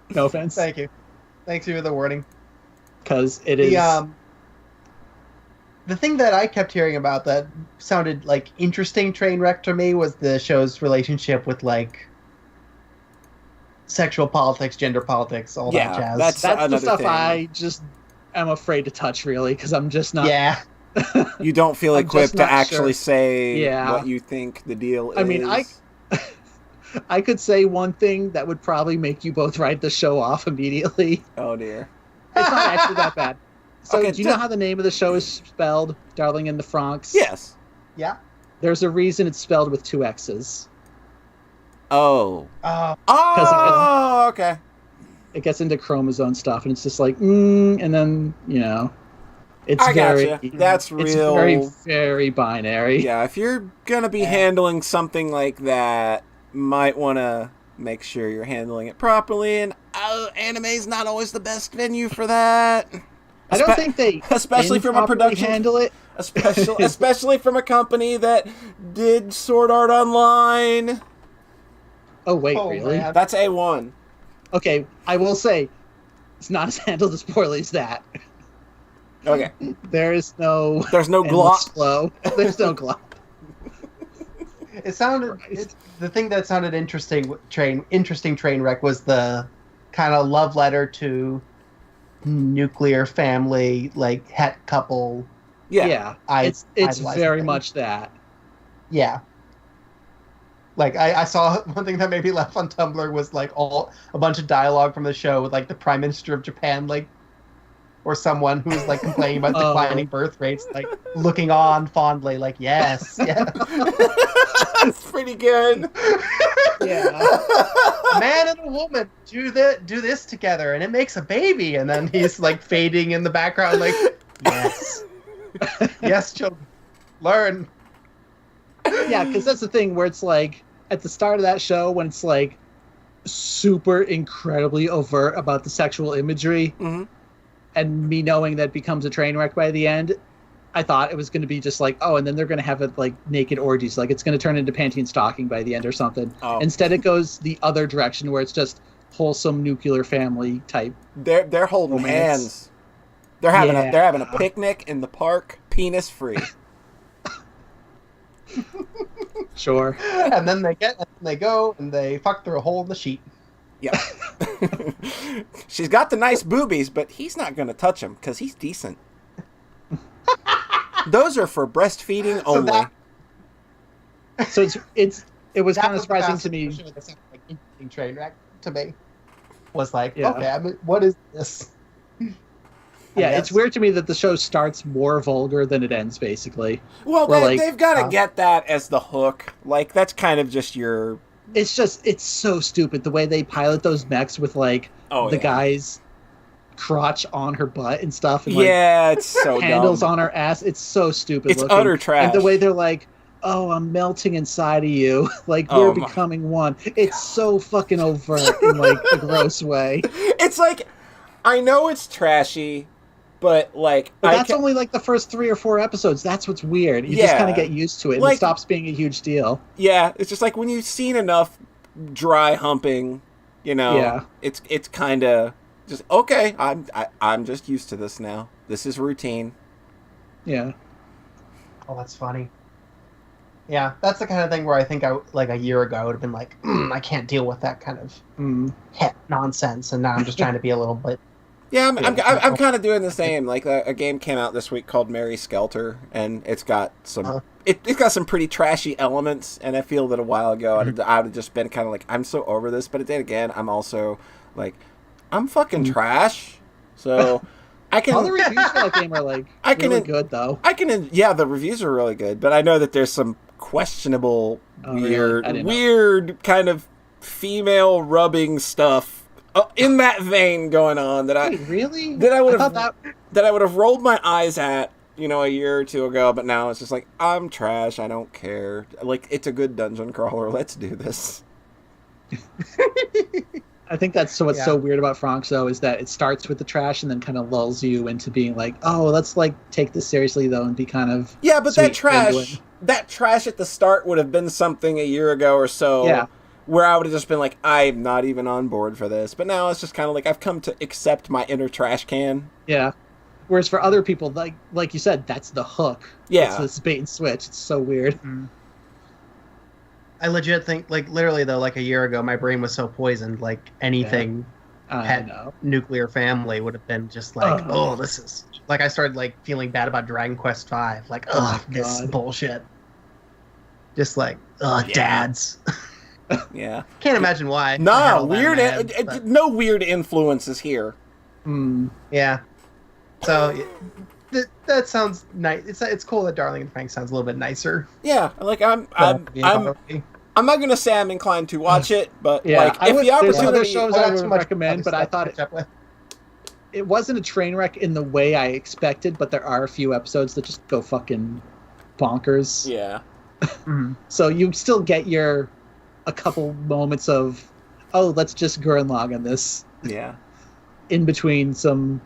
No offense. Thank you. Thanks for the warning. Because it is... The thing that I kept hearing about that sounded like interesting train wreck to me was the show's relationship with, like, sexual politics, gender politics, all that jazz. That's the stuff thing. I just am afraid to touch, really, because I'm just not... Yeah. You don't feel equipped to actually say Yeah. what you think the deal is. I mean, I could say one thing that would probably make you both write the show off immediately. Oh, dear. It's not actually that bad. So, Okay, do you know how the name of the show is spelled? Darling in the Franxx? Yes. Yeah. There's a reason it's spelled with 2 X's. Oh. Because okay. It gets into chromosome stuff, and it's just like, and then, it's I very... gotcha. That's real. It's very, very binary. Yeah, if you're going to be handling something like that, might want to make sure you're handling it properly, and anime's not always the best venue for that. I don't think they especially from a production handle it. especially from a company that did Sword Art Online. Oh wait, really? Man. That's A1. Okay, I will say it's not as handled as poorly as that. Okay. There's no glop flow. There's no glop. It sounded the thing that sounded interesting train wreck was the kind of love letter to nuclear family, like het couple. Yeah. It's very much that. Yeah. Like I saw one thing that made me laugh on Tumblr was like a bunch of dialogue from the show with like the Prime Minister of Japan, like, or someone who's like complaining about declining birth rates, like looking on fondly, like yes, yeah. That's pretty good. Yeah. A man and a woman do this together, and it makes a baby, and then he's like fading in the background, like yes, yes, children, learn. Yeah, because that's the thing where it's like at the start of that show when it's like super incredibly overt about the sexual imagery, and me knowing that becomes a train wreck by the end, I thought it was going to be just like, oh, and then they're going to have it like naked orgies, like it's going to turn into panty and stocking by the end or something. Oh. Instead, it goes the other direction where it's just wholesome nuclear family type. They're holding romance. hands. They're having a picnic in the park, penis free. Sure. And then they go and they fuck through a hole in the sheet. Yeah. She's got the nice boobies, but he's not going to touch them because he's decent. Those are for breastfeeding only. So it was kind of the surprising to passage me. of the show that sounded like interesting train wreck to me. Was like, Yeah. okay, I mean, what is this? Yeah, guess. it's weird to me that the show starts more vulgar than it ends, basically. Well, Well, like, they've got to get that as the hook. Like, that's kind of just your... It's so stupid the way they pilot those mechs with like the guy's crotch on her butt and stuff, and yeah, it's so handles dumb. on her ass. It's so stupid. It's looking. utter trash. And the way they're like, "Oh, I'm melting inside of you," like we're becoming one. It's so fucking overt in like a gross way. It's like, I know it's trashy, but like, But that's only like the first 3 or 4 episodes. That's what's weird. You just kind of get used to it, and Like- it stops being a huge deal. Yeah, it's just like when you've seen enough dry humping, you know. Yeah. It's kind of just okay. I'm just used to this now. This is routine. Yeah. Oh, that's funny. Yeah, that's the kind of thing where I think like a year ago I would have been like, I can't deal with that kind of het nonsense, and now I'm just trying to be a little bit. Yeah, I'm kind of doing the same. Like a game came out this week called Mary Skelter, and it's got some it's got some pretty trashy elements. And I feel that a while ago I'd have just been kind of like, I'm so over this. But then again, I'm also like, I'm fucking trash. So I can. All the reviews for that game are like really good though. The reviews are really good, but I know that there's some questionable, weird kind of female rubbing stuff in that vein going on that Wait, really? that I would have rolled my eyes at, you know, a year or two ago, but now it's just like, I'm trash, I don't care. Like, it's a good dungeon crawler, let's do this. I think that's what's so weird about Franks, though, is that it starts with the trash and then kind of lulls you into being like, oh, let's like take this seriously though and be kind of but that trash at the start would have been something a year ago or so. Yeah. Where I would have just been like, I'm not even on board for this. But now it's just kind of like, I've come to accept my inner trash can. Yeah. Whereas for other people, like you said, that's the hook. Yeah. It's this bait and switch. It's so weird. I legit think, like, literally though, like a year ago, my brain was so poisoned, like anything nuclear family would have been just like, oh, this is... Like, I started, like, feeling bad about Dragon Quest V. Like, this bullshit. Just like, dads. Yeah. Can't imagine why. No, no weird influences here. Yeah. So that sounds nice. It's cool that Darling and Frank sounds a little bit nicer. Yeah, like I'm not gonna say I'm inclined to watch it, but like if the there's other opportunity, shows I would recommend, but I thought it wasn't a train wreck in the way I expected. But there are a few episodes that just go fucking bonkers. Yeah. So you still get a couple moments of, oh, let's just Gurren log on this. Yeah. In between some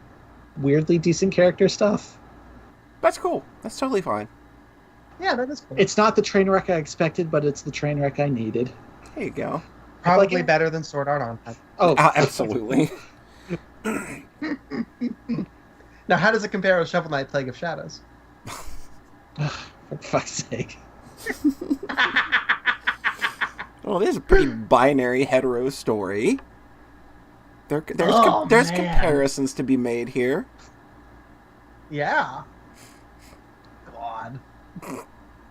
weirdly decent character stuff. That's cool. That's totally fine. Yeah, that is cool. It's not the train wreck I expected, but it's the train wreck I needed. There you go. Probably better than Sword Art Online. Oh, absolutely. Now, how does it compare with Shovel Knight Plague of Shadows? For fuck's sake. Well, there's a pretty binary hetero story. There's comparisons to be made here. Yeah. God.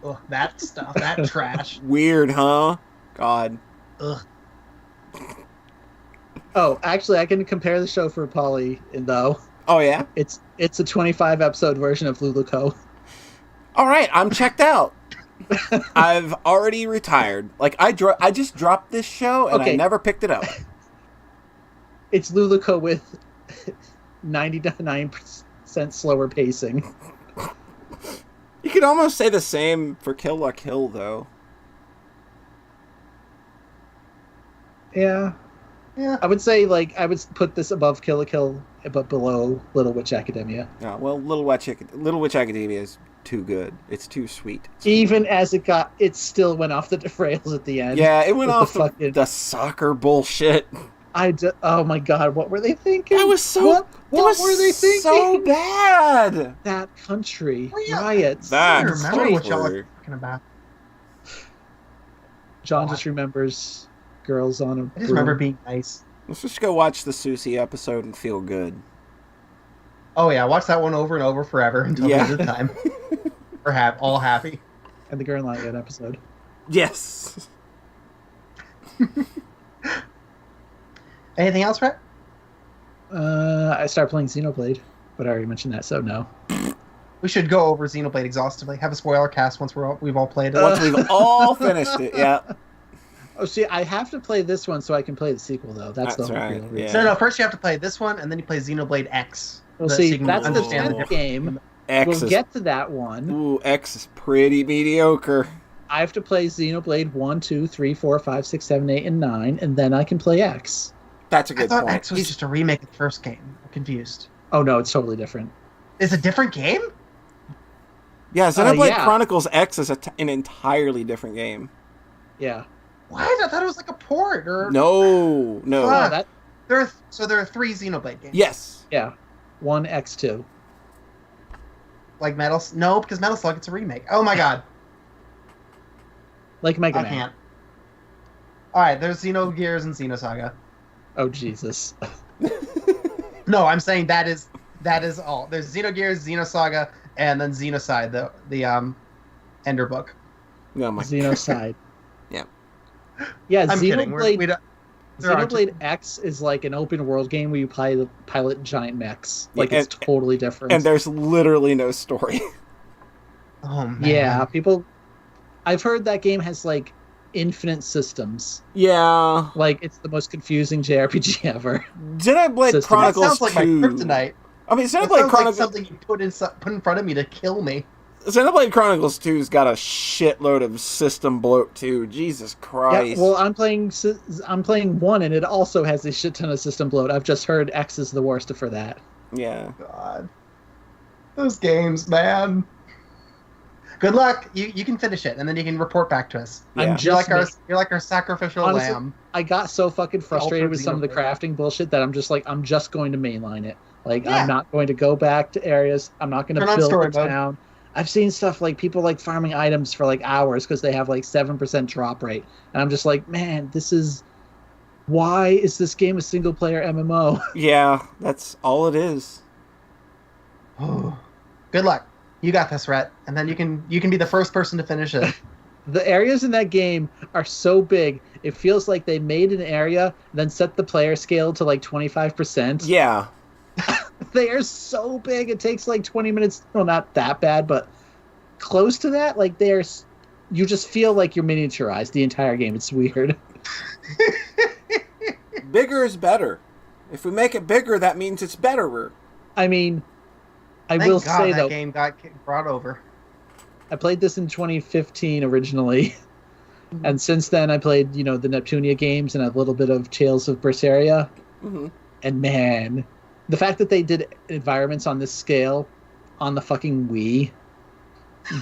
Ugh, that stuff, that trash. Weird, huh? God. Ugh. Oh, actually, I can compare the show for Polly, though. Oh, yeah? It's a 25-episode version of Luluco. All right, I'm checked out. I've already retired. Like, I just dropped this show, and I never picked it up. It's Luluco with 99% slower pacing. You could almost say the same for Kill La Kill, though. Yeah. Yeah. I would say I would put this above Kill la Kill, but below Little Witch Academia. Oh, well, Little Witch Academia is too good. It's too sweet. Even as it still went off the rails at the end. Yeah, it went off fucking the soccer bullshit. Oh my god, what were they thinking? That was so. What were they thinking? So bad. That country yeah. riots. I That's don't remember what y'all awkward. are talking about. John just remembers girls on a. I just remember being nice. Let's just go watch the Susie episode and feel good. Oh yeah, watch that one over and over forever until the end of time. We're all happy. And the Gurren Lagann episode. Yes. Anything else, Rhett? I started playing Xenoblade, but I already mentioned that, so no. We should go over Xenoblade exhaustively. Have a spoiler cast once we've all played it. Once we've all finished it, yeah. Oh, see, I have to play this one so I can play the sequel, though. That's the whole right, real reason. yeah. No, first you have to play this one, and then you play Xenoblade X. Well, So see, you can that's the understand 10th game. X We'll is, get to that one. ooh, X is pretty mediocre. I have to play Xenoblade 1, 2, 3, 4, 5, 6, 7, 8, and 9, and then I can play X. That's a I good thought point. X was just a remake of the first game. I'm confused. Oh, no, it's totally different. It's a different game? Yeah, Xenoblade yeah. Chronicles X is an entirely different game. Yeah. What? I thought it was like a port. Or No. Fuck. That, there are 3 Xenoblade games. Yes. yeah. 1, X2. Like No, because Metal Slug, it's a remake. Oh my god. Like Mega I Man. can't. Alright, there's Xenogears and Xenosaga. Oh, Jesus. No, I'm saying that is all. There's Xenogears, Xenosaga, and then Xenocide, the Ender book. Oh my Xenocide. Yeah. Yeah, I'm kidding. Xenoblade, there are Xenoblade X is like an open world game where you pilot giant mechs. Like, Yeah, it's totally different. And there's literally no story. Oh man. Yeah, I've heard that game has like infinite systems. Yeah. Like, it's the most confusing JRPG ever. Xenoblade System. That Chronicles sounds like 2. my kryptonite. I mean, That Xenoblade sounds like Chronicles. something you put in front of me to kill me. Xenoblade Chronicles 2's got a shitload of system bloat too. Jesus Christ. Yeah, well, I'm playing 1, and it also has a shit ton of system bloat. I've just heard X is the worst for that. Yeah. God. Those games, man. Good luck. You can finish it, and then you can report back to us. Yeah. I'm You're just like our sacrificial Honestly, lamb. I got so fucking frustrated with some of the Xenoblade. crafting bullshit that I'm just going to mainline it. Like, Yeah. I'm not going to go back to areas. I'm not going to Turn on build story a mode. town. I've seen stuff like people like farming items for like hours because they have like 7% drop rate. And I'm just like, man, why is this game a single player MMO? Yeah, that's all it is. Good luck. You got this, Rhett. And then you can be the first person to finish it. The areas in that game are so big, it feels like they made an area, then set the player scale to like 25%. Yeah. They are so big, it takes like 20 minutes. Well, not that bad, but close to that. Like, you just feel like you're miniaturized the entire game. It's weird. Bigger is better. If we make it bigger, that means it's betterer. I mean, I Thank will God say, that though, game got brought over. I played this in 2015 originally. And since then, I played, the Neptunia games and a little bit of Tales of Berseria. Mm-hmm. And man, the fact that they did environments on this scale on the fucking Wii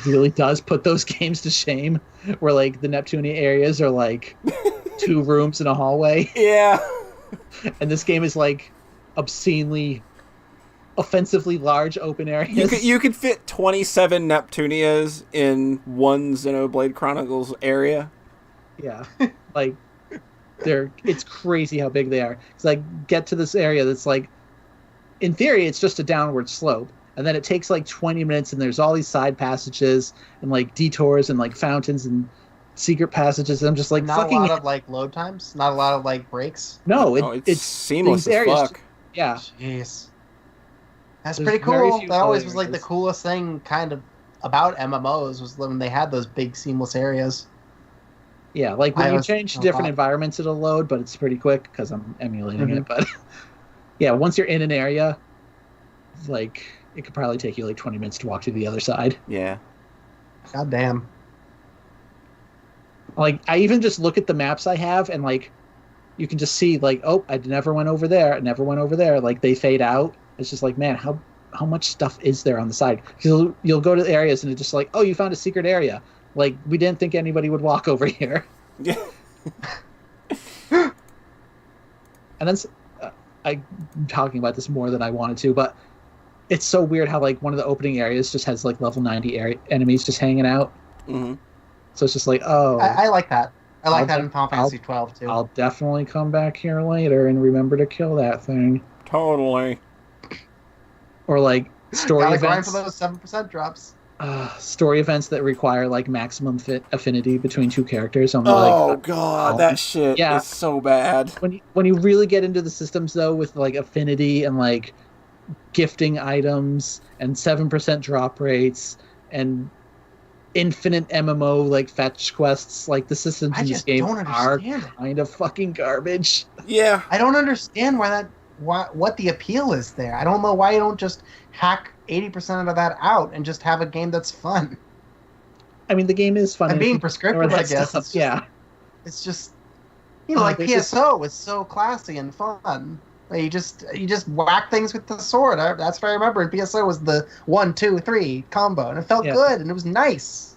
really does put those games to shame. Where, like, the Neptunia areas are, like, 2 rooms and a hallway. Yeah. And this game is, like, obscenely, offensively large open areas. You could fit 27 Neptunias in one Xenoblade Chronicles area. Yeah. Like, it's crazy how big they are. Because I get to this area that's, like, in theory, it's just a downward slope. And then it takes, like, 20 minutes, and there's all these side passages and, like, detours and, like, fountains and secret passages. And I'm just like, Not fucking... a lot of, like, load times? Not a lot of, like, breaks? No, It's seamless these as areas- fuck. Yeah. Jeez. That's There's pretty very cool. few That always other was, like, the areas. coolest thing, kind of, about MMOs, was when they had those big seamless areas. Yeah, like, when I you was- change to oh, different God. environments, it'll load, but it's pretty quick because I'm emulating Mhm. it. But, yeah, once you're in an area, like, it could probably take you, like, 20 minutes to walk to the other side. Yeah. God damn. Like, I even just look at the maps I have, and, like, you can just see like, oh, I never went over there. I never went over there. Like they fade out. It's just like, man, how much stuff is there on the side? You'll go to the areas and it's just like, oh, you found a secret area. Like we didn't think anybody would walk over here. Yeah. And then I'm talking about this more than I wanted to, but it's so weird how like one of the opening areas just has like level 90 enemies just hanging out. Mm-hmm. So it's just like, oh, I like that. I like that in Final Fantasy 12 too. I'll definitely come back here later and remember to kill that thing. Totally. Or like story Gotta events. grind for those 7% drops. Story events that require like maximum affinity between two characters. I'm God, that shit is so bad. When you really get into the systems though, with like affinity and like gifting items and 7% drop rates and infinite MMO like fetch quests, like the systems in this game are kind of fucking garbage. Yeah, I don't understand what the appeal is there. I don't know why you don't just hack 80% of that out and just have a game that's fun. I mean, the game is fun. And being prescriptive, I guess. It's just, like PSO is so classy and fun. Like you just whack things with the sword. That's what I remember. And PSO was the 1, 2, 3 combo, and it felt good and it was nice.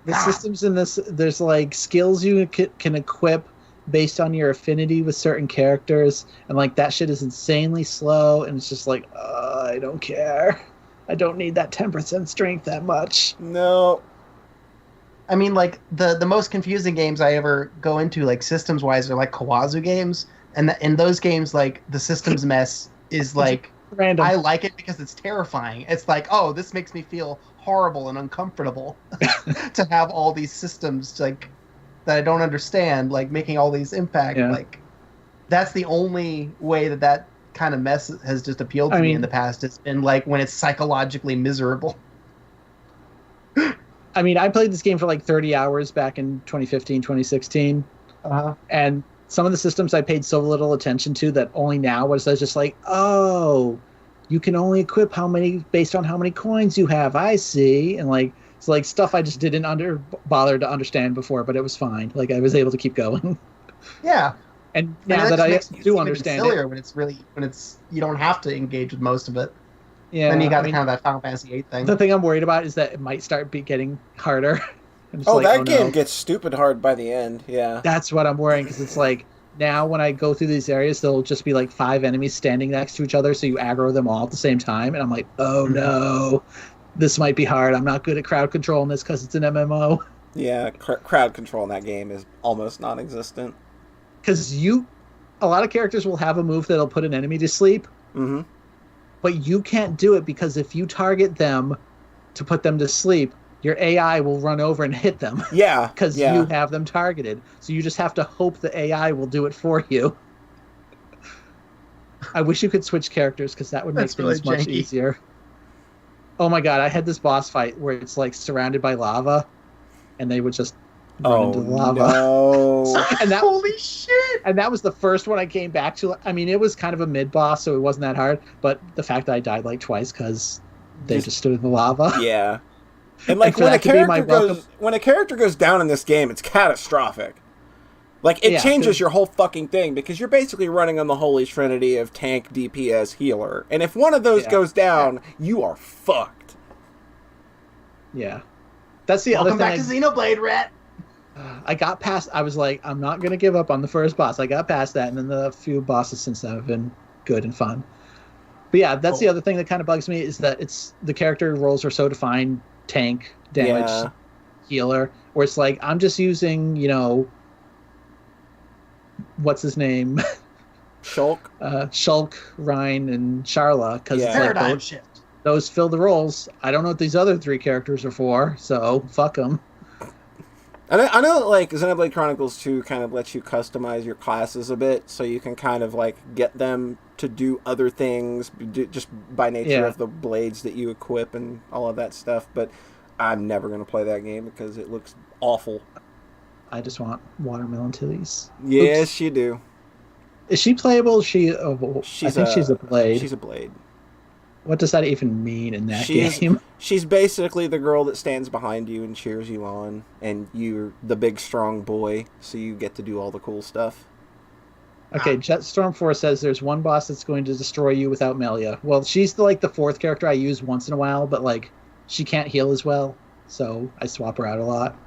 The systems in this, there's like skills you can equip based on your affinity with certain characters, and like that shit is insanely slow, and it's just like, I don't care. I don't need that 10% strength that much. No. I mean, like the most confusing games I ever go into, like systems wise, are like Kawazu games, and in those games, like the systems mess is like random. I like it because it's terrifying. It's like, oh, this makes me feel horrible and uncomfortable to have all these systems like that I don't understand, like making all these impact. Like that's the only way that kind of mess has just appealed to me in the past. It's been like when it's psychologically miserable. I mean, I played this game for like 30 hours back in 2015, 2016. And some of the systems I paid so little attention to that only now was I just like, oh, you can only equip based on how many coins you have. I see. And like, it's like stuff I just didn't bother to understand before, but it was fine. Like I was able to keep going. Yeah. And now that I do understand it, when it's you don't have to engage with most of it. Yeah. Then you got kind of that Final Fantasy VIII thing. The thing I'm worried about is that it might start getting harder. That game gets stupid hard by the end. Yeah. That's what I'm worrying, because it's like now when I go through these areas, there'll just be like 5 enemies standing next to each other, so you aggro them all at the same time, and I'm like, oh no, this might be hard. I'm not good at crowd control in this because it's an MMO. Yeah, crowd control in that game is almost non-existent. Because a lot of characters will have a move that'll put an enemy to sleep, but you can't do it because if you target them to put them to sleep, your AI will run over and hit them. Yeah. Because you have them targeted. So you just have to hope the AI will do it for you. I wish you could switch characters because that would make things much easier. Oh my god, I had this boss fight where it's like surrounded by lava and they would just run into the lava. No. And holy shit! And that was the first one I came back to. I mean, it was kind of a mid-boss, so it wasn't that hard. But the fact that I died like twice because they just stood in the lava. Yeah. And like when a character goes down in this game, it's catastrophic. Like it changes your whole fucking thing because you're basically running on the holy trinity of tank, DPS, healer. And if one of those goes down, you are fucked. Yeah. That's the other thing. Welcome back to Xenoblade, Rat. I got past. I was like, I'm not gonna give up on the first boss. I got past that, and then the few bosses since then have been good and fun. But yeah, that's the other thing that kind of bugs me is that the character roles are so defined: tank, damage, healer. Where it's like I'm just using, what's his name, Shulk, Rhine, and Sharla, because it's Paradigm like shift. Those fill the roles. I don't know what these other 3 characters are for, so fuck them. I know, like, Xenoblade Chronicles 2 kind of lets you customize your classes a bit, so you can kind of, like, get them to do other things just by nature of the blades that you equip and all of that stuff, but I'm never going to play that game because it looks awful. I just want watermelon titties. Yes, you do. Is she playable? I think she's a blade. She's a blade. What does that even mean in that game? She's basically the girl that stands behind you and cheers you on, and you're the big strong boy, so you get to do all the cool stuff. Okay, Jetstorm4 says there's one boss that's going to destroy you without Melia. Well, she's the fourth character I use once in a while, but like she can't heal as well, so I swap her out a lot.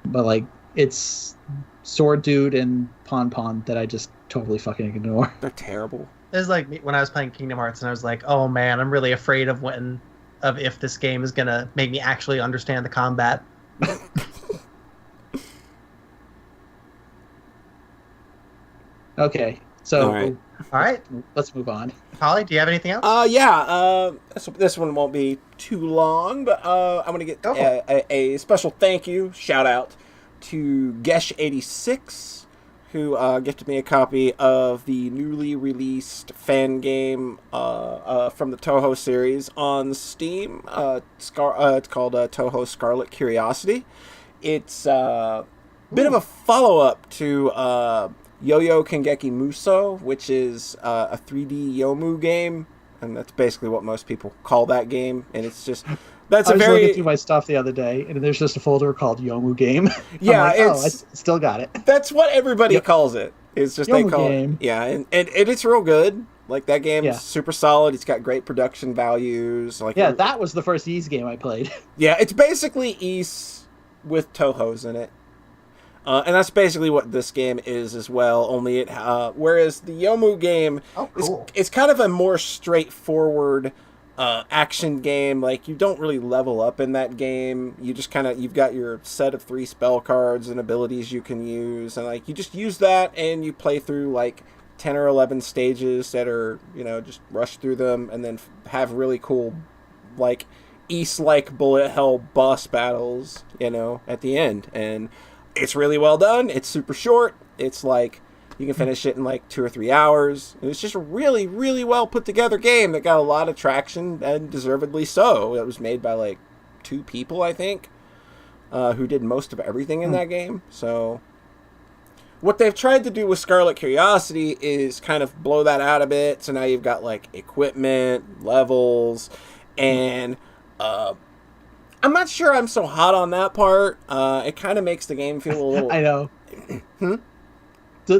But like it's Sword Dude and Pon that I just totally fucking ignore. They're terrible. It was like when I was playing Kingdom Hearts and I was like, oh man, I'm really afraid of if this game is gonna make me actually understand the combat. Okay, so all right, let's move on. Holly, do you have anything else? This one won't be too long, but I'm gonna get a special thank you shout out to Gesh86, who gifted me a copy of the newly released fan game from the Toho series on Steam. It's called Toho Scarlet Curiosity. It's a bit of a follow-up to Yo-Yo Kengeki Muso, which is a 3D Yomu game, and that's basically what most people call that game. And it's just I was looking through my stuff the other day, and there's just a folder called Yomu Game. Yeah, I still got it. That's what everybody calls it. It's just Yomu they call game. it. Yeah, and it's real good. Like that game's super solid. It's got great production values. Like that was the first Ys game I played. Yeah, it's basically Ys with Tohos in it. And that's basically what this game is as well, only whereas the Yomu game is kind of a more straightforward action game. Like, you don't really level up in that game. You just you've got your set of 3 spell cards and abilities you can use, and like you just use that and you play through like 10 or 11 stages that are, just rush through them and then have really cool, like, Ys-like bullet hell boss battles, at the end. And it's really well done. It's super short. It's like you can finish it in like 2 or 3 hours. And it's just a really, really well put together game that got a lot of traction, and deservedly so. It was made by like 2 people, I think, who did most of everything in that game. So what they've tried to do with Scarlet Curiosity is kind of blow that out a bit. So now you've got like equipment, levels, and I'm not sure I'm so hot on that part. It kind of makes the game feel a little... I know.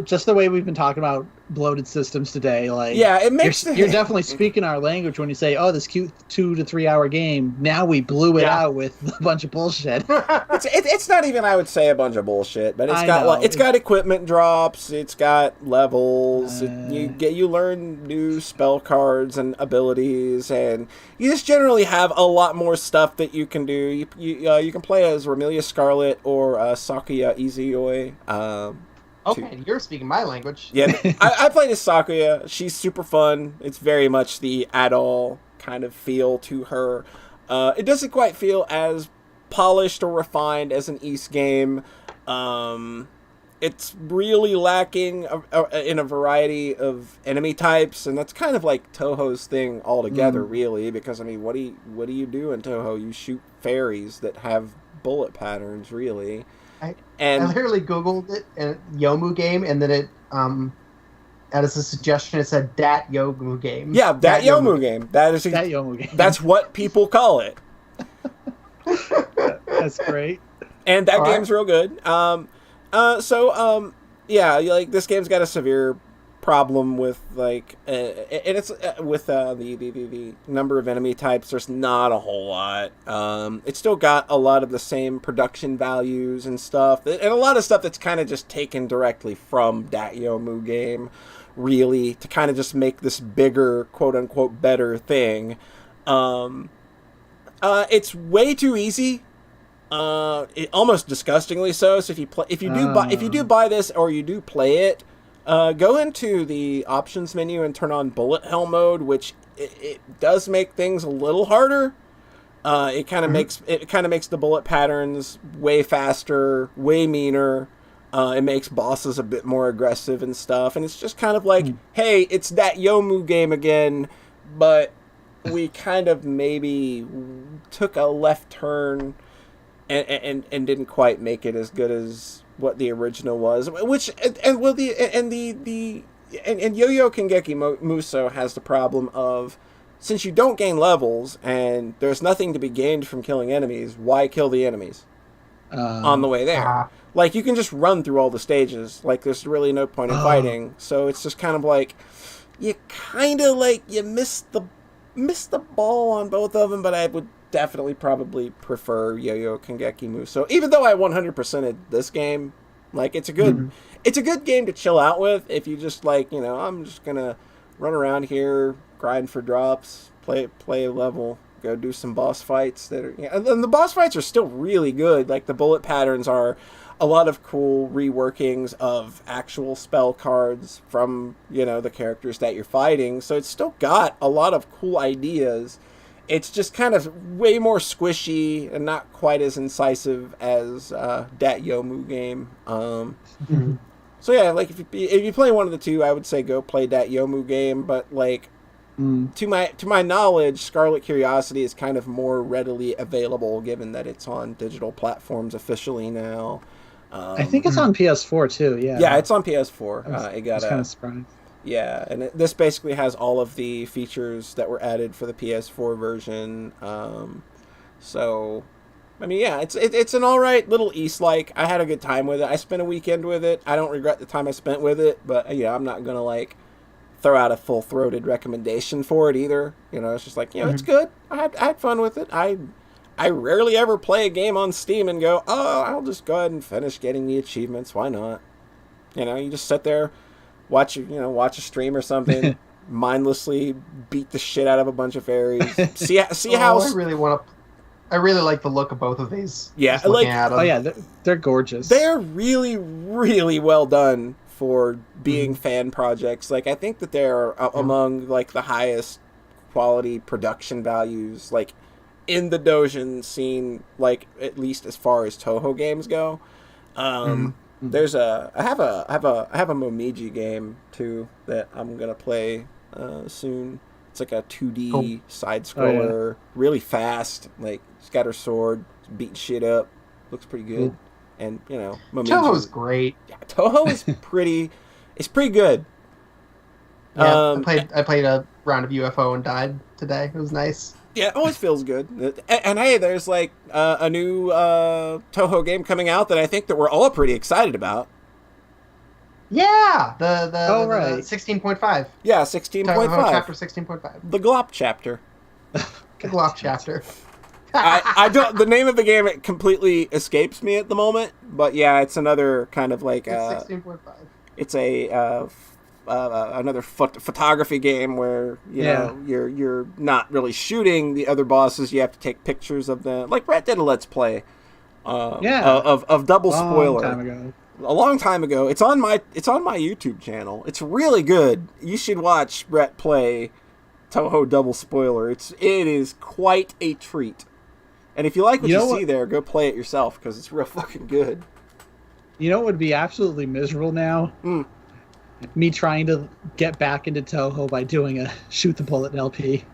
Just the way we've been talking about bloated systems today, like... Yeah, it makes... You're definitely speaking our language when you say, oh, this cute 2 to 3 hour game, now we blew it out with a bunch of bullshit. It's not even, I would say, a bunch of bullshit, but it's got equipment drops, it's got levels, you learn new spell cards and abilities, and you just generally have a lot more stuff that you can do. You can play as Romelia Scarlet or Sakuya Izuyoi. Okay, you're speaking my language. Yeah, I played as Sakuya. She's super fun. It's very much the Adol kind of feel to her. It doesn't quite feel as polished or refined as an Ys game. It's really lacking in a variety of enemy types, and that's kind of like Toho's thing altogether, really. Because I mean, what do you do in Toho? You shoot fairies that have bullet patterns, really. I literally Googled it, and Yomu game, and then it, as a suggestion, it said Dat Yomu game. Yeah, Dat Yomu game. That Yomu game. That's what people call it. That's great. And that game's real good. Yeah, like this game's got a severe problem with like, and it's with the number of enemy types. There's not a whole lot. It's still got a lot of the same production values and stuff, and a lot of stuff that's kind of just taken directly from Dat Yomu game, really, to kind of just make this bigger, quote unquote, better thing. It's way too easy. Almost disgustingly so. So if you do buy this, or you do play it, go into the options menu and turn on bullet hell mode, which it does make things a little harder. It kind of makes the bullet patterns way faster, way meaner. It makes bosses a bit more aggressive and stuff, and it's just kind of like, hey, it's that Yomu game again, but we kind of maybe took a left turn and didn't quite make it as good as what the original was, which and Yo-Yo Kengeki Muso has the problem of, since you don't gain levels and there's nothing to be gained from killing enemies, why kill the enemies? on the way there. Like, you can just run through all the stages. Like, there's really no point in fighting. So it's just kind of like, you kind of, like, you missed the ball on both of them, but I would definitely probably prefer Yo-Yo Kangeki Muso. Even though I 100%ed this game, like, it's a good game to chill out with if you just, like, you know, I'm just going to run around here, grind for drops, play a level, go do some boss fights that are, and the boss fights are still really good. Like, the bullet patterns are a lot of cool reworkings of actual spell cards from, you know, the characters that you're fighting. So it's still got a lot of cool ideas. It's just kind of way more squishy and not quite as incisive as that Yomu game. So yeah, like if you play one of the two, I would say go play that Yomu game. But like, to my knowledge, Scarlet Curiosity is kind of more readily available, given that it's on digital platforms officially now. I think it's on PS4 too. Yeah. Yeah, it's on PS4. I was kind of surprised. Yeah, and this basically has all of the features that were added for the PS4 version. So, I mean, yeah, it's an all right little East-like. I had a good time with it. I spent a weekend with it. I don't regret the time I spent with it, but yeah, I'm not gonna like throw out a full-throated recommendation for it either. You know, it's just like, you know, it's good. I had fun with it. I rarely ever play a game on Steam and go, oh, I'll just go ahead and finish getting the achievements. Why not? You know, you just sit there, watch a stream or something, mindlessly beat the shit out of a bunch of fairies. See how. I really like the look of both of these. Yeah, like, oh yeah, they're gorgeous. They're really, really well done for being fan projects. Like, I think that they're among like the highest quality production values, like, in the Dojin scene, like, at least as far as Toho games go. There's I have a Momiji game too that I'm gonna play soon. It's like a 2D side scroller, really fast. Like, she's got her sword, beating shit up, looks pretty good. And you know, Momiji, Toho's great. Yeah, Toho is pretty. It's pretty good. Yeah, I played a round of UFO and died today. It was nice. Yeah, it always feels good. And hey, there's like a new Toho game coming out that I think that we're all pretty excited about. Yeah, the 16.5. Yeah, 16.5. Chapter 16.5. The Glop chapter. The Glop chapter. I don't. The name of the game, it completely escapes me at the moment. But yeah, it's another kind of like. It's 16.5. It's another photography game where you know you're not really shooting the other bosses. You have to take pictures of them. Like Brett did a Let's Play. Of Double Spoiler. A long time ago. It's on my YouTube channel. It's really good. You should watch Brett play Toho Double Spoiler. It is quite a treat. And if you like what you see there, go play it yourself because it's real fucking good. You know what would be absolutely miserable now? Me trying to get back into Toho by doing a shoot the bullet LP.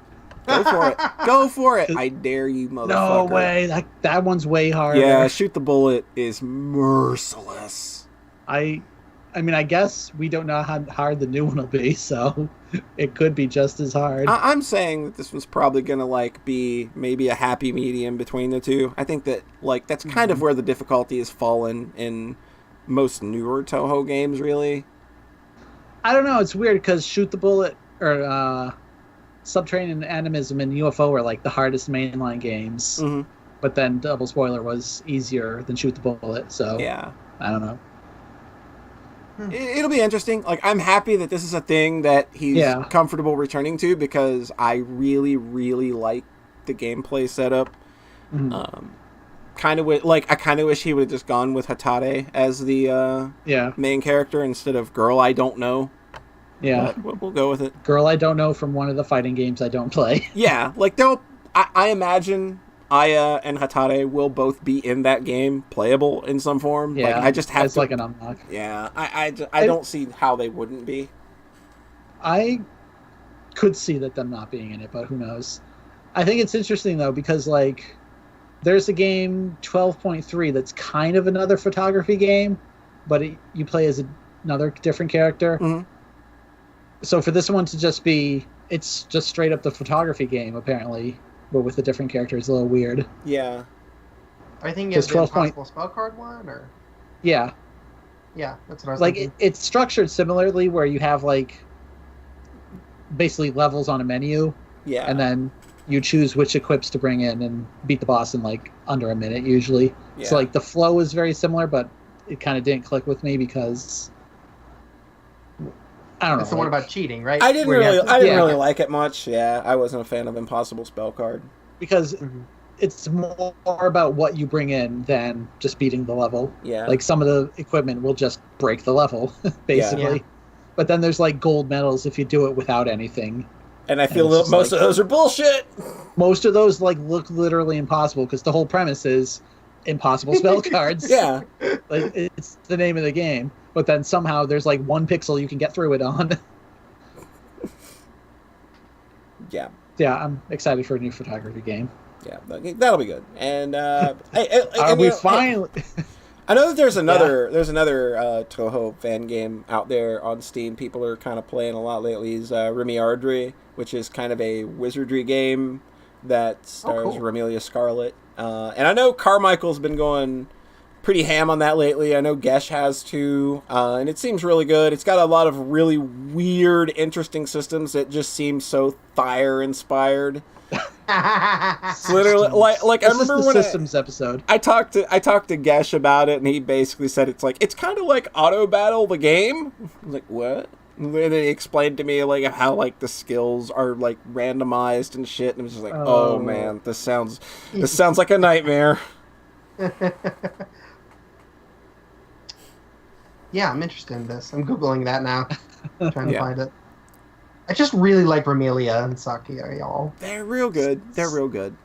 Go for it. Go for it. I dare you, motherfucker. No way. That one's way harder. Yeah, shoot the bullet is merciless. I mean, I guess we don't know how hard the new one will be, so it could be just as hard. I'm saying that this was probably going to like be maybe a happy medium between the two. I think that like that's kind of where the difficulty has fallen in most newer Toho games, really. I don't know. It's weird because Shoot the Bullet or Subterranean Animism and UFO were like the hardest mainline games. But then Double Spoiler was easier than Shoot the Bullet, so yeah. I don't know. It'll be interesting. Like, I'm happy that this is a thing that he's comfortable returning to because I really, really like the gameplay setup. I kind of wish he would have just gone with Hatate as the main character instead of Girl I Don't Know. Yeah, but we'll go with it. Girl I Don't Know from one of the fighting games I don't play. Yeah, like I imagine Aya and Hatate will both be in that game, playable in some form. Yeah, like, I just have it's like an unlock. Yeah, I don't see how they wouldn't be. I could see them not being in it, but who knows? I think it's interesting though because like there's a game 12.3 that's kind of another photography game, but you play as another different character. So for this one to just be, it's just straight up the photography game apparently. But with a different character is a little weird. Yeah. Are you thinking of the 12 Impossible Spell Card one, or? Yeah. Yeah, that's what I was Like, thinking. it's structured similarly where you have, like, basically levels on a menu, Yeah. and then you choose which equips to bring in and beat the boss in, like, under a minute, usually. Yeah. So, like, the flow is very similar, but it kind of didn't click with me because... I don't know. It's the one about cheating, right? I didn't Where you have to- really like it much. Yeah, I wasn't a fan of Impossible Spell Card. Because Mhm. it's more about what you bring in than just beating the level. Yeah. Like, some of the equipment will just break the level, basically. Yeah. But then there's, like, gold medals if you do it without anything. And I feel it's just most like- of those are bullshit. Most of those, like, look literally impossible because the whole premise is impossible spell cards. Yeah. Like, it's the name of the game. But then somehow there's, like, 1 pixel you can get through it on. Yeah. Yeah, I'm excited for a new photography game. Yeah. That'll be good. And Are and, we you know, finally... I know that there's another Toho fan game out there on Steam. People are kind of playing a lot lately. Is Remy Ardry, which is kind of a wizardry game that stars cool. Remelia Scarlet. And I know Carmichael's been going pretty ham on that lately. I know Gesh has too, and it seems really good. It's got a lot of really weird, interesting systems that just seem so Fire inspired. It's literally like I This is remember the when systems episode. I talked to Gesh about it, and he basically said it's kind of like Auto Battle the game. I was like, what? And then he explained to me like how like the skills are like randomized and shit, and I was just like, oh man, this sounds like a nightmare. Yeah, I'm interested in this. I'm Googling that now. Trying to Yeah. find it. I just really like Remelia and Sakia, y'all. They're real good. They're real good.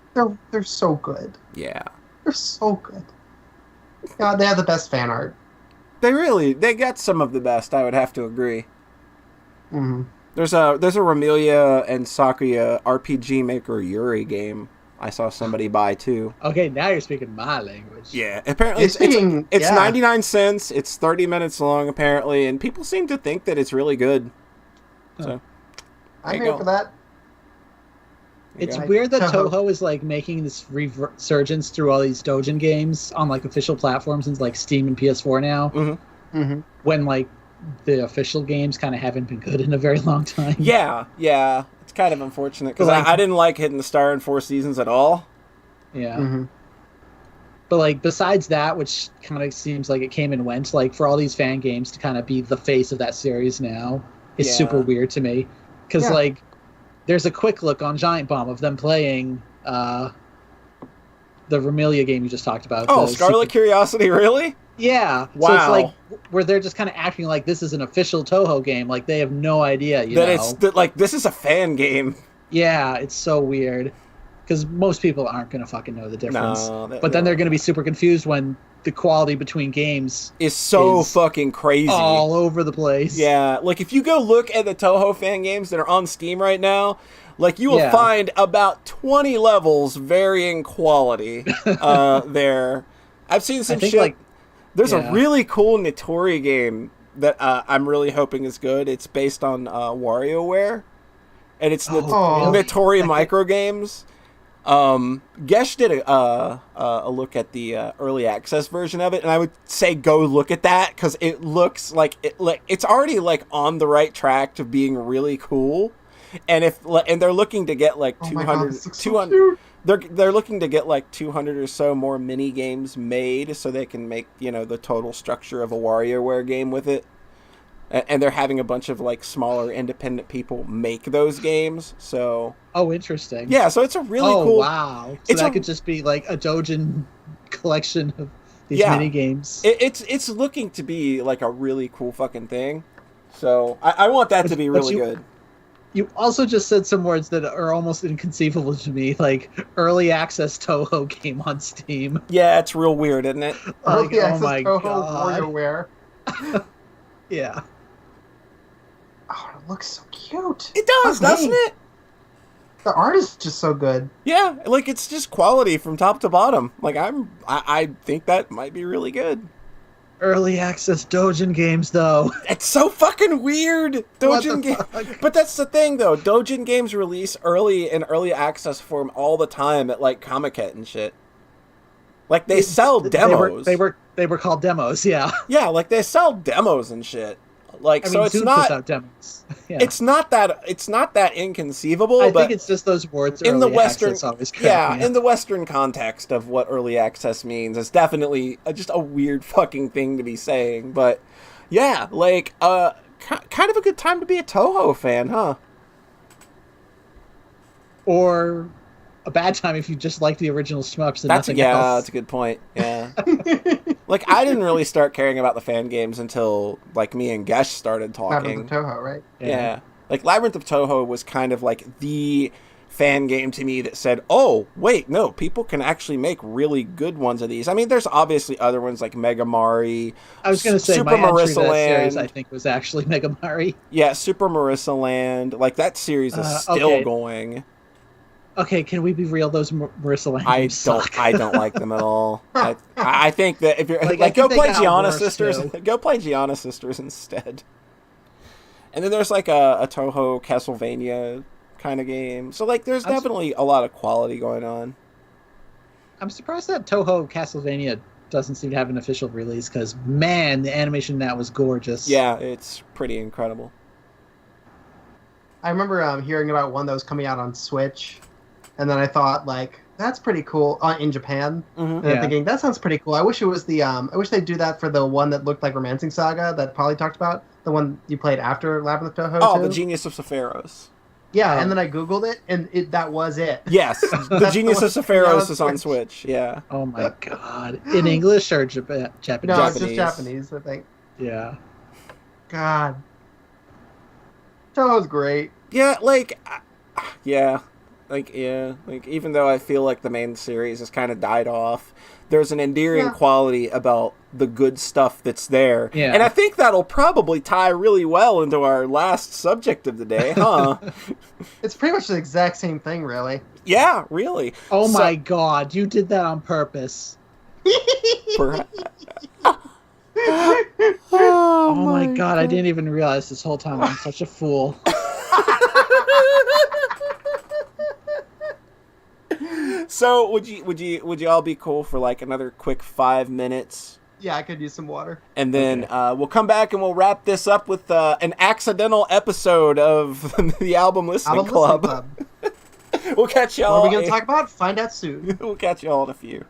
They're so good. Yeah. They're so good. God, they have the best fan art. They got some of the best, I would have to agree. Mm-hmm. There's a Remelia and Sakuya RPG Maker Yuri game I saw somebody buy too. Okay, now you're speaking my language. Yeah, apparently it's yeah. 99 cents. It's 30 minutes long apparently, and people seem to think that it's really good. So I'm there you here go. for that. It's Yeah. weird that Toho. Toho is like making this resurgence through all these Dojin games on like official platforms and like Steam and PS4 now. Mm-hmm. Mm-hmm. When like the official games kind of haven't been good in a very long time. Yeah. It's kind of unfortunate because Like- I didn't like Hidden Star in 4 Seasons at all. Yeah. Mm-hmm. But like besides that, which kind of seems like it came and went, like for all these fan games to kind of be the face of that series now is Yeah. super weird to me. Because Yeah. like there's a quick look on Giant Bomb of them playing the Remelia game you just talked about. Oh, the Scarlet Curiosity, really? Yeah. So Wow. it's like where they're just kind of acting like this is an official Toho game. Like they have no idea, you know? This is a fan game. Yeah, it's so weird. Because most people aren't going to fucking know the difference. No, but then they're going to be super confused when the quality between games is so is fucking crazy. all over the place. Yeah, like if you go look at the Toho fan games that are on Steam right now, like you will Yeah. find about 20 levels varying quality there. I've seen some think, shit. like, There's yeah. a really cool Notori game that I'm really hoping is good. It's based on WarioWare, and it's Oh, really? Notori micro games. Gesh did a look at the early access version of it, and I would say go look at that because it looks like it's already like on the right track to being really cool. And they're looking to get like Oh my God, 200, this looks so 200 cute. they're looking to get like 200 or so more mini games made so they can make, the total structure of a WarioWare game with it. And they're having a bunch of like smaller independent people make those games. So Oh, interesting. yeah, so it's a really oh, cool. wow. So It's that a- could just be like a Dojin collection of these Yeah. mini games. It's looking to be like a really cool fucking thing. So I want that to be But really you- good. You also just said some words that are almost inconceivable to me, like early access Toho game on Steam. Yeah, it's real weird, isn't it? Like, Early oh access my Toho God. WarioWare. Yeah. Oh, it looks so cute. It does, Fuck doesn't me. it? The art is just so good. Yeah, like it's just quality from top to bottom. Like I think that might be really good. Early access Dojin games, though. It's so fucking weird. What Dojin the game, fuck? but that's the thing though. Dojin games release early in early access form all the time at like Comiket and shit. Like they sell demos. They were called demos. Yeah. Yeah, like they sell demos and shit. Like, I mean, so it's Zoom not puts out demos. Yeah. it's not that inconceivable. I but think it's just those words. in the early Western, access always crack yeah, me in up. the Western context of what early access means, it's definitely just a weird fucking thing to be saying. But yeah, like, kind of a good time to be a Toho fan, huh? Or a bad time if you just like the original shmups and nothing Yeah, else. that's a good point. Yeah. Like, I didn't really start caring about the fan games until, like, me and Gesh started talking. Labyrinth of Toho, right? Yeah. Like, Labyrinth of Toho was kind of like the fan game to me that said, oh, wait, no, people can actually make really good ones of these. I mean, there's obviously other ones like Mega Mari. I was going to say Super my entry Marissa to that series, Land. I think, was actually Mega Mari. Yeah, Super Marissa Land. Like, that series is still okay. going. Okay, can we be real? Those Marissa Land games suck. I don't like them at all. I think that if you're Like, go I think play they got Gianna worse, Sisters, too. go play Gianna Sisters instead. And then there's like a Toho Castlevania kind of game. So like there's definitely a lot of quality going on. I'm surprised that Toho Castlevania doesn't seem to have an official release because, man, the animation in that was gorgeous. Yeah, it's pretty incredible. I remember hearing about one that was coming out on Switch, and then I thought, like, that's pretty cool in Japan. Mm-hmm. And I'm thinking, that sounds pretty cool. I wish it was the I wish they'd do that for the one that looked like Romancing Saga that Polly talked about, the one you played after Labyrinth of Toho. Oh, too. the Genius of Sephiroth. Yeah, and then I googled it, and that was it. Yes, the Genius of Sephiroth is on Switch. Yeah. Oh my god! In English or Japanese? No, it's just Japanese, I think. Yeah. God, Toho's great. Yeah, like, even though I feel like the main series has kind of died off, there's an endearing quality about the good stuff that's there. Yeah. And I think that'll probably tie really well into our last subject of the day, huh? It's pretty much the exact same thing, really. Yeah, really. Oh my god, you did that on purpose. Oh my god, I didn't even realize this whole time I'm such a fool. So would you all be cool for like another quick 5 minutes? Yeah, I could use some water. And then we'll come back and we'll wrap this up with an accidental episode of the Album Listening Club. We'll catch y'all. What are we going to talk about? Find out soon. We'll catch y'all in a few.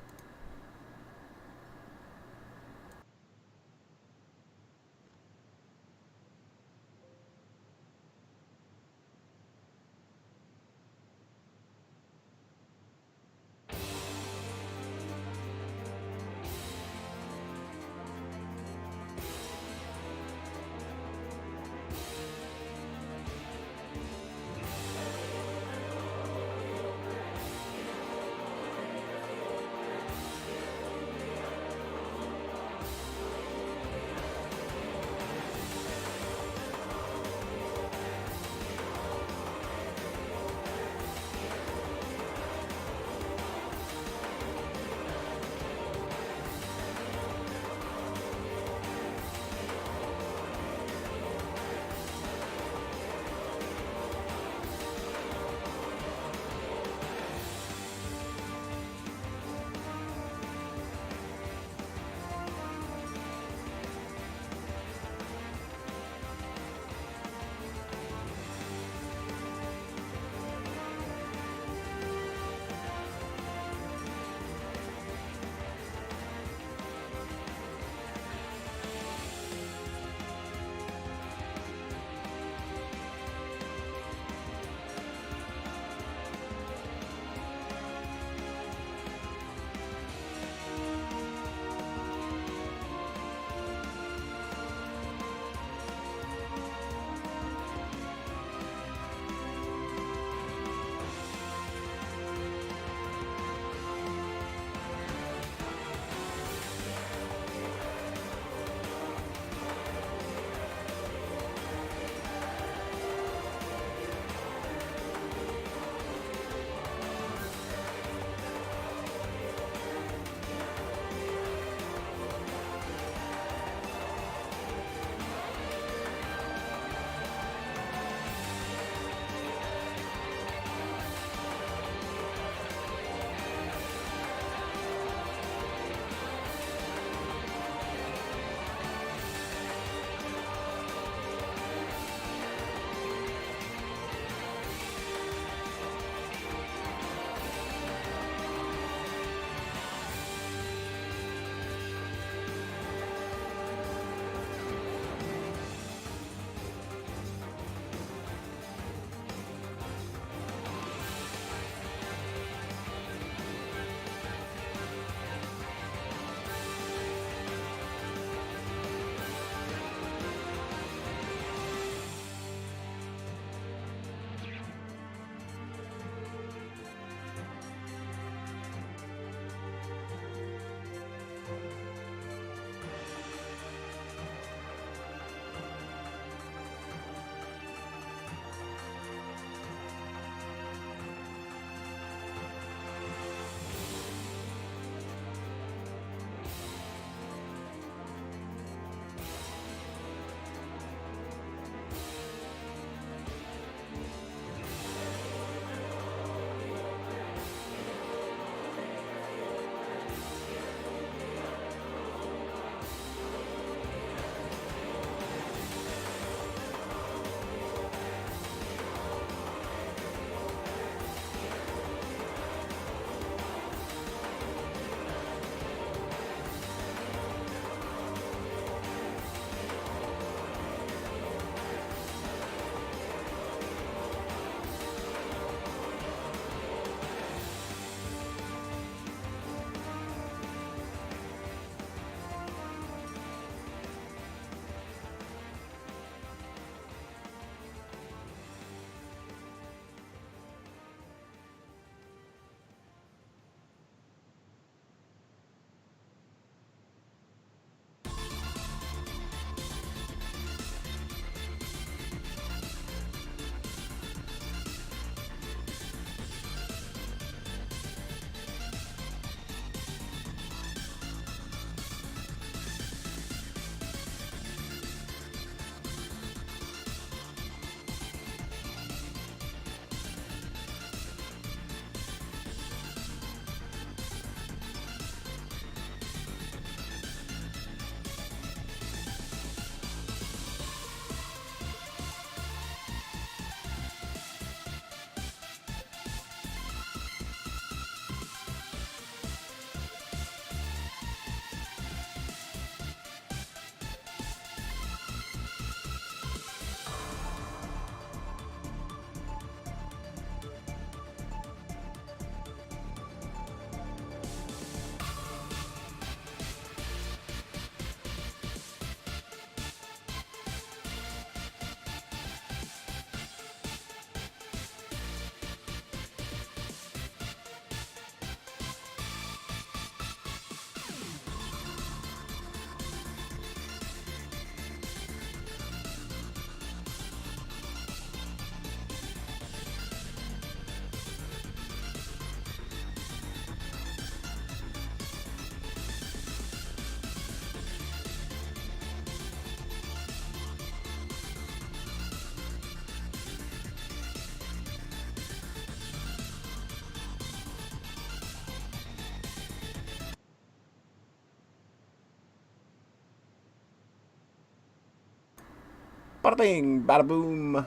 Bada bing, bada boom.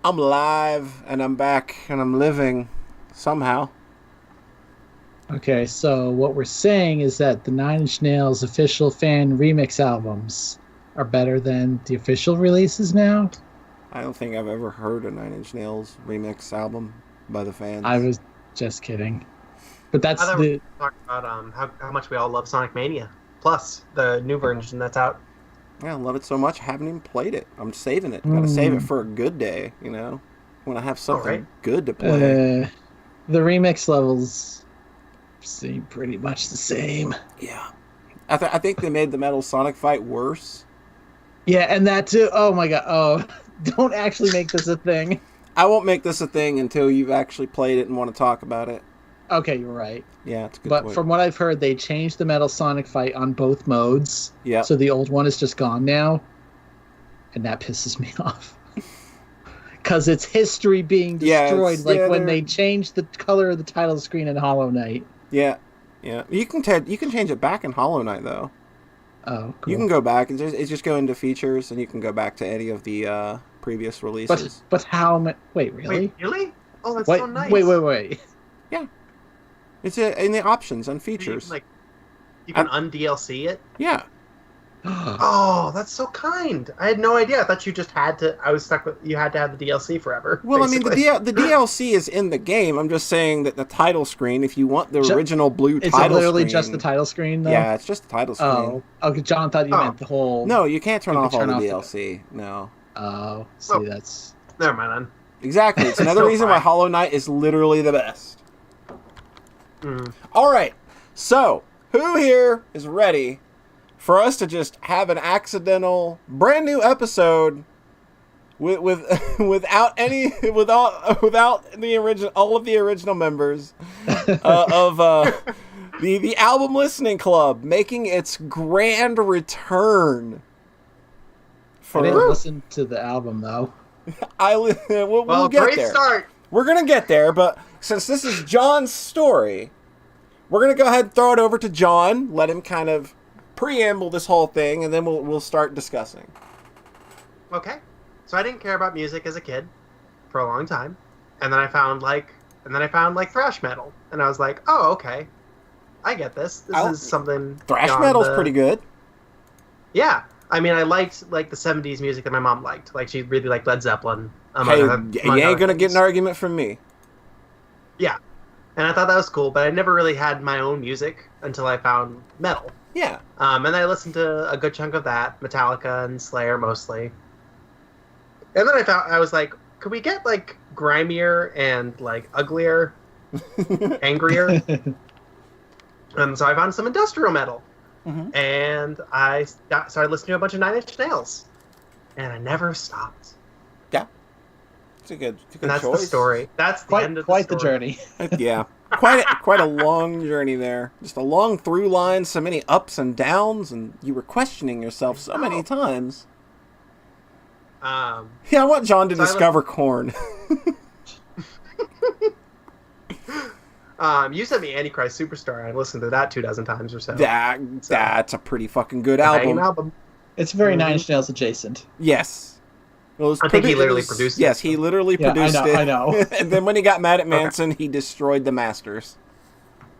I'm live, and I'm back, and I'm living, somehow. Okay, so what we're saying is that the Nine Inch Nails official fan remix albums are better than the official releases now? I don't think I've ever heard a Nine Inch Nails remix album by the fans. I was just kidding. But that's I thought we talked about how much we all love Sonic Mania. Plus, the new version that's out. Yeah, I love it so much, I haven't even played it. I'm saving it. Gotta save it for a good day, you know? When I have something good to play. The remix levels seem pretty much the same. Yeah. I think they made the Metal Sonic fight worse. Yeah, and that too. Oh my god. Oh, don't actually make this a thing. I won't make this a thing until you've actually played it and want to talk about it. Okay, you're right. Yeah, it's a good But point. from what I've heard, they changed the Metal Sonic fight on both modes. Yeah. So the old one is just gone now. And that pisses me off. Because it's history being destroyed, when they changed the color of the title screen in Hollow Knight. Yeah. Yeah. You can change it back in Hollow Knight, though. Oh, cool. You can go back. It's just go into features, and you can go back to any of the previous releases. But how many... Wait, really? Wait, really? Oh, that's so nice. Wait. Yeah. It's in the options and features. You can un-DLC it? Yeah. Oh, that's so kind. I had no idea. I thought you just had to... I was stuck with... You had to have the DLC forever. Well, basically. I mean, the DLC is in the game. I'm just saying that the title screen, if you want the original blue title screen... Is it literally just the title screen, though? Yeah, it's just the title screen. Oh. Okay, John thought you meant the whole... No, you can't turn off all the DLC. No. Oh, see, that's... Never mind, then. Exactly. It's another reason why Hollow Knight is literally the best. All right, so who here is ready for us to just have an accidental brand new episode without the original all of the original members of the album listening club making its grand return? I didn't listen to the album though. We'll get great there. Start. We're gonna get there, but since this is John's story, we're gonna go ahead and throw it over to John. Let him kind of preamble this whole thing, and then we'll start discussing. Okay, so I didn't care about music as a kid for a long time, and then I found thrash metal, and I was like, oh, okay, I get this. This is something. Thrash metal's pretty good. Yeah. I mean, I liked the 70s music that my mom liked. Like, she really liked Led Zeppelin. Hey, you ain't gonna get an argument from me. Yeah. And I thought that was cool, but I never really had my own music until I found metal. Yeah. And I listened to a good chunk of that, Metallica and Slayer mostly. And then I was like, could we get, grimier and, uglier, angrier? And so I found some industrial metal. Mm-hmm. And I started listening to a bunch of Nine Inch Nails, and I never stopped. Yeah, it's a good and that's choice. The story. That's the end of the story. Quite the journey. Yeah, quite a long journey there. Just a long through line, so many ups and downs, and you were questioning yourself so many times. Yeah, I want John to discover corn. You sent me Antichrist Superstar. I listened to that 24 times or so. That's a pretty fucking good album. It's very Nine Inch Nails adjacent. Yes. I think he literally produced it. Yes, he literally produced it. I know. And then when he got mad at Manson, he destroyed the masters.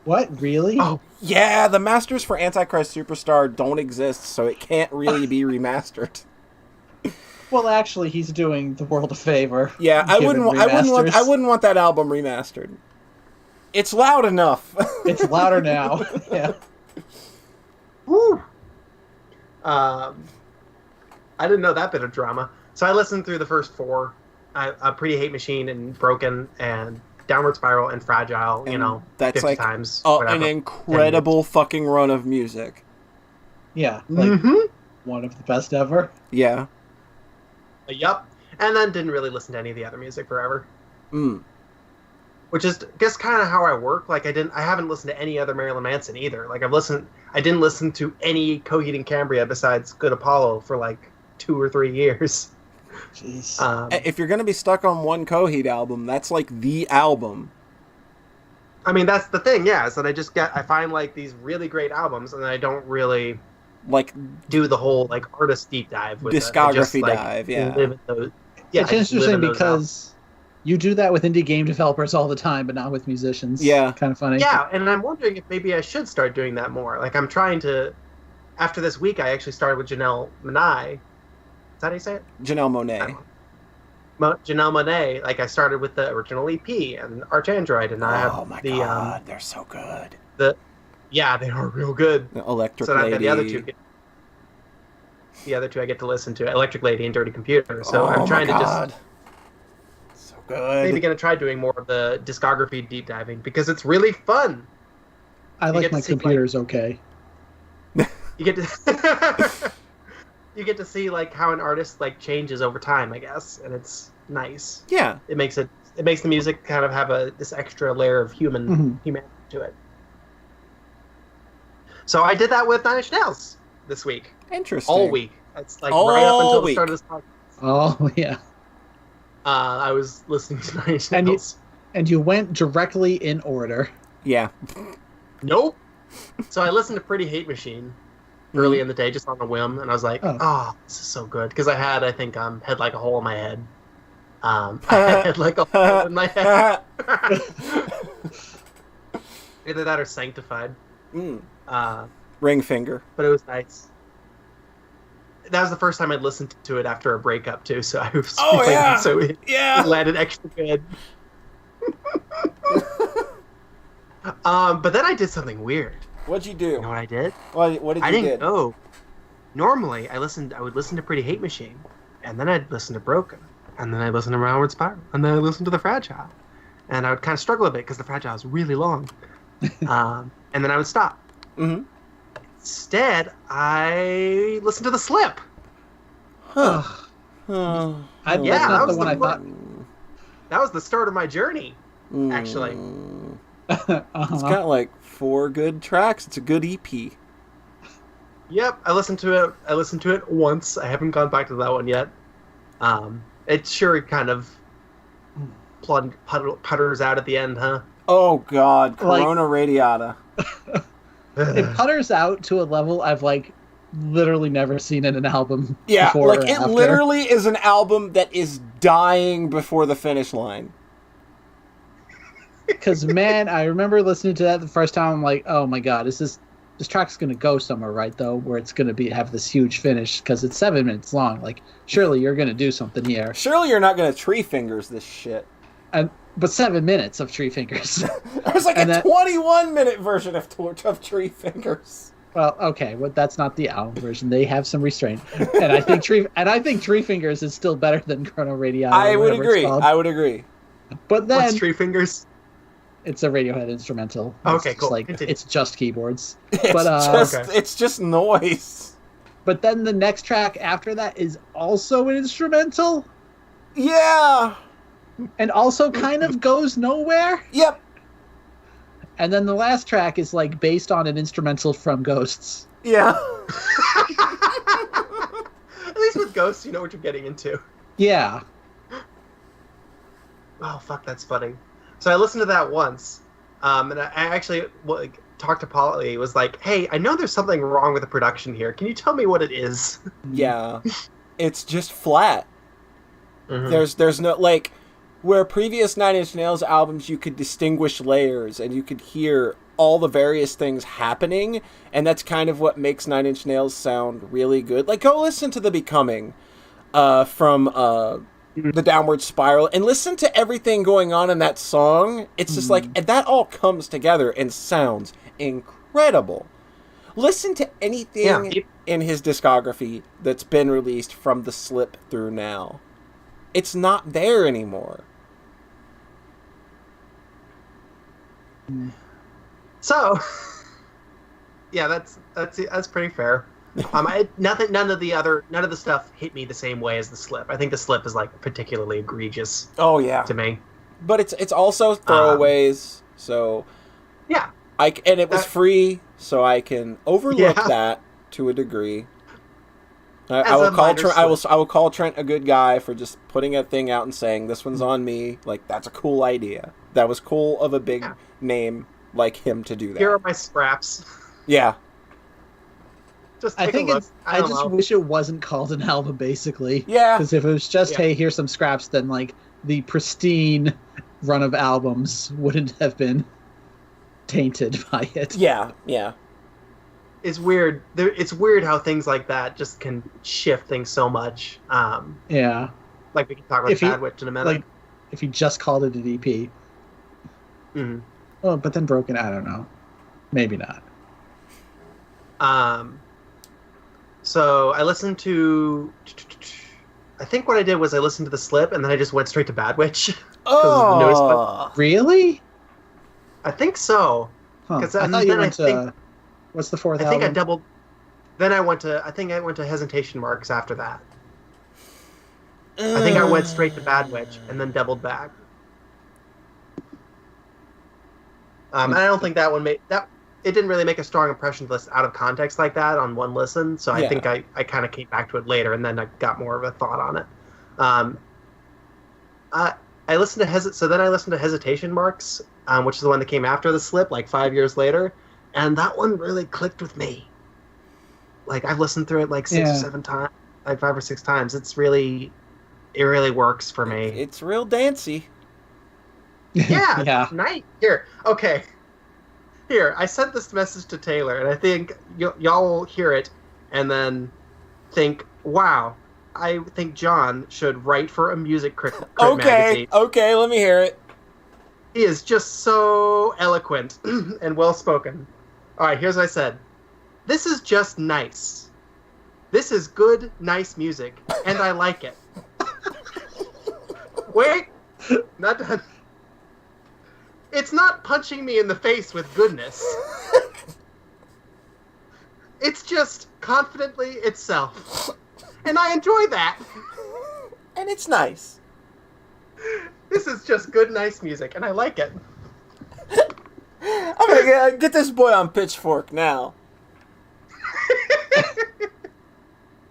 What? Really? Oh. Yeah, the masters for Antichrist Superstar don't exist, so it can't really be remastered. Well, actually, he's doing the world a favor. Yeah, I wouldn't want that album remastered. It's loud enough. It's louder now. Yeah. Woo. I didn't know that bit of drama. So I listened through the first 4. A Pretty Hate Machine and Broken and Downward Spiral and Fragile, and that's 50 times. An incredible fucking run of music. Yeah. One of the best ever. Yeah. Yup. And then didn't really listen to any of the other music forever. Which is, I guess, kind of how I work. I haven't listened to any other Marilyn Manson either. I didn't listen to any Coheed and Cambria besides Good Apollo for 2 or 3 years. Jeez. If you're gonna be stuck on one Coheed album, that's the album. I mean, that's the thing, yeah, is that I find these really great albums, and I don't really like do the whole like artist deep dive with discography dive. Yeah, live in those, it's interesting because albums. you do that with indie game developers all the time, but not with musicians. Yeah. Kind of funny. Yeah, and I'm wondering if maybe I should start doing that more. Like, I'm trying to. After this week, I actually started with Janelle Monáe. Is that how you say it? Janelle Monáe. Janelle Monáe. Like, I started with the original EP and Arch Android, and I have the. Oh my god, they're so good. Yeah, they are real good. The Electric so Lady. The other two I get to listen to, Electric Lady and Dirty Computer. So I'm trying to just. So good. Maybe going to try doing more of the discography deep diving because it's really fun. I like my computers okay. You get to you get to see like how an artist like changes over time, I guess, and it's nice. Yeah, it makes the music kind of have this extra layer of humanity to it. So I did that with Nine Inch Nails this week. Interesting. All week. It's like right up until the start of this podcast. Oh yeah. I was listening to Nine Inch Nails. And you went directly in order. Yeah. Nope. So I listened to Pretty Hate Machine early in the day, just on a whim, and I was like, "Oh, this is so good." Because I think had like a hole in my head. I had like a hole in my head. Either that or Sanctified. Ring Finger. But it was nice. That was the first time I'd listened to it after a breakup too, so I was so it landed extra good. But then I did something weird. What'd you do? You know what I did? What did you do? I didn't know. Normally, I would listen to Pretty Hate Machine, and then I'd listen to Broken, and then I'd listen to Downward Spiral, and then I'd listen to The Fragile, and I would kind of struggle a bit because The Fragile is really long, and then I would stop. Mm-hmm. Instead, I listened to The Slip. Huh. That was the one I thought. That was the start of my journey, actually. It's got like 4 good tracks. It's a good EP. Yep, I listened to it once. I haven't gone back to that one yet. It sure kind of putters out at the end, huh? Oh god, Corona Radiata. It putters out to a level I've like literally never seen in an album. Yeah, before like or it after. literally is an album that is dying before the finish line. Because man, I remember listening to that the first time. I'm like, oh my god, this track's gonna go somewhere, right? Though, where it's gonna have this huge finish because it's 7 minutes long. Like, surely you're gonna do something here. Surely you're not gonna tree fingers this shit. But 7 minutes of Tree Fingers. There's like a 21-minute version of Tree Fingers. Well, okay, that's not the album version. They have some restraint, and I think Tree Fingers is still better than Chrono Radiata. I would agree. But then what's Tree Fingers? It's a Radiohead instrumental. Okay, cool. It's just keyboards. It's just noise. But then the next track after that is also an instrumental. Yeah. And also kind of goes nowhere. Yep. And then the last track is like based on an instrumental from Ghosts. Yeah. At least with Ghosts, you know what you're getting into. Yeah. Oh, fuck, that's funny. So I listened to that once, and I actually talked to Polly. Was like, hey, I know there's something wrong with the production here. Can you tell me what it is? Yeah. It's just flat. Mm-hmm. There's no, like, where previous Nine Inch Nails albums you could distinguish layers and you could hear all the various things happening, and that's kind of what makes Nine Inch Nails sound really good. Like, go listen to The Becoming from the Downward Spiral and listen to everything going on in that song. It's just like, and that all comes together and sounds incredible. Listen to anything in his discography that's been released from The Slip through now. It's not there anymore. So, yeah, that's pretty fair. None of the stuff hit me the same way as The Slip. I think The Slip is like particularly egregious. Oh yeah, to me. But it's also throwaways. So yeah, and it was free, so I can overlook that to a degree. I will call Trent a good guy for just putting a thing out and saying this one's on me. Like, that's a cool idea. That was cool of a big name like him to do that. Here are my scraps. Yeah. Just I take think a look. it's. I I don't just know. wish it wasn't called an album, basically. Yeah. Because if it was just, Yeah. hey, here's some scraps, then like the pristine run of albums wouldn't have been tainted by it. Yeah, yeah. It's weird. It's weird how things like that just can shift things so much. Yeah. Like we can talk about If he- Bad Witch in a minute. Like, if you just called it an EP. Mhm. Oh, but then Broken, I don't know. Maybe not. So I listened to. I think what I did was I listened to the Slip and then I just went straight to Bad Witch. of the newest one. Oh. Really? I think so. Huh. 'Cause I thought you went to... What's the fourth I think album? I doubled. Then I went to. I think I went to Hesitation Marks after that. I think I went straight to Bad Witch and then doubled back. And I don't think that one made that. It didn't really make a strong impression to listen out of context like that on one listen. So I think I kind of came back to it later and then I got more of a thought on it. I listened to So then I listened to Hesitation Marks, which is the one that came after the Slip, like 5 years later, and that one really clicked with me. Like I've listened through it like 6 or 7 times, like 5 or 6 times. It really works for me. It's real dancey. Yeah, Yeah. Night here. Okay, here I sent this message to Taylor, and I think y'all will hear it, and then think, "Wow, I think John should write for a music crit magazine." Okay, let me hear it. He is just so eloquent and well spoken. All right, here's what I said. This is just nice. This is good, nice music, and I like it. Wait, not done. It's not punching me in the face with goodness. It's just confidently itself. And I enjoy that. And it's nice. This is just good, nice music, and I like it. I'm gonna get this boy on Pitchfork now.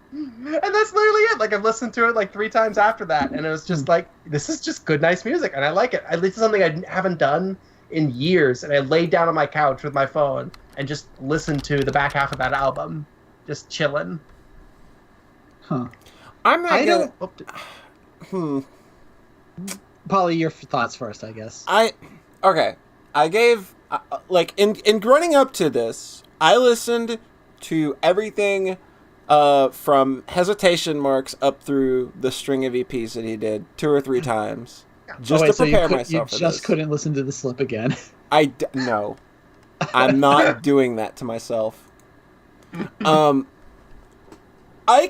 And that's literally it. Like, I've listened to it like 3 times after that, and it was just like, this is just good, nice music, and I like it. This is something I haven't done in years, and I laid down on my couch with my phone and just listened to the back half of that album, just chilling. Huh. I'm not gonna... Polly, your thoughts first, I guess. Okay. I gave... like, in running up to this, I listened to everything... from Hesitation Marks up through the string of EPs that he did 2 or 3 times, just to prepare myself for this. You just couldn't listen to the Slip again. No, I'm not doing that to myself. I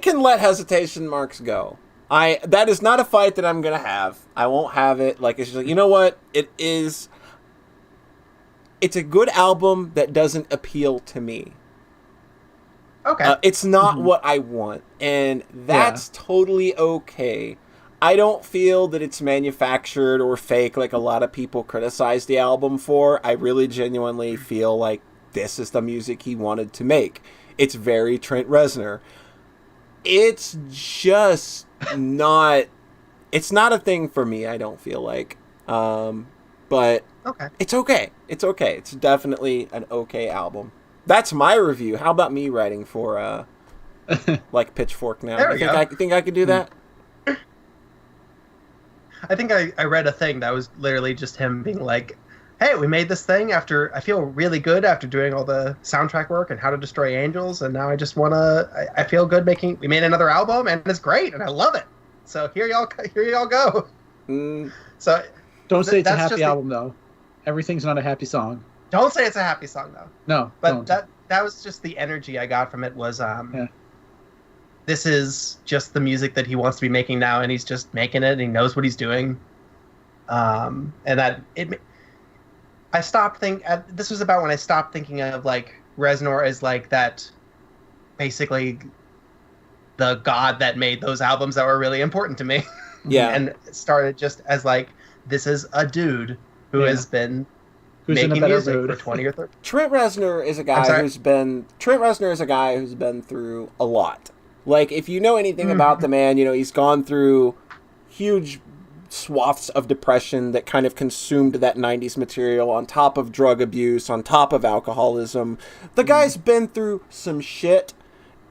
can let Hesitation Marks go. That is not a fight that I'm gonna have. I won't have it. Like, it's just like, you know what? It's a good album that doesn't appeal to me. Okay. It's not what I want, and that's totally okay. I don't feel that it's manufactured or fake like a lot of people criticize the album for. I really genuinely feel like this is the music he wanted to make. It's very Trent Reznor. It's just not... It's not a thing for me, I don't feel like. But okay. It's okay. It's okay. It's definitely an okay album. That's my review. How about me writing for, like, Pitchfork now? There we go. Think I could do that? I think I read a thing that was literally just him being like, hey, we made this thing after... I feel really good after doing all the soundtrack work and How to Destroy Angels, and now I just want to... I feel good making... We made another album, and it's great, and I love it. So here y'all go. So Don't say it's a happy album, though. Everything's not a happy song. Don't say it's a happy song, though. No, but that was just the energy I got from it. Was this is just the music that he wants to be making now, and he's just making it, and he knows what he's doing. And that it, I stopped this was about when I stopped thinking of like Reznor as like that, basically the god that made those albums that were really important to me. Yeah, and it started just as like, this is a dude who has been. Who's making music mood. For 20 or 30. Trent Reznor is a guy who's been through a lot. Like, if you know anything about the man, you know, he's gone through huge swaths of depression that kind of consumed that 90s material, on top of drug abuse, on top of alcoholism. The guy's been through some shit,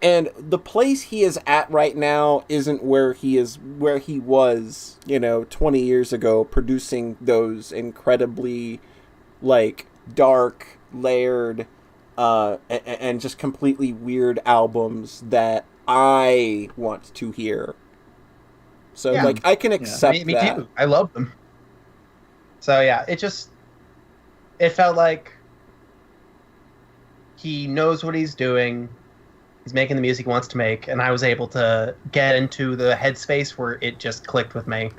And the place he is at right now isn't where he was, 20 years ago, producing those incredibly, like, dark, layered, and just completely weird albums that I want to hear. So, like, I can accept me that. too. I love them. So, yeah, it felt like he knows what he's doing. He's making the music he wants to make, and I was able to get into the headspace where it just clicked with me.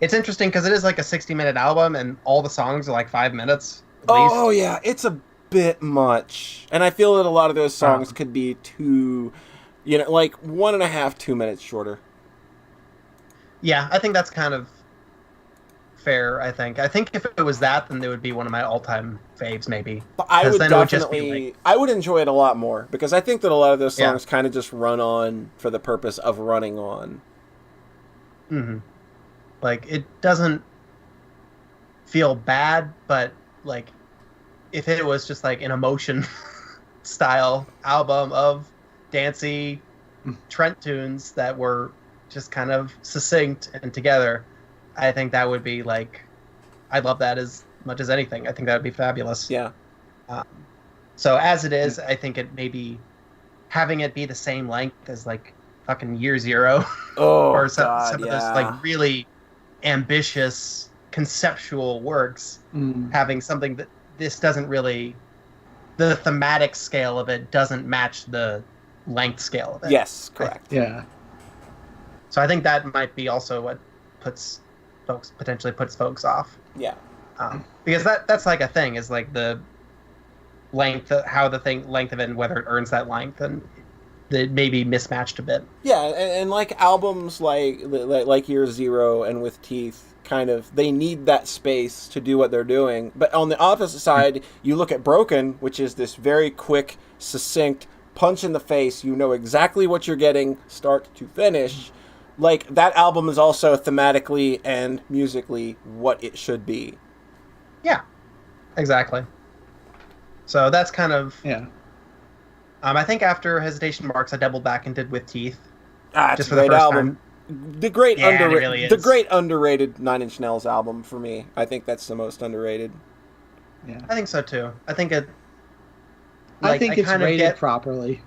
It's interesting because it is like a 60-minute album, and all the songs are like 5 minutes. Oh, yeah, it's a bit much. And I feel that a lot of those songs could be too, like 1.5, 2 minutes shorter. Yeah, I think that's kind of fair, I think if it was that, then it would be one of my all-time faves, maybe. But I would definitely, I would enjoy it a lot more, because I think that a lot of those songs kind of just run on for the purpose of running on. Mm-hmm. Like, it doesn't feel bad, but, like, if it was just, like, an emotion style album of dancey Trent tunes that were just kind of succinct and together, I think that would be like, I'd love that as much as anything. I think that would be fabulous. Yeah. So as it is, I think it maybe having it be the same length as like fucking Year Zero, or some of those like really ambitious conceptual works, having something that this doesn't really, the thematic scale of it doesn't match the length scale of it. Yes, correct. Yeah. So I think that might be also what potentially puts folks off. Yeah. Because that's like a thing, is like the length, length of it, and whether it earns that length, and it may be mismatched a bit. Yeah, and like albums like Year Zero and With Teeth, kind of, they need that space to do what they're doing. But on the opposite side, you look at Broken, which is this very quick, succinct punch in the face. You know exactly what you're getting, start to finish. Like, that album is also thematically and musically what it should be. Yeah, exactly. So that's kind of... Yeah. I think after Hesitation Marks, I doubled back and did With Teeth. It's a great album. The great underrated Nine Inch Nails album for me. I think that's the most underrated. Yeah. I think so, too. I think it... I think it's rated properly.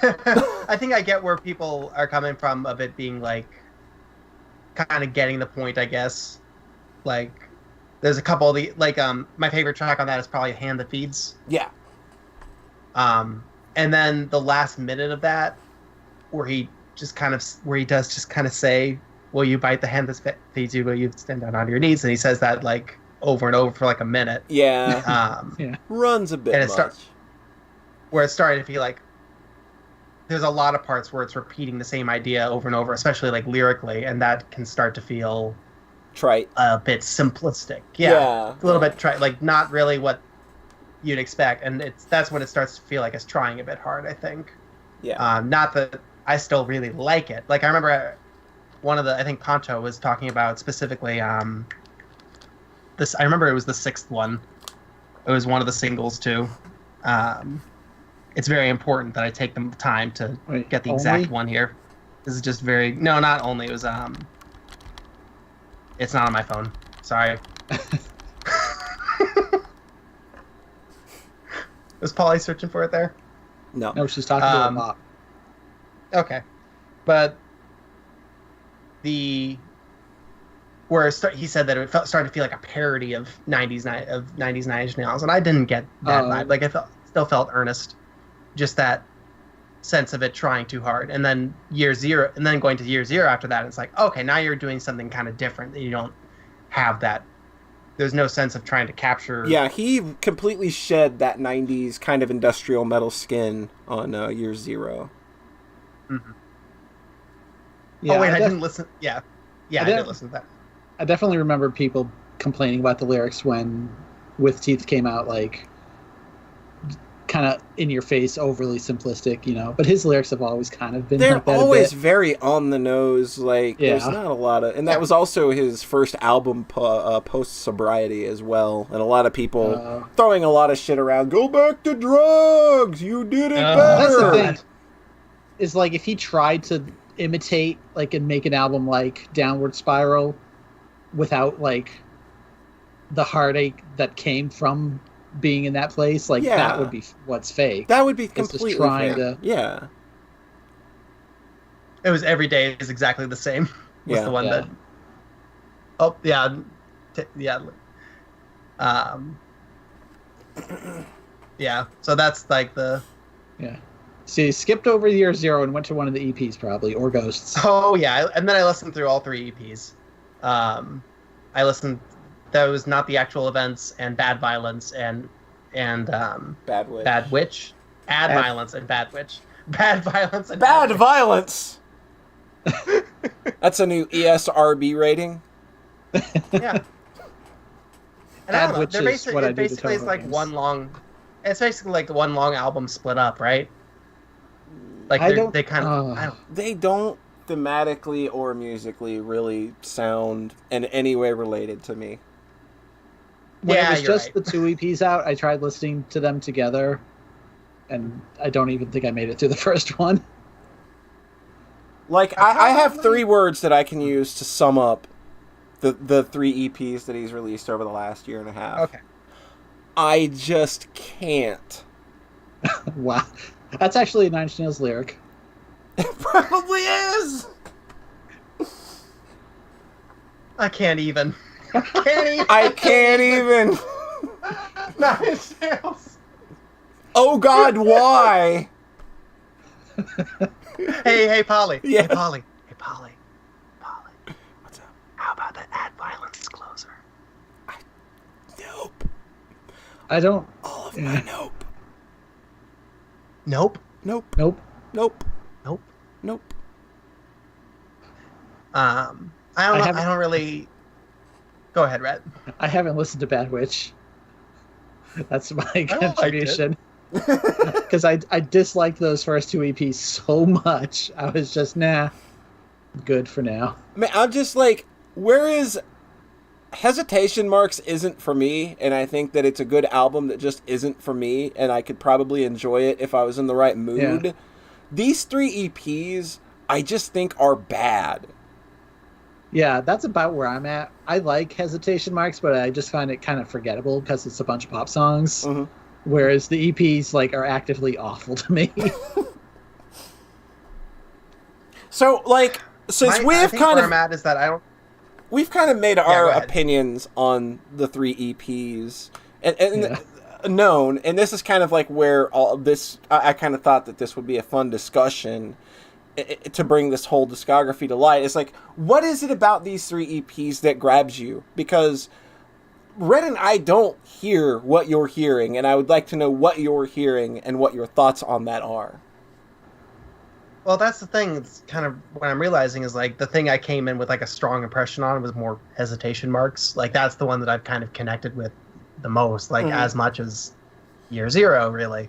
I think I get where people are coming from of it being like kind of getting the point, I guess. Like, there's a couple of the my favorite track on that is probably Hand That Feeds. Yeah. And then the last minute of that, where he does just kind of say, "Will you bite the hand that feeds you? Will you stand down on your knees?" And he says that like over and over for like a minute. Yeah. Runs a bit much. Where it's starting to feel like there's a lot of parts where it's repeating the same idea over and over, especially like lyrically, and that can start to feel trite, a bit simplistic. Yeah. A little bit trite, like not really what you'd expect, and that's when it starts to feel like it's trying a bit hard, I think. Yeah. Not that I still really like it. Like, I remember I think Poncho was talking about specifically this. I remember it was the 6th one. It was one of the singles too. It's very important that I take the time to get the exact one here. This is just no, not only. It was it's not on my phone. Sorry. Was Polly searching for it there? No, she's talking to a mop. Okay, but he said that it started to feel like a parody of 90s Nine Inch Nails, and I didn't get that vibe. Like, still felt earnest, just that sense of it trying too hard. And then Year Zero, and then going to Year Zero after that, it's like, okay, now you're doing something kind of different. You don't have that. There's no sense of trying to capture... Yeah, he completely shed that 90s kind of industrial metal skin on Year Zero. Mm-hmm. Yeah, I didn't listen... Yeah, I didn't listen to that. I definitely remember people complaining about the lyrics when With Teeth came out, like, kind of in your face, overly simplistic, you know. But his lyrics have always kind of been They're like that. always a bit. very on the nose. Like there's not a lot of, and that was also his first album post sobriety as well. And a lot of people throwing a lot of shit around. Go back to drugs. You did it better. That's the thing. Is like if he tried to imitate like and make an album like Downward Spiral without like the heartache that came from being in that place, like that would be what's fake. That would be completely just trying fake. Yeah. It was Every Day is exactly the same. Was the one that. Oh yeah, yeah. So that's like the. Yeah. So you skipped over year 0 and went to one of the EPs probably, or Ghosts. Oh yeah, and then I listened through all 3 EPs. I listened. Those Not the Actual Events and Bad Violence and Bad Witch. Bad Witch. Violence and Bad Witch. Bad Violence and Bad Violence. That's a new ESRB rating. Yeah. And Bad Witch they're basically it's like games. one long. It's basically like one long album split up, right? Like they kind of. They don't thematically or musically really sound in any way related to me. When it was just the 2 EPs out, I tried listening to them together, and I don't even think I made it through the first one. Like, I have 3 words that I can use to sum up the 3 EPs that he's released over the last year and a half. Okay. I just can't. Wow. That's actually a Nine Inch Nails lyric. It probably is! I can't even. I can't even. Nine Inch Nails. Oh God, why? Hey, Polly. Yeah. Hey, Polly. What's up? How about that Add Violence closer? Nope. I don't. All of my nope. Nope. Nope. Nope. Nope. Nope. Nope. I don't really. Go ahead, Rhett. I haven't listened to Bad Witch. That's my contribution. Because I disliked those first 2 EPs so much. I was just, good for now. Man, I'm just like, whereas Hesitation Marks isn't for me, and I think that it's a good album that just isn't for me, and I could probably enjoy it if I was in the right mood. Yeah. These 3 EPs, I just think are bad. Yeah, that's about where I'm at. I like Hesitation Marks, but I just find it kind of forgettable because it's a bunch of pop songs. Mm-hmm. Whereas the EPs are actively awful to me. So, like, since we've kind of... I'm at is that I don't... We've kind of made our opinions on the 3 EPs and known, and this is kind of like where all of this... I kind of thought that this would be a fun discussion to bring this whole discography to light. It's like, what is it about these 3 EPs that grabs you? Because Red and I don't hear what you're hearing, and I would like to know what you're hearing and what your thoughts on that are. Well, that's the thing. It's kind of what I'm realizing is like the thing I came in with like a strong impression on was more Hesitation Marks. Like that's the one that I've kind of connected with the most, like as much as Year Zero, really.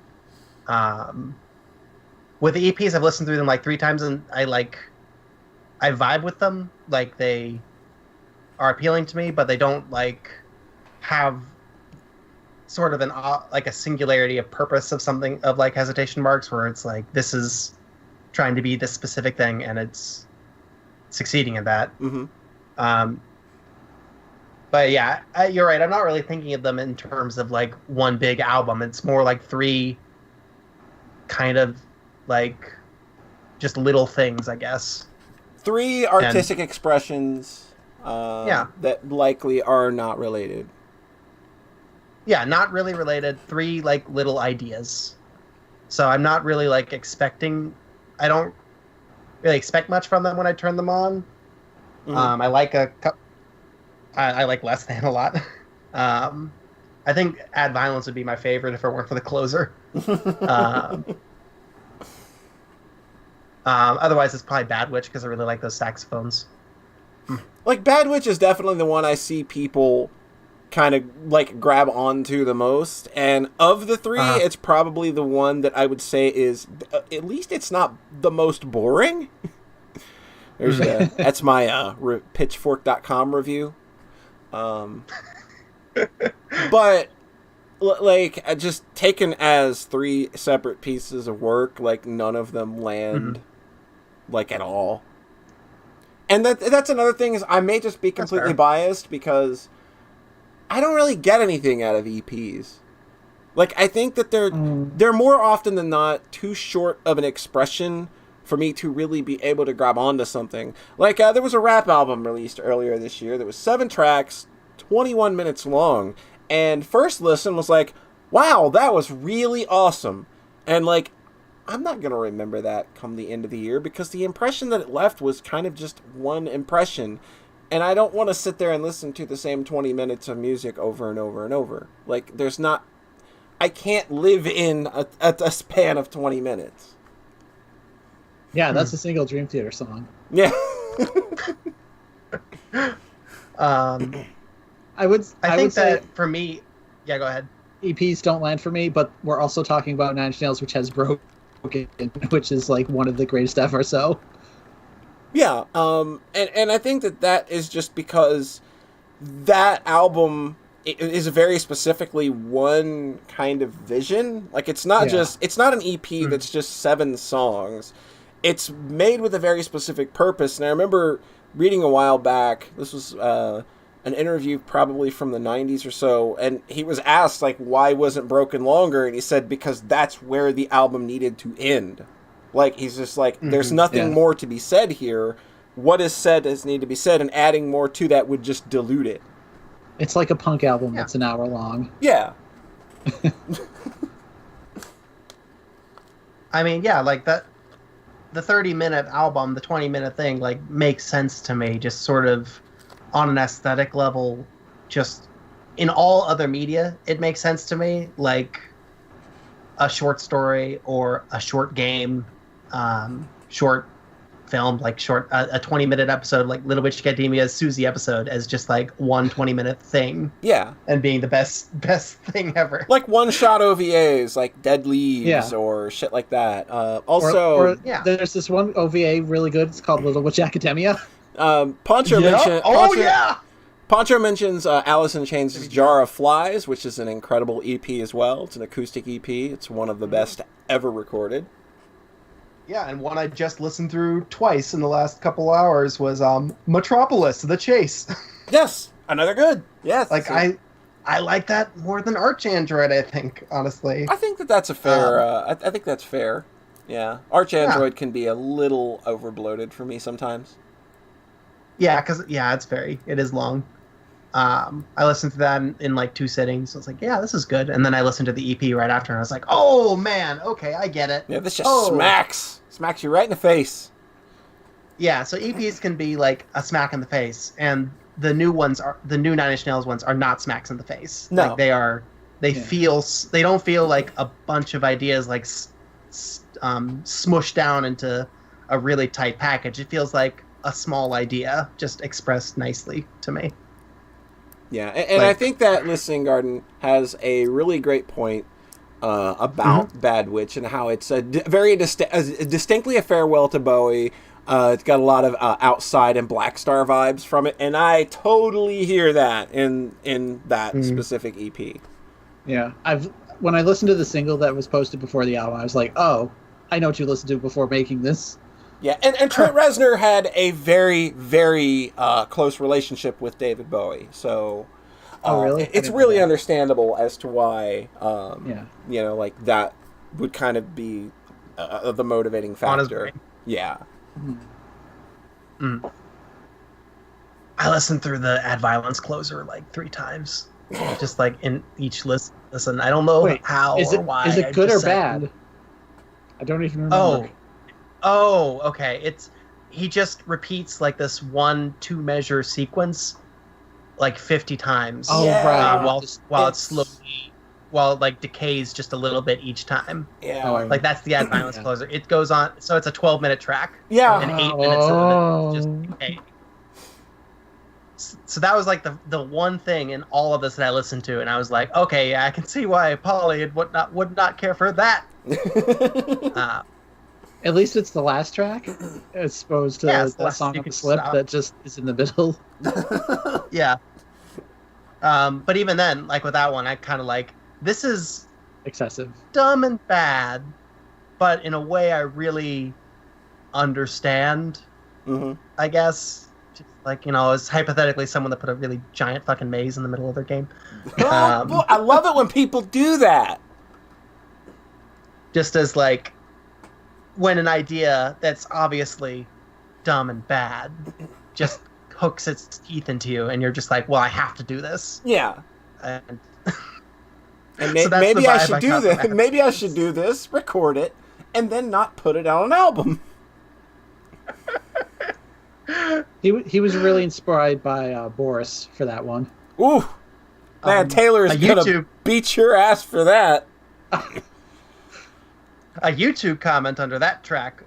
With the EPs, I've listened through them like 3 times, and I vibe with them. Like they are appealing to me, but they don't like have sort of a singularity of purpose of something of like Hesitation Marks, where it's like this is trying to be this specific thing, and it's succeeding in that. Mm-hmm. But yeah, you're right. I'm not really thinking of them in terms of like one big album. It's more like 3 kind of like just little things, I guess. 3 artistic expressions that likely are not related. Yeah, not really related. 3 like little ideas. So I'm not really like expecting... I don't really expect much from them when I turn them on. Mm-hmm. I like Less Than a lot. I think Add Violence would be my favorite if it weren't for the closer. Otherwise, it's probably Bad Witch because I really like those saxophones. Like, Bad Witch is definitely the one I see people kind of like grab onto the most. And of the three, it's probably the one that I would say is, at least it's not the most boring. There's that's my pitchfork.com review. But like, just taken as three separate pieces of work, like none of them land like at all. And that's another thing, is I may just be completely biased because I don't really get anything out of EPs. Like, I think that they're more often than not too short of an expression for me to really be able to grab onto something. Like, there was a rap album released earlier this year that was 7 tracks, 21 minutes long, and first listen was like, wow, that was really awesome. And like, I'm not going to remember that come the end of the year, because the impression that it left was kind of just one impression. And I don't want to sit there and listen to the same 20 minutes of music over and over and over. Like, I can't live in a span of 20 minutes. Yeah, that's a single Dream Theater song. Yeah. I would think say that for me, yeah, go ahead. EPs don't land for me, but we're also talking about Nine Inch Nails, which has Broken, which is like one of the greatest ever. So, yeah, and I think that is just because that album is very specifically one kind of vision. Like, it's not it's not an EP that's just 7 songs. It's made with a very specific purpose. And I remember reading a while back, this was an interview probably from the 90s or so, and he was asked, like, why wasn't Broken longer? And he said, because that's where the album needed to end. Like, he's just like, there's nothing more to be said here. What is said does need to be said, and adding more to that would just dilute it. It's like a punk album that's an hour long. Yeah. I mean, yeah, like that, the 30-minute album, the 20-minute thing, like, makes sense to me, just sort of on an aesthetic level. Just in all other media, it makes sense to me, like a short story or a short game, short film, like a 20-minute episode, like Little Witch Academia's Susie episode, as just like one 20-minute thing. Yeah. And being the best thing ever. Like one-shot OVAs, like Dead Leaves or shit like that. Also... There's this one OVA really good. It's called Little Witch Academia. Poncho mentions Alice in Chains' Jar of Flies, which is an incredible EP as well. It's an acoustic EP. It's one of the best ever recorded. Yeah, and one I just listened through twice in the last couple hours was Metropolis, The Chase. Yes, another good. Yes. Like, I like that more than Arch Android, I think, honestly. I think that's a fair... I think that's fair. Yeah. Arch Android can be a little overbloated for me sometimes. Yeah, because, it is long. I listened to that in like 2 sittings. So I was like, yeah, this is good. And then I listened to the EP right after, and I was like, oh, man, okay, I get it. Yeah, this just smacks you right in the face. Yeah, so EPs can be like a smack in the face, and the new Nine Inch Nails ones are not smacks in the face. No. Like, they don't feel like a bunch of ideas like smushed down into a really tight package. It feels like a small idea just expressed nicely to me. Yeah, and I think that Listening Garden has a really great point about Bad Witch, and how it's distinctly a farewell to Bowie. It's got a lot of Outside and Black Star vibes from it, and I totally hear that in that specific EP. Yeah, when I listened to the single that was posted before the album, I was like, oh, I know what you listened to before making this. Yeah, and Trent Reznor had a very, very close relationship with David Bowie, so really? It's really understandable as to why, you know, like, that would kind of be the motivating factor. Yeah. I listened through the Add Violence closer like 3 times, just like in each listen. I don't know how or why. Is it good or bad? I don't even remember. Oh, okay. He just repeats like this 1-2 measure sequence like 50 times. Oh, right. While it's slowly, while it like decays just a little bit each time. Yeah. Like, that's the Add Violence closer. It goes on, so it's a 12-minute track. Yeah. And 8 minutes of it just decay. So that was like the one thing in all of this that I listened to, and I was like, okay, yeah, I can see why Polly would not care for that. At least it's the last track, as opposed to that song on the slip that just is in the middle. Yeah. But even then, like with that one, I kind of like, this is excessive, dumb and bad, but in a way I really understand. I guess, just like, you know, as hypothetically someone that put a really giant fucking maze in the middle of their game. I love it when people do that. Just as like, when an idea that's obviously dumb and bad just hooks its teeth into you, and you're just like, well, I have to do this. Yeah. And so maybe I should do this. Maybe I should do this, record it, and then not put it on an album. He was really inspired by Boris for that one. Ooh, man, Taylor is gonna beat your ass for that. A YouTube comment under that track.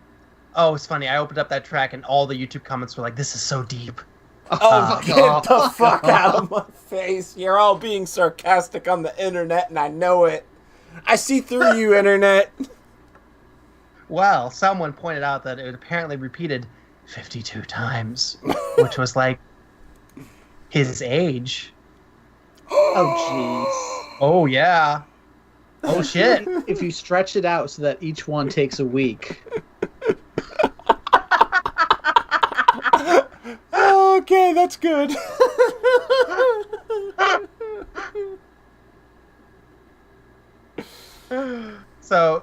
Oh, it's funny. I opened up that track and all the YouTube comments were like, "This is so deep." Oh, get the fuck out of my face! You're all being sarcastic on the internet, and I know it. I see through you, internet. Well, someone pointed out that it apparently repeated 52 times, which was like his age. Oh, jeez. Oh, yeah. Oh, shit. If you stretch it out so that each one takes a week. Okay, that's good. So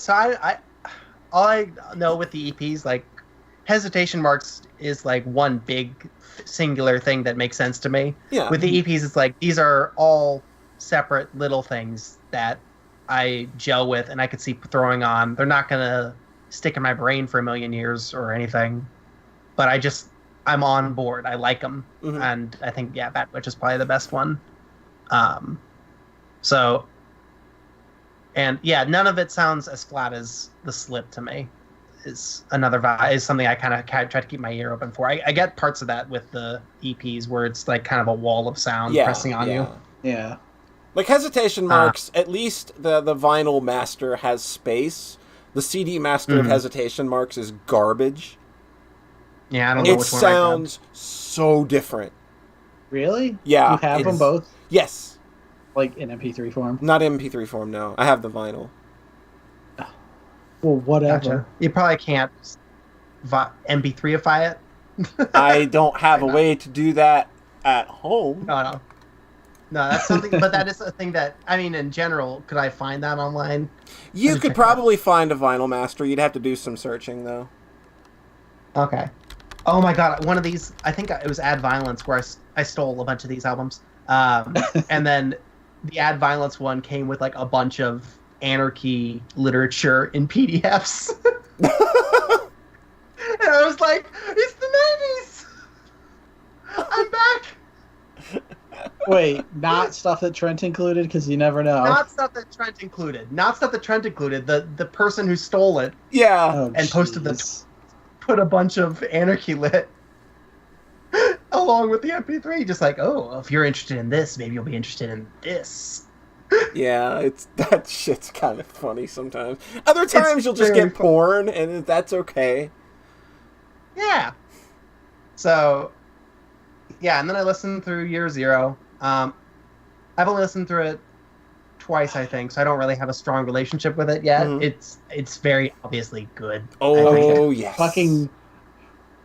I all I know with the EPs, like, hesitation marks is like one big singular thing that makes sense to me. Yeah. With the EPs, it's like these are all separate little things that I gel with and I could see throwing on. They're not gonna stick in my brain for a million years or anything, but I'm on board. I like them, and I think Bad Witch is probably the best one. So, and none of it sounds as flat as the Slip to me. Is another vibe, is something I kind of try to keep my ear open for. I get parts of that with the EPs where it's like kind of a wall of sound pressing on you. Yeah. Like Hesitation Marks, at least the vinyl master has space. The CD master of Hesitation Marks is garbage. Yeah, I don't know which one. It sounds so different. Really? Yeah. You have them both? Yes. Like in MP3 form? Not MP3 form, no. I have the vinyl. Well, whatever. Gotcha. You probably can't MP3ify it. I don't have a way to do that at home. No, that's something, but that is a thing that, I mean, in general, could I find that online? You could probably find a vinyl master. You'd have to do some searching, though. Okay. Oh my god, one of these, I think it was Ad Violence, where I stole a bunch of these albums. And then the Ad Violence one came with like a bunch of anarchy literature in PDFs. And I was like, it's the 90s! I'm back! Wait, not stuff that Trent included? Because you never know. Not stuff that Trent included. The person who stole it. Yeah. And posted put a bunch of anarchy lit along with the MP3. Just like, oh, if you're interested in this, maybe you'll be interested in this. Yeah, that shit's kind of funny sometimes. Other times you'll just get porn, and that's okay. Yeah. So, and then I listened through Year Zero. I've only listened through it twice, I think, so I don't really have a strong relationship with it yet. It's very obviously good. Oh, yes. Fucking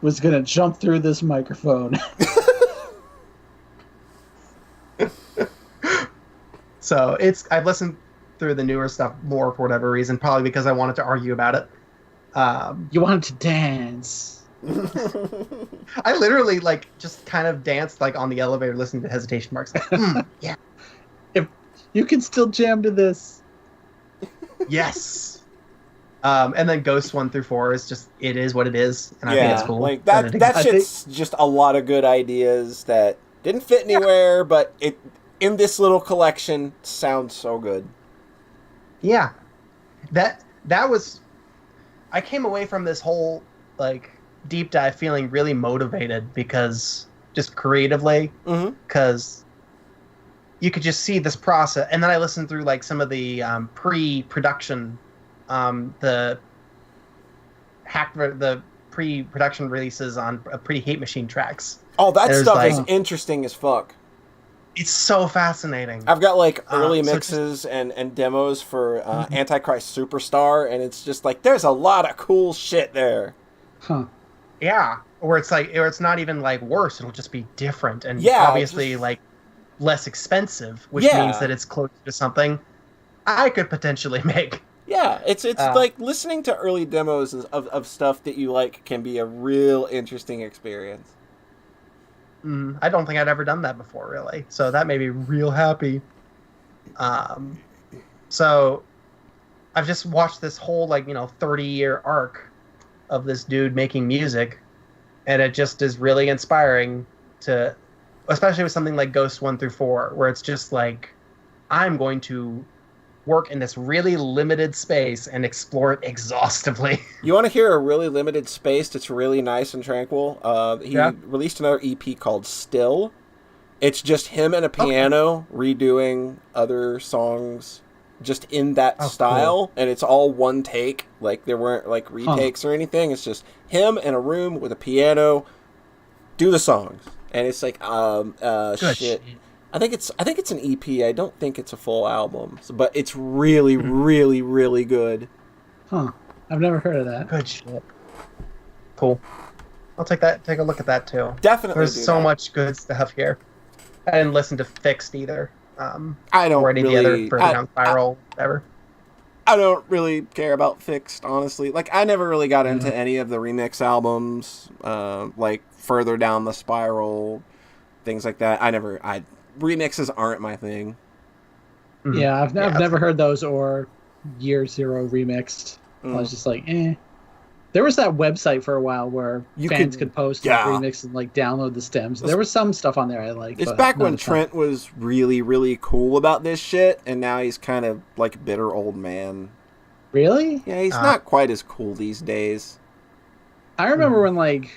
was gonna jump through this microphone. So I've listened through the newer stuff more for whatever reason, probably because I wanted to argue about it. You wanted to dance. I literally just kind of danced on the elevator listening to Hesitation Marks. Yeah. If you can still jam to this. Yes. And then Ghosts 1 through 4 is just, it is what it is, and I think it's cool. That shit's just a lot of good ideas that didn't fit anywhere, but it in this little collection sounds so good. Yeah. That was, I came away from this whole deep dive feeling really motivated because just creatively, Mm-hmm. because you could just see this process. And then I listened through like some of the pre-production, the pre-production releases on Pre-Hate Machine tracks. Oh, that And it was stuff like- is interesting as fuck. It's so fascinating. I've got like early so mixes and demos for Antichrist Superstar, and it's just like there's a lot of cool shit there. Huh. Yeah, or it's not even like worse. It'll just be different and Yeah, obviously like less expensive, which Yeah. means that it's closer to something I could potentially make. Yeah, it's like listening to early demos of stuff that you like can be a real interesting experience. I don't think I'd ever done that before, really. So that made me real happy. So I've just watched this whole 30-year arc of this dude making music, and it just is really inspiring to, especially with something like Ghost 1 through 4, where it's just like, I'm going to work in this really limited space and explore it exhaustively. You want to hear a really limited space that's really nice and tranquil? He released another EP called Still. It's just him and a piano redoing other songs just in that style, cool. And it's all one take. Like, there weren't like retakes or anything. It's just him in a room with a piano do the songs. And it's like shit. I think it's an EP. I don't think it's a full album, but it's really, really, really good. Huh? I've never heard of that. Good shit. Cool. I'll take a look at that too. Definitely. There's so much good stuff here. I didn't listen to Fixed either. I don't or any really. Of the other Further Down Spiral, whatever. I don't really care about Fixed, honestly. Like, I never really got into any of the remix albums, like Further Down the Spiral, things like that. Remixes aren't my thing. Yeah, I've never heard those or Year Zero remixed. I was just like, eh. There was that website for a while where fans could post remix and like download the stems. There was some stuff on there I liked. It's back when Trent was really, really cool about this shit, and now he's kind of like a bitter old man. Really? Yeah, he's not quite as cool these days. I remember when like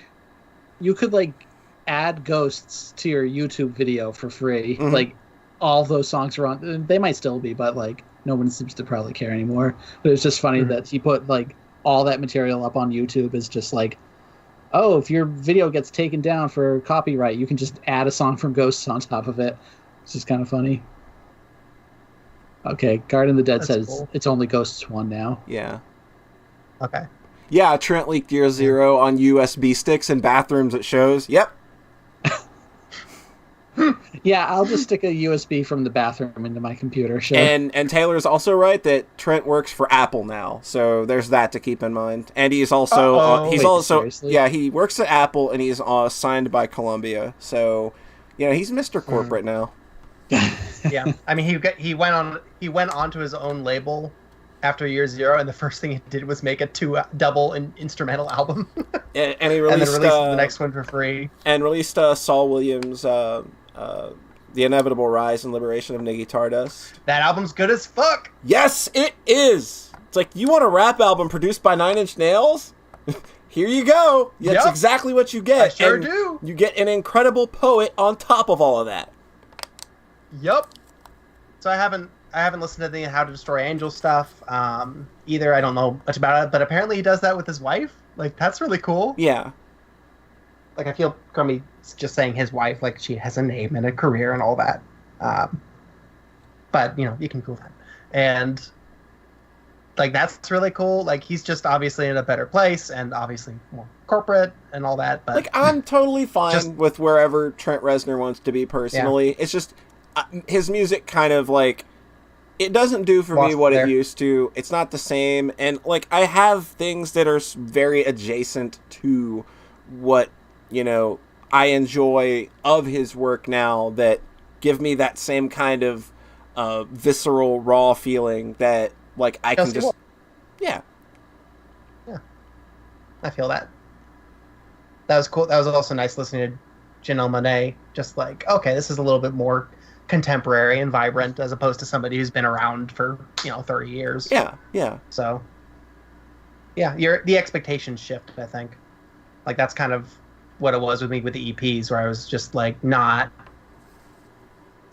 you could like add ghosts to your YouTube video for free. Like all those songs are on. They might still be, but like no one seems to probably care anymore. But it's just funny that he put like all that material up on YouTube is just like, oh, if your video gets taken down for copyright, you can just add a song from Ghosts on top of it. It's just kind of funny. Okay, Guardian of the Dead says it's only Ghosts 1 now. Yeah. Okay. Yeah, Trent leaked Year Zero on USB sticks in bathrooms at shows. Yep. Yeah, I'll just stick a USB from the bathroom into my computer. Sure. And Taylor's also right that Trent works for Apple now, so there's that to keep in mind. And he's also he works at Apple and he's signed by Columbia, so he's Mr. Corporate now. Yeah, I mean he went on to his own label after Year Zero, and the first thing he did was make a double instrumental album. and he released, and then released the next one for free. And released Saul Williams' The Inevitable Rise and Liberation of Niggy Tardust. That album's good as fuck. Yes, it is. It's like, you want a rap album produced by Nine Inch Nails? Here you go. That's exactly what you get. I sure do. You get an incredible poet on top of all of that. Yep. So I haven't listened to the How to Destroy Angels stuff either. I don't know much about it, but apparently he does that with his wife. Like, that's really cool. Yeah. Like, I feel crummy just saying his wife, like, she has a name and a career and all that. But, you can Google that. And, like, that's really cool. Like, he's just obviously in a better place and obviously more corporate and all that. But, like, I'm totally fine with wherever Trent Reznor wants to be personally. Yeah. It's just, his music kind of, like, it doesn't do for me what it used to. It's not the same. And, like, I have things that are very adjacent to what, I enjoy of his work now that give me that same kind of visceral, raw feeling that, like, I can just... Yeah. Yeah. I feel that. That was cool. That was also nice listening to Janelle Monáe. Just like, okay, this is a little bit more contemporary and vibrant as opposed to somebody who's been around for 30 years. Yeah. So the expectations shift, I think. Like, that's kind of what it was with me with the EPs, where I was just like not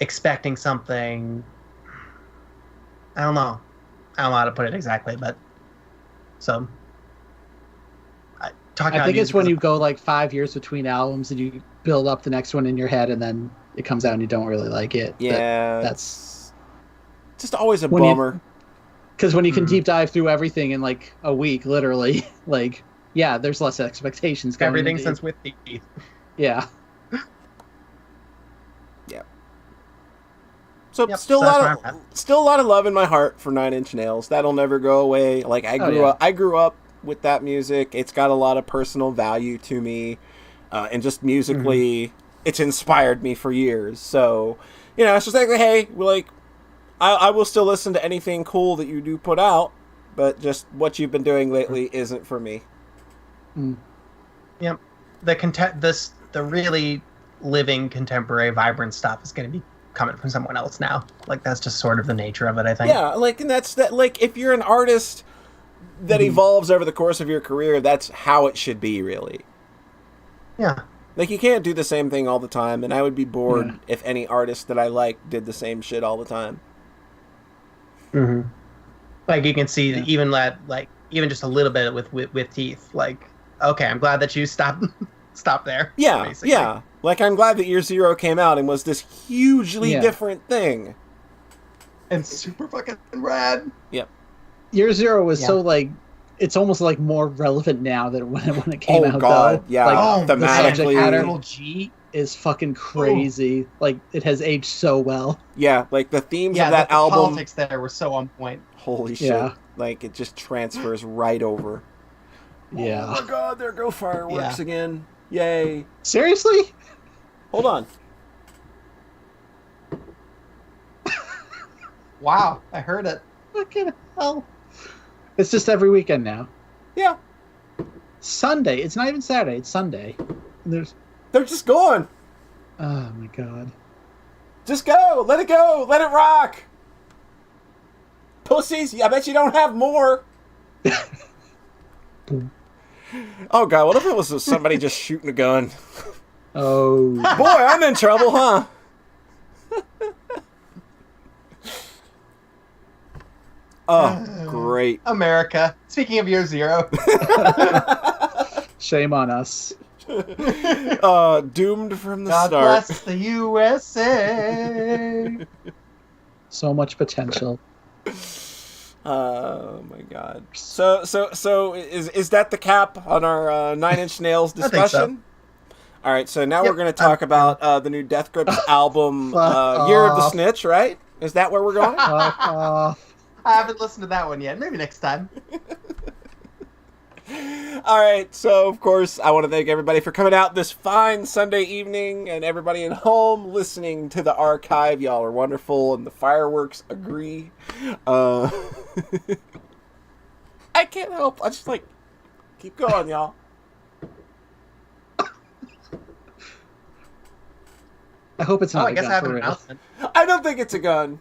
expecting something. I don't know how to put it exactly, but so I think it's when you go like 5 years between albums and you build up the next one in your head, and then it comes out and you don't really like it. Yeah, that's just always a bummer. Because when you can deep dive through everything in like a week, literally, like, yeah, there's less expectations. Everything since With Teeth. Yeah. Yeah. So still a lot of love in my heart for Nine Inch Nails. That'll never go away. Like I grew up with that music. It's got a lot of personal value to me, and just musically, it's inspired me for years. So, it's just like, hey, I will still listen to anything cool that you do put out, but just what you've been doing lately isn't for me. Yep. The really living, contemporary, vibrant stuff is going to be coming from someone else now. Like, that's just sort of the nature of it, I think. Yeah, and that's that. Like, if you're an artist that evolves over the course of your career, that's how it should be, really. Yeah. Like, you can't do the same thing all the time, and I would be bored if any artist that I like did the same shit all the time. Mm-hmm. Like, you can see even just a little bit with Teeth. Like, okay, I'm glad that you stopped there. Yeah, basically. Yeah. Like, I'm glad that Year Zero came out and was this hugely different thing. And super fucking rad. Yep. Year Zero was so, like, it's almost, like, more relevant now than when it came out, God. though. Yeah, like, thematically. The Capital G is fucking crazy. Like, it has aged so well. Yeah, like, the themes of that album. The politics there were so on point. Holy shit. Yeah. Like, it just transfers right over. Yeah. Oh my god, there go fireworks again. Yay. Seriously? Hold on. Wow, I heard it. Fucking hell. It's just every weekend now. Yeah. Sunday. It's not even Saturday. It's Sunday. They're just going. Oh my god. Just go. Let it go. Let it rock. Pussies. I bet you don't have more. Oh god, what if it was somebody just shooting a gun? Oh. Boy, I'm in trouble, huh? Oh, great. America. Speaking of Year Zero. Shame on us. Doomed from the start. God bless the USA. So much potential. Oh my god. So is that the cap on our Nine Inch Nails discussion? I think so. All right, so now we're going to talk about the new Death Grips album, Year of the Snitch, right? Is that where we're going? I haven't listened to that one yet. Maybe next time. All right, so of course I want to thank everybody for coming out this fine Sunday evening, and everybody at home listening to the archive. Y'all are wonderful, and the fireworks agree. I can't help. I just keep going, y'all. I hope it's not. I guess I have an announcement. I don't think it's a gun.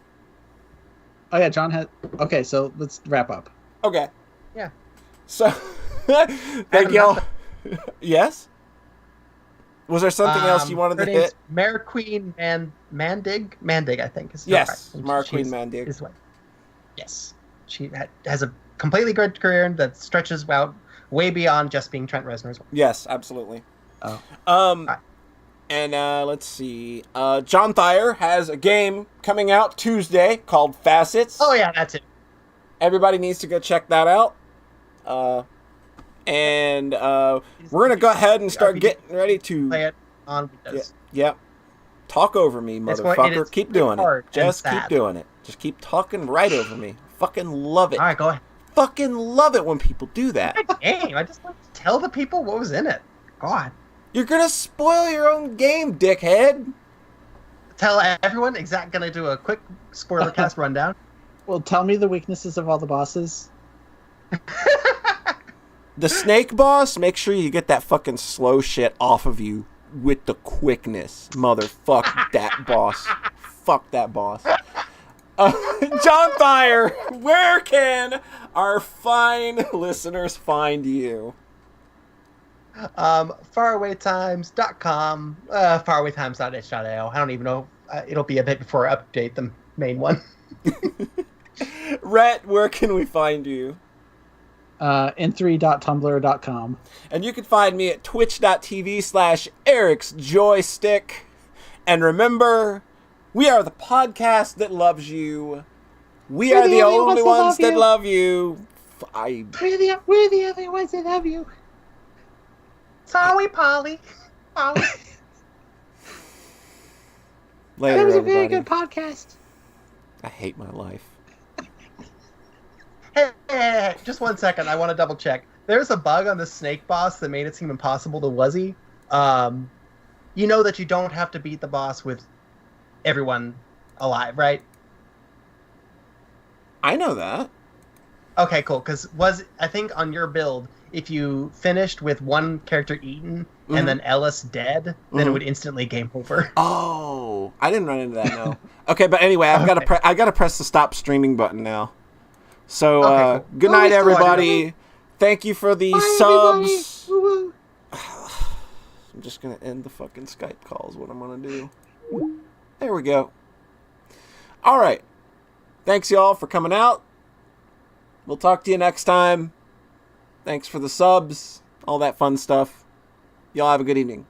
Oh yeah, John had. Okay, so let's wrap up. Okay. Yeah. So, thank y'all. Yes? Was there something else you wanted to hit? Mare Queen Mandig? Mandig, I think. Is yes, Mare Queen Mandig. Yes. She has a completely great career that stretches out way beyond just being Trent Reznor's wife. Yes, absolutely. Oh. And let's see. John Thayer has a game coming out Tuesday called Facets. Oh, yeah, that's it. Everybody needs to go check that out. And we're going to go ahead and start getting ready to play it on Windows. Yeah. Talk over me, motherfucker. Keep doing it. Just keep doing it. Just keep talking right over me. Fucking love it. All right, go ahead. Fucking love it when people do that. Game. I just want to tell the people what was in it. God. You're going to spoil your own game, dickhead. Tell everyone gonna do a quick spoiler cast rundown. Well, tell me the weaknesses of all the bosses. The snake boss, make sure you get that fucking slow shit off of you with the quickness. Motherfuck that boss. Fuck that boss. John Thayer, where can our fine listeners find you? Farawaytimes.com, farawaytimes.itch.io. I don't even know. It'll be a bit before I update the main one. Rhett, where can we find you? n3.tumblr.com. And you can find me at twitch.tv/EricsJoystick. And remember, we are the podcast that loves you. We are the only ones that love you. We're the only ones that love you. Sorry, Polly. Polly. Later, That was a everybody. very good podcast. I hate my life. Hey, just 1 second. I want to double check. There's a bug on the snake boss that made it seem impossible to Wuzzy. You know that you don't have to beat the boss with everyone alive, right? I know that. Okay, cool. Because I think on your build, if you finished with one character eaten and then Ellis dead, then it would instantly game over. Oh, I didn't run into that. No. Okay, but anyway, I gotta press the stop streaming button now. So Okay, cool. good night, everybody. Thank you for the subs. I'm just gonna end the fucking Skype call. Is what I'm gonna do. There we go. All right. Thanks y'all for coming out. We'll talk to you next time. Thanks for the subs, all that fun stuff. Y'all have a good evening.